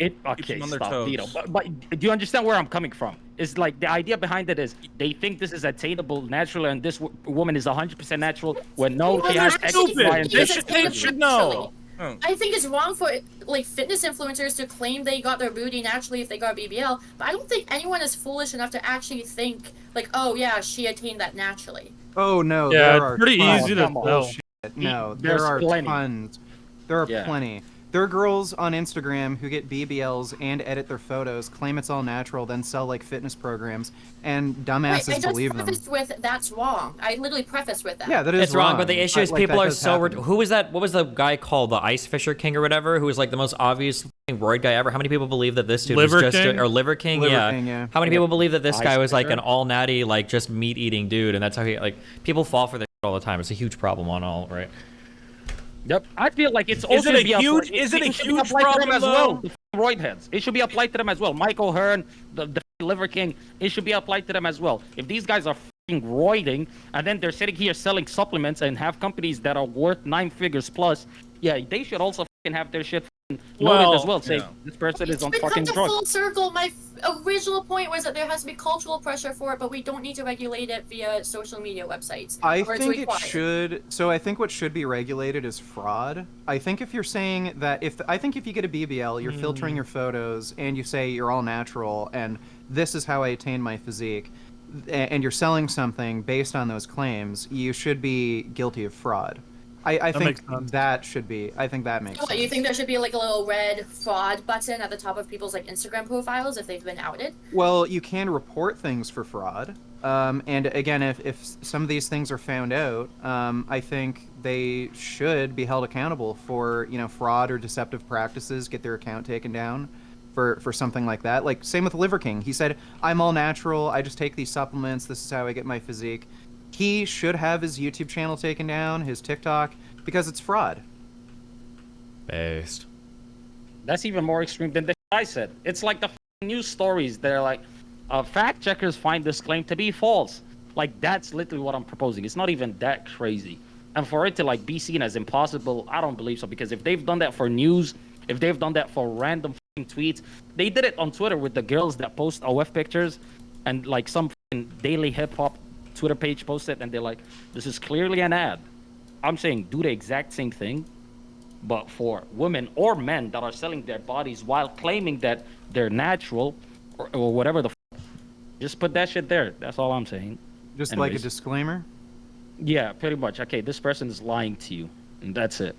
Okay, on their stop, toes. Vito. But do you understand where I'm coming from? It's like the idea behind it is they think this is attainable, natural, and this woman is 100% natural. When no, she has X, Y, and Z. They should know. I think it's wrong for like fitness influencers to claim they got their booty naturally if they got BBL, but I don't think anyone is foolish enough to actually think like, oh yeah, she attained that naturally. Oh no, Yeah, there are it's pretty tons easy to of know. bullshit. No, there There's are plenty. tons. There are plenty. There are girls on Instagram who get BBLs and edit their photos, claim it's all natural, then sell like fitness programs, and dumbasses I just believe them. prefaced with that's wrong. I literally prefaced with that. Yeah, that is It's wrong, but the issue is like, people that are does so... happen. Who was that? What was the guy called? The Ice Fisher King or whatever? Who was like the most obvious fucking roid guy ever? How many people believe that this dude Liver was just... King? Or Liver King? Liver Yeah. King, yeah. How many people believe that this Ice guy was like Fisher? an all-natty, like just meat-eating dude? And that's how he... Like, people fall for this all the time. It's a huge problem on all, right? Yep, I feel like it's also it a huge problem as well? though? The roid heads, it should be applied to them as well. Michael Hearn, the Liver King, it should be applied to them as well. If these guys are fucking roiding and then they're sitting here selling supplements and have companies that are worth 9 figures plus, yeah, they should also fucking have their shit noted as well. Say this person is on fucking It's drugs. full circle. My original point was that there has to be cultural pressure for it, but we don't need to regulate it via social media websites. I where it's think it required. should. So I think what should be regulated is fraud. I think if you're saying that if you get a BBL, you're filtering your photos and you say you're all natural and this is how I attain my physique, and you're selling something based on those claims, you should be guilty of fraud. I think that should be. I think that makes What, sense. you think there should be like a little red fraud button at the top of people's like Instagram profiles if they've been outed? Well, you can report things for fraud. And again, if some of these things are found out, I think they should be held accountable for, fraud or deceptive practices, get their account taken down for something like that. Like, same with Liver King. He said, I'm all natural. I just take these supplements. This is how I get my physique. He should have his YouTube channel taken down, his TikTok, because it's fraud. Based. That's even more extreme than the I said. It's like the news stories. They're like, fact checkers find this claim to be false. Like, that's literally what I'm proposing. It's not even that crazy. And for it to like be seen as impossible, I don't believe so. Because if they've done that for news, if they've done that for random tweets, they did it on Twitter with the girls that post OF pictures, and like some daily hip hop Twitter page posted, and they're like, this is clearly an ad. I'm saying do the exact same thing, but for women or men that are selling their bodies while claiming that they're natural or whatever just put that shit there. That's all I'm saying. Just Anyways. like a disclaimer? Yeah, pretty much. Okay, this person is lying to you, and that's it.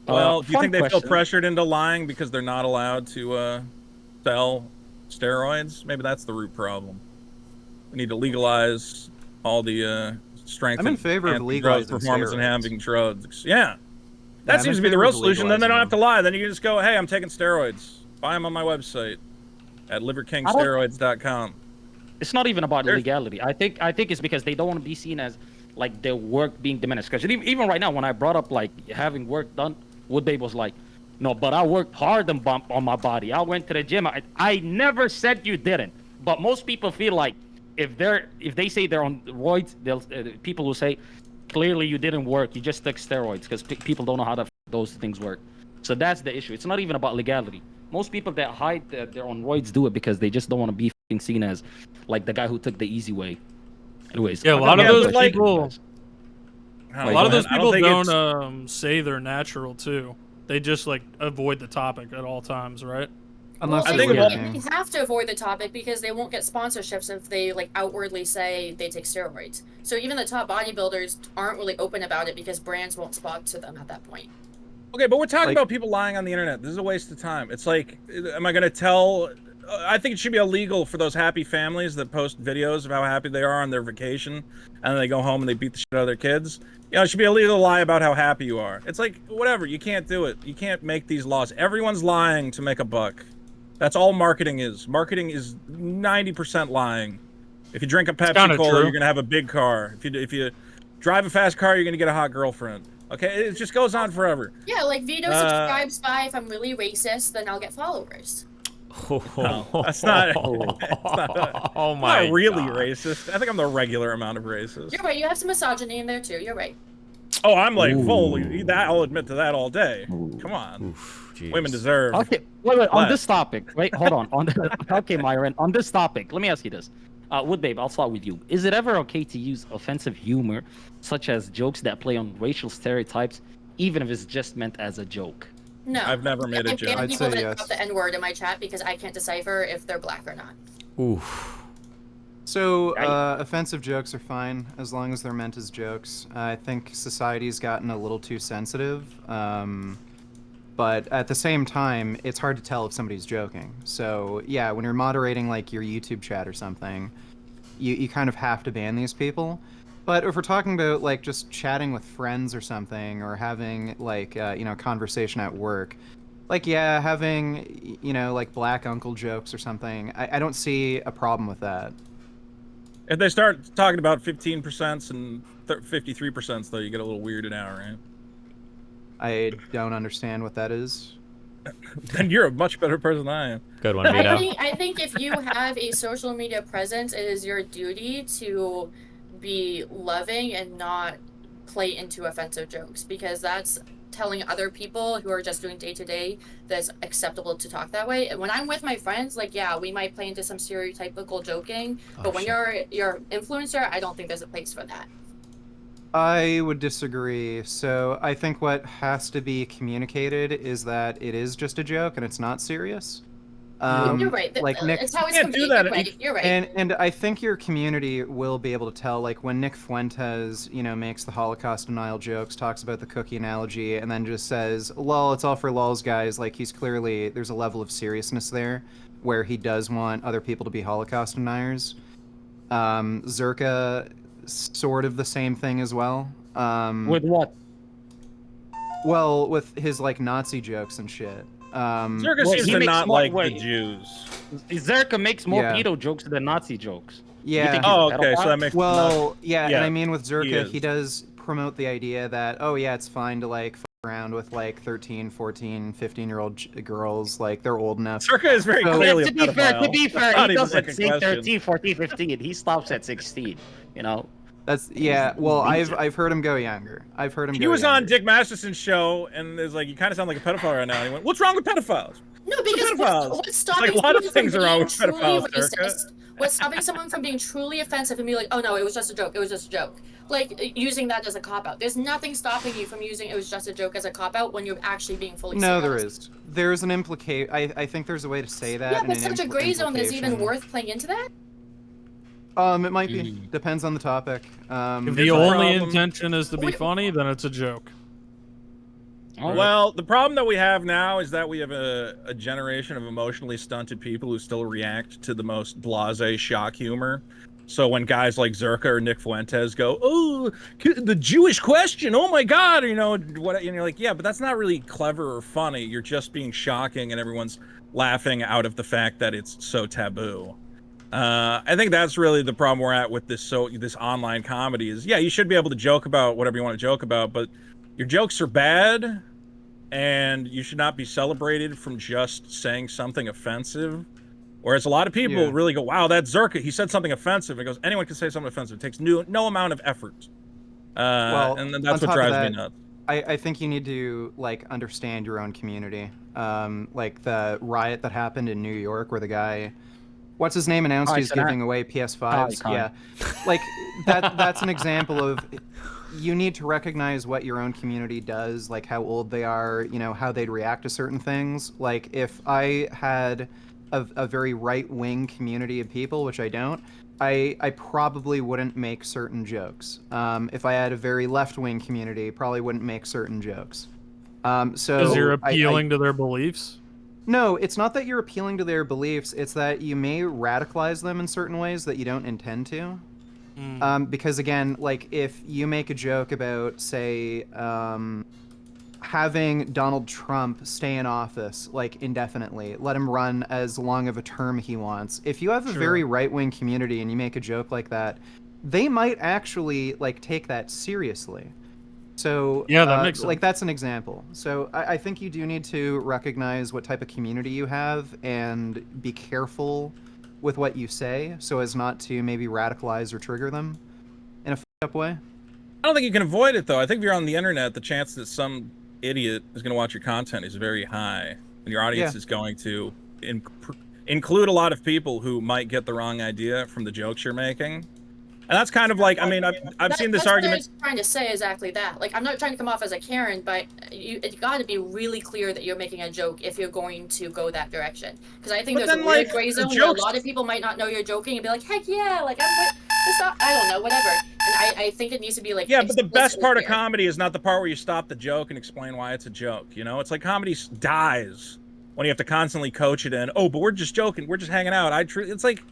Well, do you think they feel question. pressured into lying because they're not allowed to sell steroids? Maybe that's the root problem. We need to legalize all the strength. I'm in favor of and legalizing performance steroids. enhancing drugs. Yeah, that I'm seems in to be the favor real of solution. Then they don't have to legalizing lie. Then you can just go, "Hey, I'm taking steroids. Buy them on my website at liverkingsteroids.com." It's not even about There's- legality. I think it's because they don't want to be seen as like their work being diminished. Because even right now, when I brought up like having work done, Woodbabe was like, "No, but I worked hard and bump on my body. I went to the gym. I never said you didn't." But most people feel like if they say they're on roids, they'll people will say, "Clearly you didn't work. You just took steroids," because people don't know how those things work. So that's the issue. It's not even about legality. Most people that hide that they're on roids do it because they just don't want to be seen as like the guy who took the easy way. Anyways, Yeah, a lot of those people. A lot of those people don't don't say they're natural too. They just like avoid the topic at all times, right? Unless Well, they're they working. have to avoid the topic because they won't get sponsorships if they like outwardly say they take steroids. So even the top bodybuilders aren't really open about it because brands won't sponsor them at that point. Okay, but we're talking Like- about people lying on the internet. This is a waste of time. It's like, am I going to tell? I think it should be illegal for those happy families that post videos of how happy they are on their vacation, and then they go home and they beat the shit out of their kids. You know, it should be illegal to lie about how happy you are. It's like, whatever. You can't do it. You can't make these laws. Everyone's lying to make a buck. That's all marketing is. Marketing is 90% lying. If you drink a Pepsi kinda Cola, true. you're gonna have a big car. If you drive a fast car, you're gonna get a hot girlfriend. Okay, it just goes on forever. Yeah, like Vito subscribes by if I'm really racist, then I'll get followers. No, that's not. Oh my Not really God. racist. I think I'm the regular amount of racist. You're right, you have some misogyny in there too. You're right. Oh, I'm like fully. That I'll admit to that all day. Come on, Oof, jeez. women deserve. Okay, wait. On Less. this topic, wait, hold on. Okay, Myron. On this topic, let me ask you this. Woodbabe, I'll start with you. Is it ever okay to use offensive humor, such as jokes that play on racial stereotypes, even if it's just meant as a joke? No. I've never made a I joke. ban I'd people say that yes. drop the N-word in my chat because I can't decipher if they're black or not. Oof. So, offensive jokes are fine as long as they're meant as jokes. I think society's gotten a little too sensitive, but at the same time, it's hard to tell if somebody's joking. So, yeah, when you're moderating like your YouTube chat or something, you kind of have to ban these people. But if we're talking about like just chatting with friends or something, or having like conversation at work, like yeah, having like black uncle jokes or something, I don't see a problem with that. If they start talking about 15% and 53%, though, you get a little weirded out, right? I don't understand what that is. Then you're a much better person than I am. Good one, Vito. I think if you have a social media presence, it is your duty to be loving and not play into offensive jokes, because that's telling other people who are just doing day-to-day that it's acceptable to talk that way. When I'm with my friends, like, yeah, we might play into some stereotypical joking, but when you're influencer, I don't think there's a place for that. I would disagree. So I think what has to be communicated is that it is just a joke and it's not serious. You're right. Like Nick, it's how it's can't do conveyed. that. You're right. and I think your community will be able to tell, like when Nick Fuentes, makes the Holocaust denial jokes, talks about the cookie analogy, and then just says, "Lol, it's all for lols, guys." Like he's clearly, there's a level of seriousness there, where he does want other people to be Holocaust deniers. Zerka, sort of the same thing as well. With what? Well, with his like Nazi jokes and shit. Zerka Well, seems he to makes not more- like the wait. Jews. Zerka makes more Yeah. pedo jokes than Nazi jokes. You Yeah. think he's a Oh, okay, so pedophile? that makes Well, yeah, Yeah, and I mean with Zerka, is. he does promote the idea that, oh yeah, it's fine to like fuck around with like 13, 14, 15-year-old girls, like they're old enough. Zerka is very So- clearly to a be fair, pedophile. Not he even doesn't like a say question. 13, 14, 15. He stops at 16. You know. That's yeah. Well, I've heard him go younger. I've heard him. He go was on younger. Dick Masterson's show, and is like, you kind of sound like a pedophile right now. And he went, "What's wrong with pedophiles?" No, because pedophiles. what's stopping Like, a lot of someone things from are wrong being with truly pedophiles, Erica. racist? What's stopping someone from being truly offensive and be like, oh no, it was just a joke, it was just a joke? Like, using that as a cop-out. There's nothing stopping you from using it was just a joke as a cop-out when you're actually being fully No, there serious. is. There's an implicate. I think there's a way to say that. Yeah, and but an such a gray zone is even implication. worth playing into that? It might be. Depends on the topic. If It's the a only problem. intention is to be Wait. funny, then it's a joke. Well, the problem that we have now is that we have a generation of emotionally stunted people who still react to the most blasé shock humor. So when guys like Zerka or Nick Fuentes go, "Oh, the Jewish question, oh my God," what, and you're like, yeah, but that's not really clever or funny. You're just being shocking, and everyone's laughing out of the fact that it's so taboo. I think that's really the problem we're at with this online comedy is, yeah, you should be able to joke about whatever you want to joke about, but your jokes are bad, and you should not be celebrated from just saying something offensive. Whereas a lot of people really go, wow, that's Zerka. He said something offensive. It goes, anyone can say something offensive. It takes no amount of effort. And then that's what drives me nuts. I think you need to like understand your own community. Like the riot that happened in New York where the guy, what's his name, announced he's giving away PS5s. Yeah, like that's an example of you need to recognize what your own community does, like how old they are, you know, how they'd react to certain things. Like if I had a very right-wing community of people, which I don't, I probably wouldn't make certain jokes. If I had a very left-wing community, probably wouldn't make certain jokes. So because you're appealing to their beliefs? No, it's not that you're appealing to their beliefs. It's that you may radicalize them in certain ways that you don't intend to. Because again, like if you make a joke about, say, having Donald Trump stay in office like indefinitely, let him run as long of a term he wants. If you have a very right-wing community and you make a joke like that, they might actually like take that seriously. So yeah, that makes sense. Like that's an example. So I think you do need to recognize what type of community you have and be careful with what you say so as not to maybe radicalize or trigger them in a f***ed up way. I don't think you can avoid it though. I think if you're on the internet, the chance that some idiot is going to watch your content is very high, and your audience is going to include a lot of people who might get the wrong idea from the jokes you're making. And that's kind of like, I mean, I've seen this argument. What I was trying to say exactly that. Like, I'm not trying to come off as a Karen, but you got to be really clear that you're making a joke if you're going to go that direction. Because I think there's a weird gray zone where a lot of people might not know you're joking and be like, heck yeah, like I don't know, whatever. And I think it needs to be like, yeah, but the best part of comedy is not the part where you stop the joke and explain why it's a joke. You know, it's like comedy dies when you have to constantly coach it in. Oh, but we're just joking, we're just hanging out. It's like,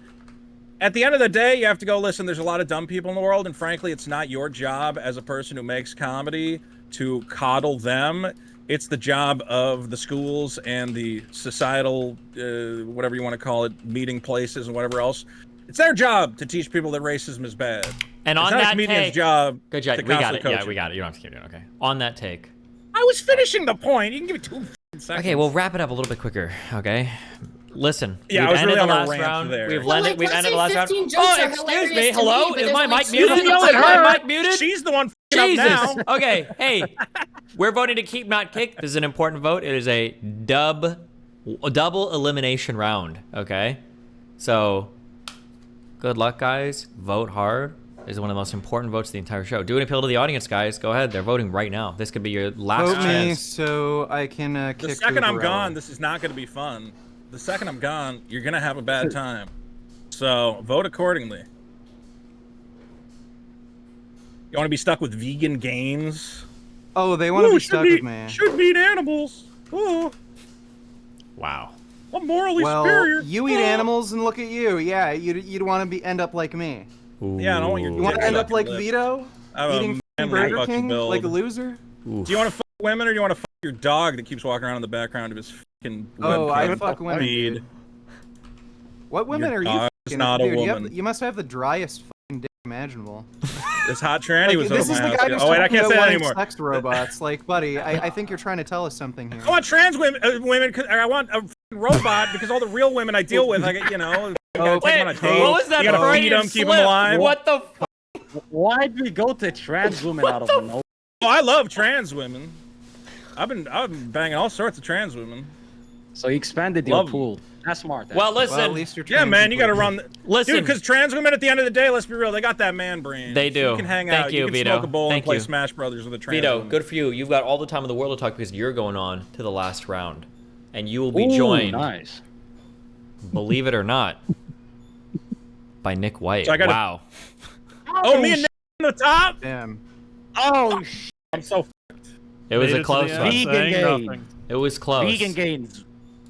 at the end of the day, you have to go, listen, there's a lot of dumb people in the world, and frankly, it's not your job as a person who makes comedy to coddle them. It's the job of the schools and the societal, whatever you want to call it, meeting places and whatever else. It's their job to teach people that racism is bad. And it's on not that a comedian's take, job. Good job. To We got it. coach Yeah, we got it. You don't have to keep doing it. Okay. On that take. I was finishing the point. You can give me 2 seconds. Okay, we'll wrap it up a little bit quicker. Okay. Listen, yeah, we've ended really the last round. There. We've ended the last round. Oh, excuse me. Hello? Is my mic muted? Is my mic muted? She's the one f***ing up now. Okay, hey. We're voting to keep, not kick. This is an important vote. It is a double elimination round, okay? So, good luck, guys. Vote hard. This is one of the most important votes of the entire show. Do an appeal to the audience, guys. Go ahead. They're voting right now. This could be your last chance. Vote me so I can kick the second I'm gone, this is not going to be fun. The second I'm gone, you're going to have a bad time. So, vote accordingly. You want to be stuck with vegan gains? Oh, they want to be stuck with me. Should eat animals. Oh. Wow. I'm morally superior. You eat animals and look at you. Yeah, you'd want to end up like me. Ooh. Yeah, I don't want your. You want to end up like Vito? Eating Burger King like a loser? Oof. Do you want to fuck women or do you want to fuck your dog that keeps walking around in the background of his fucking webcam? I fuck women, dude. What women are you fucking? Not a woman. You must have the driest fucking dick imaginable. This hot tranny was this over is my the house. guy who's oh wait, I can't say that anymore. Sex robots, like, buddy. I think you're trying to tell us something here. I want trans women, I want a robot because all the real women I deal with, I get, you know. Wait, what was that? You gotta feed them, keep them alive. What the? Why'd we go to trans women out of nowhere? Oh, I love trans women. I've been banging all sorts of trans women. So you expanded your pool. That's smart. Well, listen. Well, at least you're yeah, man, you got to run. Listen, dude, because trans women, at the end of the day, let's be real, they got that man brain. They do. So you can hang out. You, can Vito. smoke a bowl and play you. Smash Brothers with a trans Vito, woman. good for you. You've got all the time in the world to talk because you're going on to the last round, and you will be joined. Nice. Believe it or not, by Nick White. So wow. Oh, me and Nick on the top. Damn. Oh shit. I'm so. It was a close one. Vegan gains. It was close. Vegan gains.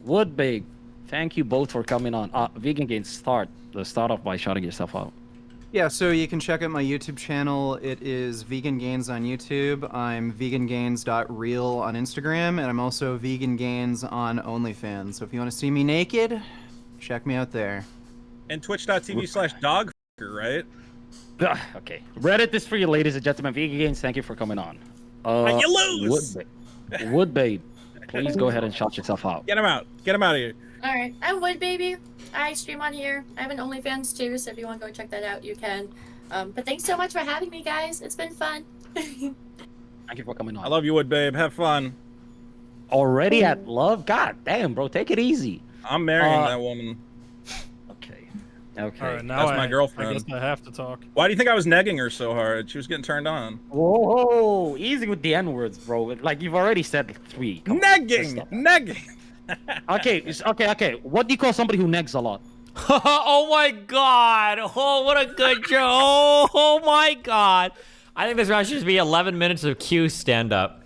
Would big. Thank you both for coming on. Vegan gains start off by shouting yourself out. Yeah, so you can check out my YouTube channel. It is Vegan Gains on YouTube. I'm vegangains.real on Instagram, and I'm also Vegan Gains on OnlyFans. So if you want to see me naked, check me out there. And twitch.tv/dogfucker, right? Okay. Reddit is for you, ladies and gentlemen. Vegan Games, thank you for coming on. You lose! Wood Babe, please go ahead and shout yourself out. Get him out. Get him out of here. All right, I'm Wood Baby. I stream on here. I have an OnlyFans too, so if you want to go check that out, you can. But thanks so much for having me, guys. It's been fun. Thank you for coming on. I love you, Wood Babe. Have fun. Already at love? God damn, bro. Take it easy. I'm marrying that woman. Okay. All Okay. right, now That's my girlfriend. I guess I have to talk. Why do you think I was negging her so hard? She was getting turned on. Whoa, easy with the N-words, bro. Like, you've already said 3. Come on, let's stop. Negging! Okay. What do you call somebody who negs a lot? Oh my god! Oh, what a good joke! Oh my god! I think this round should just be 11 minutes of Q stand-up.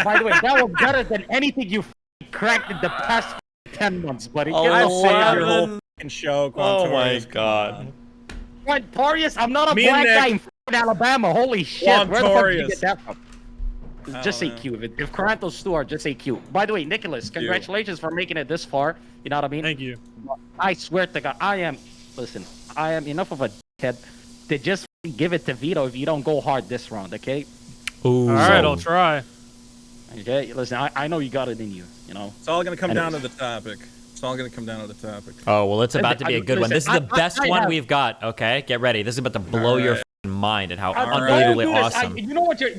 By the way, that was better than anything you cracked in the past 10 months, buddy. Oh, Get I the saved fuck your out. whole fucking show, Oh my Quantorius. god. Quantorius, I'm not a Me and black guy Nick. in Alabama. Holy shit. Where the fuck did you Quantorius. get that from? Just say know. Q. If Corantos Stewart, just say Q. By the way, Nicholas, congratulations for making it this far. You know what I mean? Thank you. I swear to God, I am enough of a dickhead to just give it to Vito if you don't go hard this round, okay? Ooh. All right, I'll try. Okay, listen, I know you got it in you, you know? It's all gonna come down to Anyways. the topic. It's all gonna come down to the topic. Oh, well, it's about to be a good one. This is the best one have- we've got, okay? Get ready. This is about to blow your f***ing mind and how I- unbelievably don't do this. awesome. You know what you're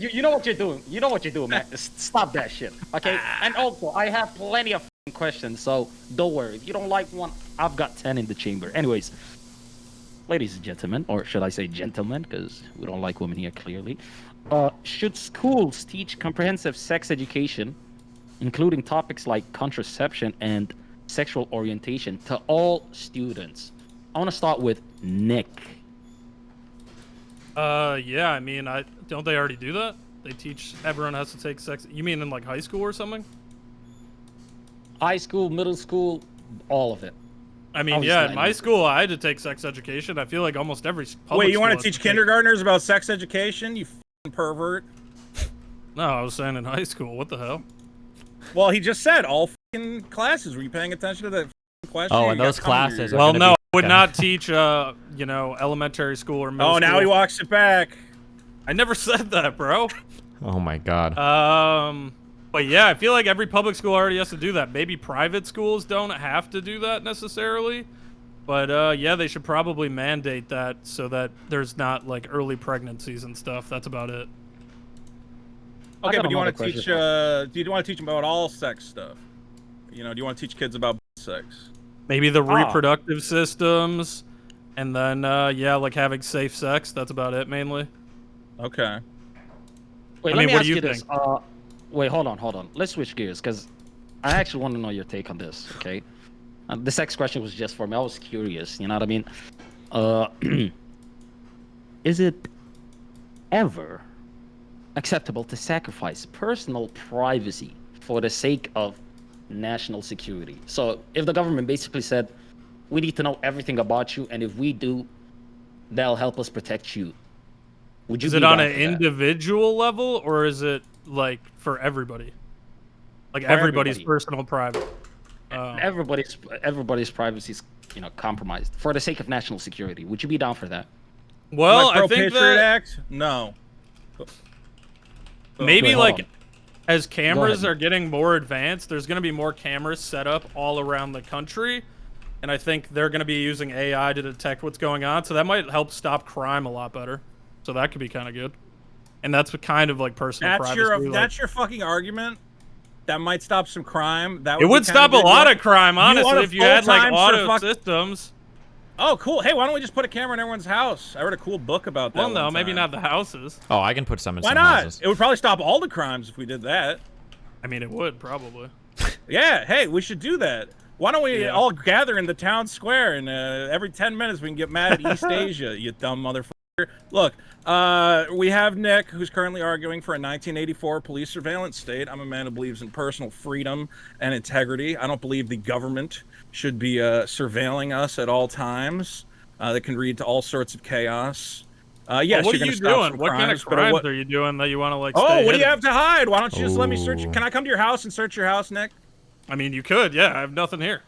doing. You know what you're doing, man. Stop that shit, okay? And also, I have plenty of f***ing questions, so don't worry. If you don't like one, I've got 10 in the chamber. Anyways, ladies and gentlemen, or should I say gentlemen, because we don't like women here, clearly. Should schools teach comprehensive sex education, including topics like contraception and sexual orientation, to all students? I want to start with Nick. Yeah, I mean, don't they already do that? They teach everyone has to take sex. You mean in like high school or something? High school, middle school, all of it. I mean, Obviously, yeah, I in my know. school, I had to take sex education. I feel like almost every public Wait, you want school to has teach take- kindergartners about sex education? You f***ing pervert. No, I was saying in high school. What the hell? Well, he just said all f***ing classes. Were you paying attention to that f***ing question? Oh, You and got those something to classes your- are Well, gonna no, be I would fucking- not teach, elementary school or middle Oh, school. now he walks it back. I never said that, bro. Oh my god. But yeah, I feel like every public school already has to do that. Maybe private schools don't have to do that necessarily. But yeah, they should probably mandate that so that there's not like early pregnancies and stuff. That's about it. I Okay, got but do you another want to teach? question Do you want to teach them about all sex stuff? You know, do you want to teach kids about sex? Maybe the reproductive systems, and then yeah, like having safe sex. That's about it mainly. Okay. Wait, I let mean, me what ask do you you this. think? Wait, hold on. Let's switch gears because I actually want to know your take on this. Okay, the sex question was just for me. I was curious. You know what I mean? Is it ever acceptable to sacrifice personal privacy for the sake of national security? So, if the government basically said, "We need to know everything about you, and if we do, they'll help us protect you," would you? Is be it on down an for that? individual level or is it like for everybody? Like For everybody's everybody. personal private. Everybody's privacy is, compromised for the sake of national security. Would you be down for that? Well, Like I Pro think Patriot that Act? No. maybe Wait, hold like on. as cameras ahead. are getting more advanced, there's going to be more cameras set up all around the country. And I think they're going to be using AI to detect what's going on. So that might help stop crime a lot better. So that could be kind of good. And that's what kind of like personal That's privacy. your like- that's your fucking argument. That might stop some crime. That it would would be stop kinda a good. lot You of crime, want honestly, a if you had like full-time auto fuck- systems. Oh, cool. Hey, why don't we just put a camera in everyone's house? I read a cool book about that. Well, no, one maybe time. not the houses. Oh, I can put some in Why some not? houses. It would probably stop all the crimes if we did that. I mean, it would probably. Yeah, hey, we should do that. Why don't we Yeah. all gather in the town square and every 10 minutes we can get mad at East Asia, you dumb motherfucker. Look, we have Nick, who's currently arguing for a 1984 police surveillance state. I'm a man who believes in personal freedom and integrity. I don't believe the government should be surveilling us at all times. That can lead to all sorts of chaos. Yes, what you're are going you to stop doing? some What kind of crimes, but crimes what- are you doing that you want to like? Oh, stay what do you hidden? have to hide? Why don't you just let me search? Ooh. Can I come to your house and search your house, Nick? I mean, you could. Yeah, I have nothing here.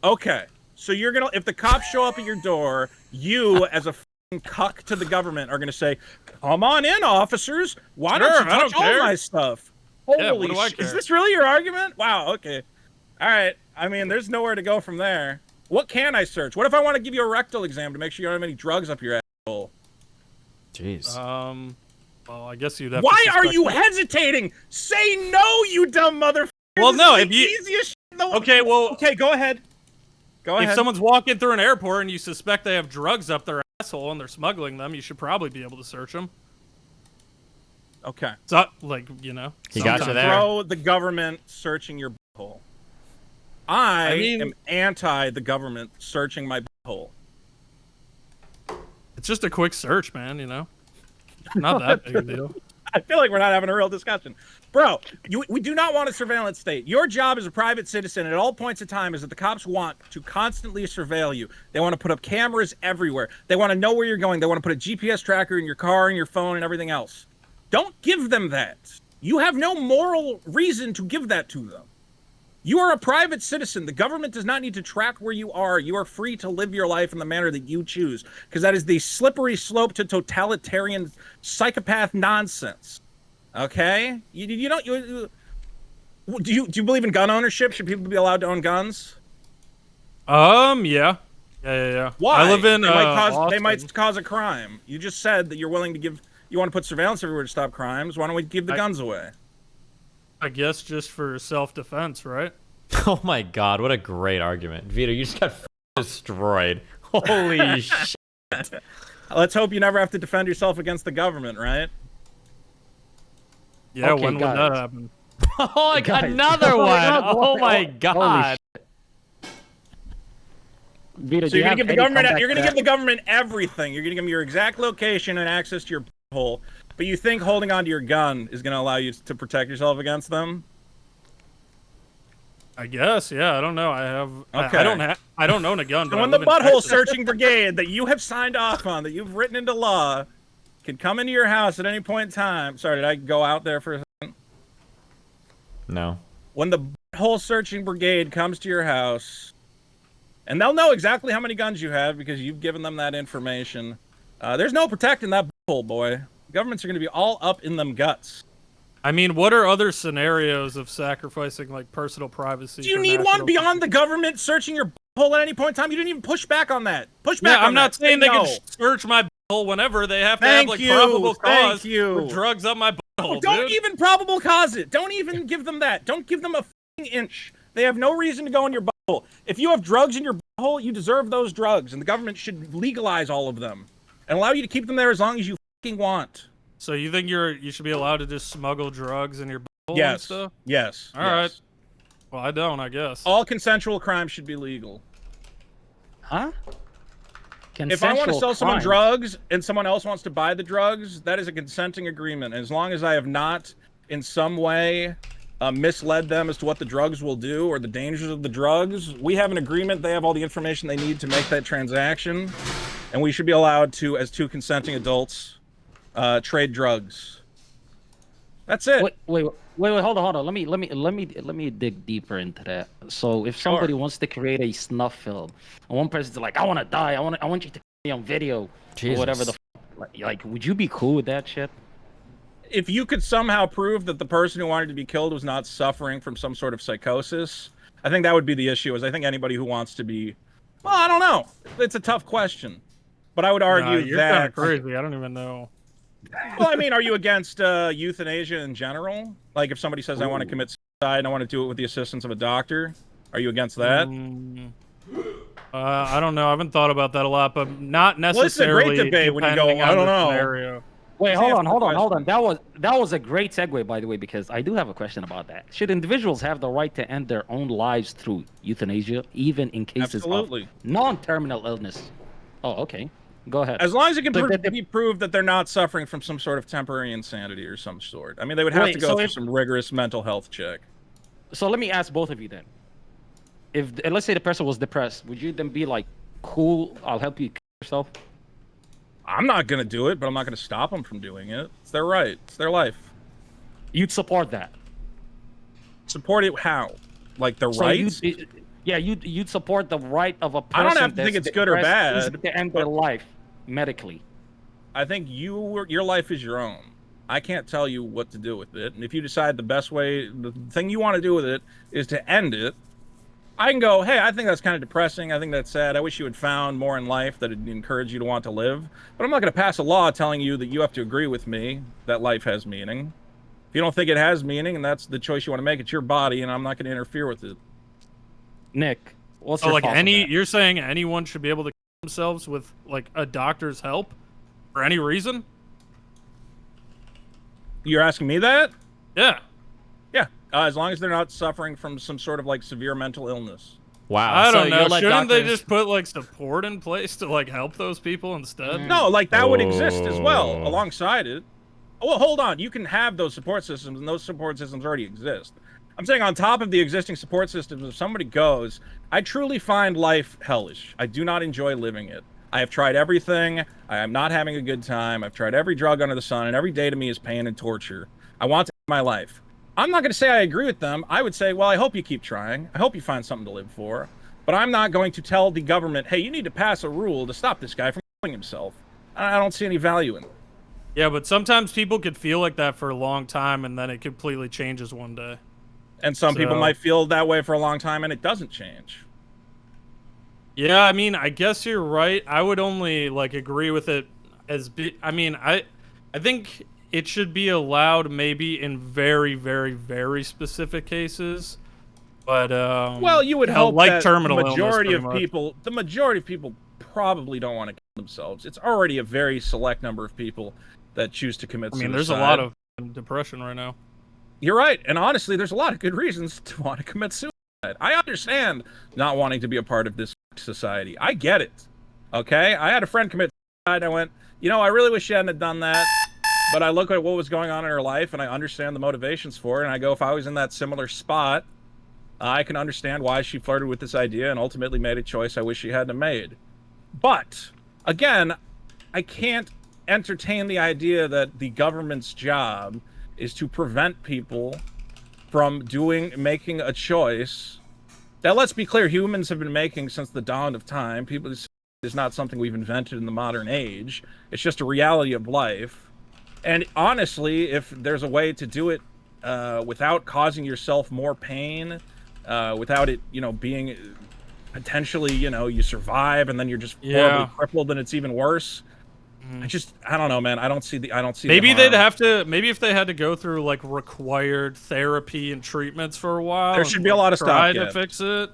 Okay. So you're gonna, if the cops show up at your door, you as a cuck to the government are gonna say, "Come on in, officers. Why don't you touch all my stuff?" Holy shit! Is this really your argument? Wow. Okay. All right. I mean, there's nowhere to go from there. What can I search? What if I want to give you a rectal exam to make sure you don't have any drugs up your asshole? Jeez. Well, I guess you'd have. Why are you hesitating? Say no, you dumb motherfucker. Well, no. This is If the you easiest shit in the world. okay, well, okay, go ahead. Go ahead. If someone's walking through an airport and you suspect they have drugs up their asshole and they're smuggling them, you should probably be able to search them. Okay. So, like, you know, He got you there. Throw the government searching your butthole. I am anti the government searching my butthole. It's just a quick search, man. You know, not that big a deal. I feel like we're not having a real discussion. Bro, we do not want a surveillance state. Your job as a private citizen at all points of time is that the cops want to constantly surveil you. They want to put up cameras everywhere. They want to know where you're going. They want to put a GPS tracker in your car and your phone and everything else. Don't give them that. You have no moral reason to give that to them. You are a private citizen. The government does not need to track where you are. You are free to live your life in the manner that you choose, because that is the slippery slope to totalitarian psychopath nonsense. Okay? You don't. Do you believe in gun ownership? Should people be allowed to own guns? Yeah. Why? I live in they might cause a crime. You just said that you're willing to give. You want to put surveillance everywhere to stop crimes. Why don't we give the guns away? I guess just for self-defense, right? Oh my god, what a great argument. Vito, you just got destroyed. Holy shit. Let's hope you never have to defend yourself against the government, right? Yeah, Okay, when would that happen? Oh, I got another one. Oh my god. Vito, So you're gonna give the government. You're gonna give the government everything. You're gonna give them your exact location and access to your hole. But you think holding onto your gun is gonna allow you to protect yourself against them? I guess. Yeah. I don't know. I have. Okay. I don't own a gun. So but when the butthole searching brigade that you have signed off on, that you've written into law, can come into your house at any point in time. Sorry, did I go out there for a second? No. When the butthole searching brigade comes to your house, and they'll know exactly how many guns you have because you've given them that information. There's no protecting that butthole, boy. Governments are going to be all up in them guts. I mean, what are other scenarios of sacrificing like personal privacy? Do you need one beyond the government searching your butthole at any point in time? You didn't even push back on that. Push back on I'm not that. saying they no. can search my butthole whenever. They have to Thank have like you. probable Thank cause you. for drugs up my butthole. Don't dude. even probable cause it. Don't even give them that. Don't give them a f***ing inch. They have no reason to go in your butthole. If you have drugs in your butthole, you deserve those drugs, and the government should legalize all of them and allow you to keep them there as long as you f***ing want. So you think you should be allowed to just smuggle drugs in your butthole and Yes. stuff? Yes. All right. Well, I don't, I guess. All consensual crimes should be legal. Huh? If I want to sell someone drugs and someone else wants to buy the drugs, that is a consenting agreement. As long as I have not in some way misled them as to what the drugs will do or the dangers of the drugs, we have an agreement. They have all the information they need to make that transaction. And we should be allowed to, as two consenting adults, trade drugs. That's it. Wait, hold on. Let me dig deeper into that. So if somebody wants to create a snuff film, and one person's like, I want to die, I want you to put me on video, or whatever the like, would you be cool with that shit? If you could somehow prove that the person who wanted to be killed was not suffering from some sort of psychosis, I think that would be the issue. Is I think anybody who wants to be, well, I don't know. It's a tough question, but I would argue you're that kind of crazy. I don't even know. Well, I mean, are you against euthanasia in general? Like, if somebody says, I want to commit suicide and I want to do it with the assistance of a doctor, are you against that? I don't know. I haven't thought about that a lot, but not necessarily. Well, it's a great debate when you go, I don't know. Scenario. Wait, hold on. That was a great segue, by the way, because I do have a question about that. Should individuals have the right to end their own lives through euthanasia, even in cases of non-terminal illness? Oh, okay. Go ahead. As long as it can be proved that they're not suffering from some sort of temporary insanity or some sort. I mean, they would have to go through some rigorous mental health check. So let me ask both of you then. If let's say the person was depressed, would you then be like, cool, I'll help you kill yourself? I'm not going to do it, but I'm not going to stop them from doing it. It's their right. It's their life. You'd support that? Support it how? like the So rights. you'd support the right of a person. I don't have to think it's good or bad, to end their life medically. I think your life is your own. I can't tell you what to do with it. And if you decide the best way, the thing you want to do with it is to end it, I can go, hey, I think that's kind of depressing. I think that's sad. I wish you had found more in life that would encourage you to want to live. But I'm not going to pass a law telling you that you have to agree with me that life has meaning. If you don't think it has meaning and that's the choice you want to make, it's your body, and I'm not going to interfere with it. Nick, what's your like thoughts on that? you're saying anyone should be able to kill themselves with like a doctor's help for any reason? You're asking me that? Yeah. Yeah, as long as they're not suffering from some sort of like severe mental illness. Wow. I don't so know. you'll let Shouldn't they doctors- just put like support in place to like help those people instead? No, like that would exist as well alongside it. Oh, well, hold on. You can have those support systems, and those support systems already exist. I'm saying on top of the existing support systems, if somebody goes, I truly find life hellish. I do not enjoy living it. I have tried everything. I am not having a good time. I've tried every drug under the sun, and every day to me is pain and torture. I want to end my life. I'm not going to say I agree with them. I would say, well, I hope you keep trying. I hope you find something to live for. But I'm not going to tell the government, hey, you need to pass a rule to stop this guy from killing himself. I don't see any value in it. Yeah, but sometimes people could feel like that for a long time, and then it completely changes one day. And some people might feel that way for a long time, and it doesn't change. Yeah, I mean, I guess you're right. I would only like agree with it as I think it should be allowed maybe in very, very, very specific cases. But well, you would hope like that terminal the majority illness, of people probably don't want to kill themselves. It's already a very select number of people that choose to commit suicide. There's a lot of depression right now. You're right, and honestly, there's a lot of good reasons to want to commit suicide. I understand not wanting to be a part of this society. I get it. Okay, I had a friend commit suicide. I went, I really wish she hadn't done that. But I look at what was going on in her life, and I understand the motivations for it. And I go, if I was in that similar spot, I can understand why she flirted with this idea and ultimately made a choice I wish she hadn't made. But again, I can't entertain the idea that the government's job is to prevent people from making a choice that, let's be clear, humans have been making since the dawn of time. People is not something we've invented in the modern age. It's just a reality of life. And honestly, if there's a way to do it without causing yourself more pain, without it, being potentially, you survive and then you're just horribly crippled and it's even worse. I don't know, man. I don't see maybe they'd have to, maybe if they had to go through like required therapy and treatments for a while, there should be a lot of stuff to fix it.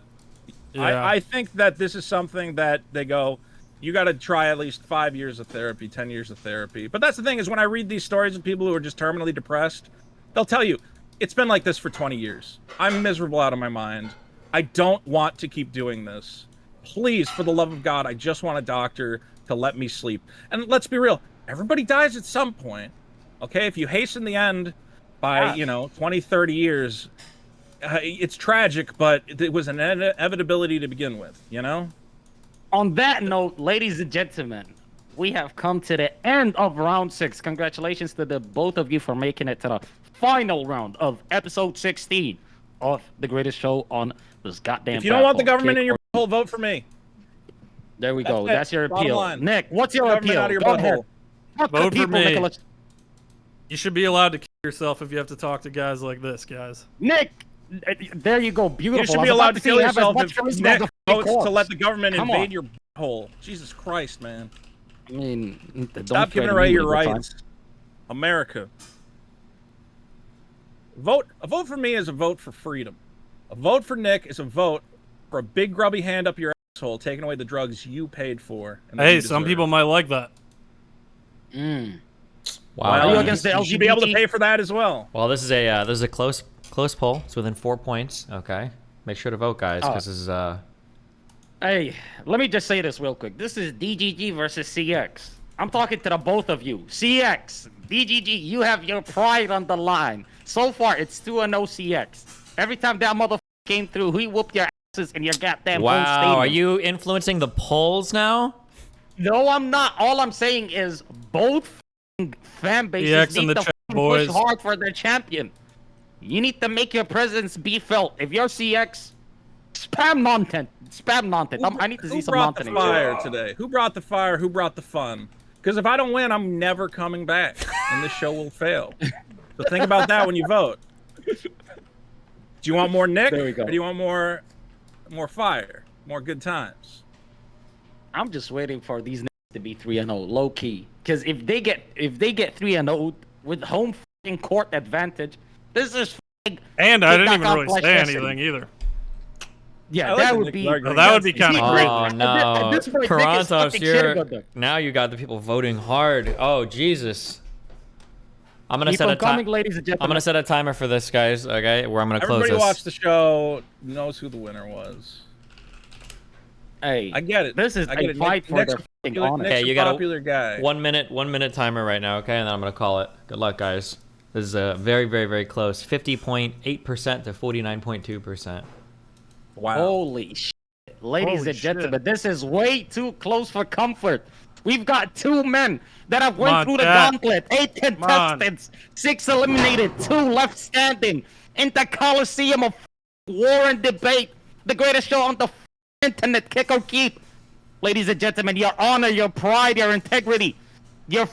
I think that this is something that they go, you got to try at least 5 years of therapy, 10 years of therapy. But that's the thing, is when I read these stories of people who are just terminally depressed, they'll tell you, it's been like this for 20 years. I'm miserable out of my mind. I don't want to keep doing this. Please, for the love of God, I just want a doctor to let me sleep. And let's be real, everybody dies at some point. Okay, if you hasten the end by, 20, 30 years, it's tragic, but it was an inevitability to begin with, On that note, ladies and gentlemen, we have come to the end of round 6. Congratulations to the both of you for making it to the final round of episode 16 of the greatest show on this goddamn If you don't want the platform. government in your hole, vote for me. There we go. That's it. That's your Bottom appeal. line. Nick, what's your Government appeal? out of your Go ahead. butthole. Fuck the Vote for people, me. Nicholas. You should be allowed to kill yourself if you have to talk to guys like this, guys. Nick, there you go. Beautiful. You should I be was allowed about to say kill you have as yourself much if charisma as Nick a votes corpse. to let the government Come invade on. your hole. Jesus Christ, man. I mean, Stop giving away your rights. America. A vote for me is a vote for freedom. A vote for Nick is a vote for a big grubby hand up your asshole, taking away the drugs you paid for. And that Hey, you some deserve. people might like that. Wow. Are you against the You should be able to LGBT? pay for that as well. Well, this is a close poll. It's within 4 points. Okay, make sure to vote, guys, because this is Hey, let me just say this real quick. This is DGG versus CX. I'm talking to the both of you. CX, DGG, you have your pride on the line. So far, it's 2-0 CX. Every time that motherfucker came through, he whooped your asses in your goddamn home stadium. wow. Are you influencing the polls now? No, I'm not. All I'm saying is both fan bases CX and need the to chat push boys. hard for their champion. You need to make your presence be felt. If you're CX, spam content. Spam content. I need to see some Who brought the content. fire today? Who brought the fire? Who brought the fun? Because if I don't win, I'm never coming back, and this show will fail. So think about that when you vote. Do you want more Nick? There we go. Or do you want more fire? More good times? I'm just waiting for these to be 3-0, low key. Because if they get 3-0 with home fucking court advantage, this is. And I didn't even TikTok really say complex anything either. Yeah, like that the would Nick be. argument. That would be kind of great. Oh no, At this point, Nick is Torontos, fucking shitting on you're them. now you got the people voting hard. Oh Jesus. I'm gonna Keep set on a time. coming, ladies and gentlemen. I'm gonna set a timer for this, guys. Okay, where I'm gonna close Everybody this. watched the show knows who the winner was. Hey, I get it. this is I get a it. fight for Nick's their a fucking popular- honor. Nick's Okay, a you got popular guy. 1 minute timer right now. Okay, and then I'm gonna call it. Good luck, guys. This is very, very, very close. 50.8% to 49.2%. Wow. Holy shit. Ladies Holy and gentlemen, shit. this is way too close for comfort. We've got 2 men that have Come on, went through the Jack. gauntlet. 8 Come on. contestants, 6 eliminated, 2 left standing in the Coliseum of war and debate. The greatest show on the internet, kick or keep. Ladies and gentlemen, your honor, your pride, your integrity, your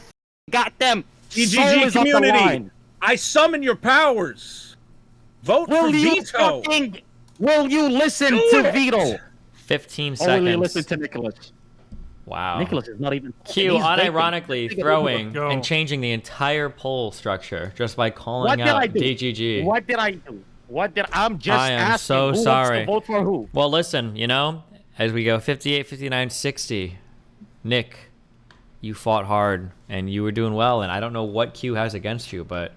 goddamn soul GGG is on the community. line. I summon your powers. Vote Will for you veto. will you listen Do to it. veto? 15 Or will you seconds. listen to Nicholas? Wow. Nicholas is not even. Q he's vaping. unironically throwing Go. and changing the entire poll structure just by What calling did out I do? DGG. What did I do? I'm just I am asking so who sorry. wants to vote for who. Well, listen, as we go 58, 59, 60, Nick, you fought hard and you were doing well, and I don't know what Q has against you, but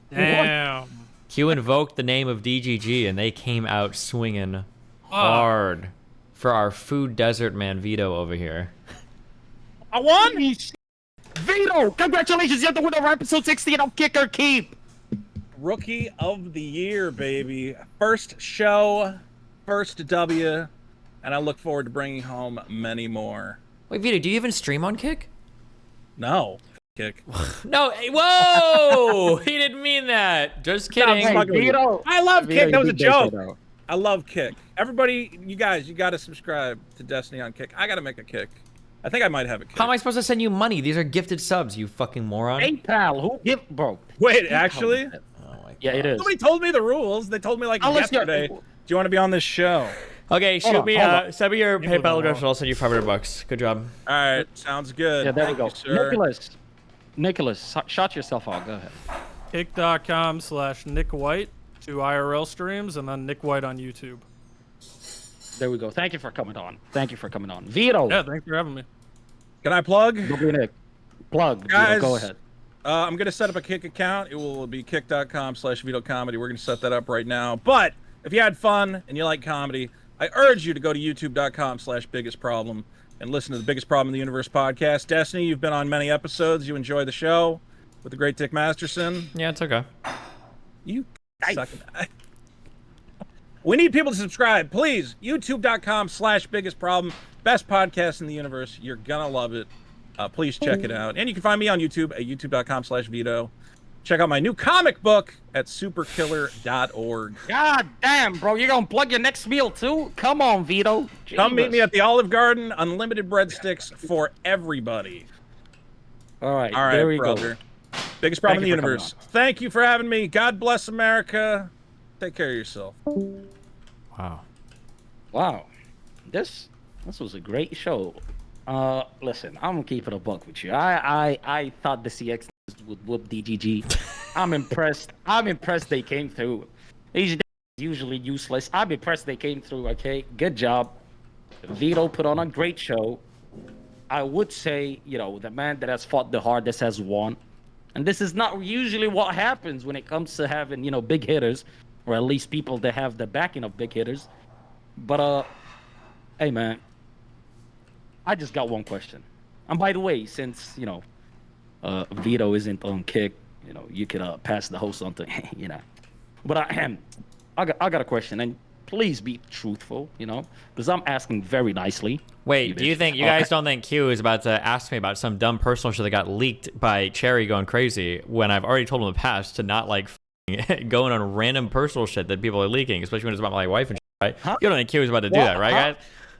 Damn. Q invoked the name of DGG and they came out swinging hard for our food desert man Vito over here. I won. Vito, congratulations! You're the winner of episode 16 of Kick or Keep. Rookie of the year, baby. First show, first W, and I look forward to bringing home many more. Wait, Vito, do you even stream on Kick? No. Kick. No, whoa! He didn't mean that. Just kidding. Hey, Vito, I love Vito, Kick. That was a you did better, joke. though. I love Kick. Everybody, you guys, you got to subscribe to Destiny on Kick. I got to make a Kick. I think I might have a Kick. How am I supposed to send you money? These are gifted subs, you fucking moron. Hey, pal, who give, bro? Wait, actually? Oh my Yeah, it is. Nobody told me the rules. They told me like Unless you're- yesterday. Do you want to be on this show? Okay, Hold on. send me your You live PayPal on address all. and I'll send you $500. Good job. All right, sounds good. Yeah, there we Thank go. you, sir. Nicholas, shut yourself out. Go ahead. Kick.com/Nick White, 2 IRL streams, and then Nick White on YouTube. There we go. Thank you for coming on. Vito. Yeah, thanks for having me. Can I plug? Don't be Nick. Plug. Vito, Guys, go ahead. I'm going to set up a Kick account. It will be kick.com/Vito Comedy. We're going to set that up right now. But if you had fun and you like comedy, I urge you to go to youtube.com/Biggest Problem and listen to the Biggest Problem in the Universe podcast. Destiny, you've been on many episodes. You enjoy the show with the great Dick Masterson. Yeah, it's okay. You suck at that. We need people to subscribe, please. youtube.com/Biggest Problem. Best podcast in the universe. You're gonna love it. Please check it out. And you can find me on YouTube at youtube.com/Vito. Check out my new comic book at superkiller.org. God damn, bro. You're going to plug your next meal, too? Come on, Vito. Come meet Jesus. me at the Olive Garden. Unlimited breadsticks for everybody. All right, All right, there we brother. go. Biggest problem in Thank the you for coming universe. Thank you for having me. God bless America. Take care of yourself. Wow. Wow. This was a great show. Listen, I'm gonna keep it a buck with you. I thought the CX would whoop DGG. I'm impressed. I'm impressed they came through. These usually useless. I'm impressed they came through. Okay, good job. Vito put on a great show. I would say, the man that has fought the hardest has won. And this is not usually what happens when it comes to having, big hitters, or at least people that have the backing of big hitters. But hey man, I just got one question. And by the way, since Vito isn't on Kick, you could pass the host on to But I got a question, and please be truthful, because I'm asking very nicely. Wait, do you think you guys don't think Q is about to ask me about some dumb personal shit that got leaked by Cherry going crazy when I've already told him in the past to not going on random personal shit that people are leaking, especially when it's about my wife and shit, right? Huh? You don't think Q was about to do that, right, guys?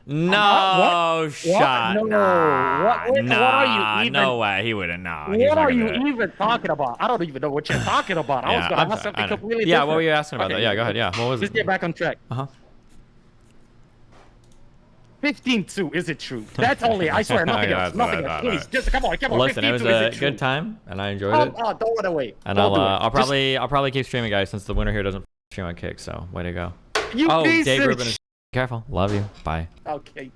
No shot. No. Nah, what are you even? No way. He wouldn't know. What are you even talking about? I don't even know what you're talking about. I was going to ask something completely different. Yeah, what were you asking about that? Yeah, go ahead. Yeah, what was Just it? get back on track. 15-2, is it true? That's only, I swear, nothing else. Nothing else. Please, just come on. Listen, it was a good time, and I enjoyed it. Oh, don't run away. And I'll probably keep streaming, guys, since the winner here doesn't stream on Kick. So way to go. You Dave pieces. Rubin is careful. Love you. Bye. Okay.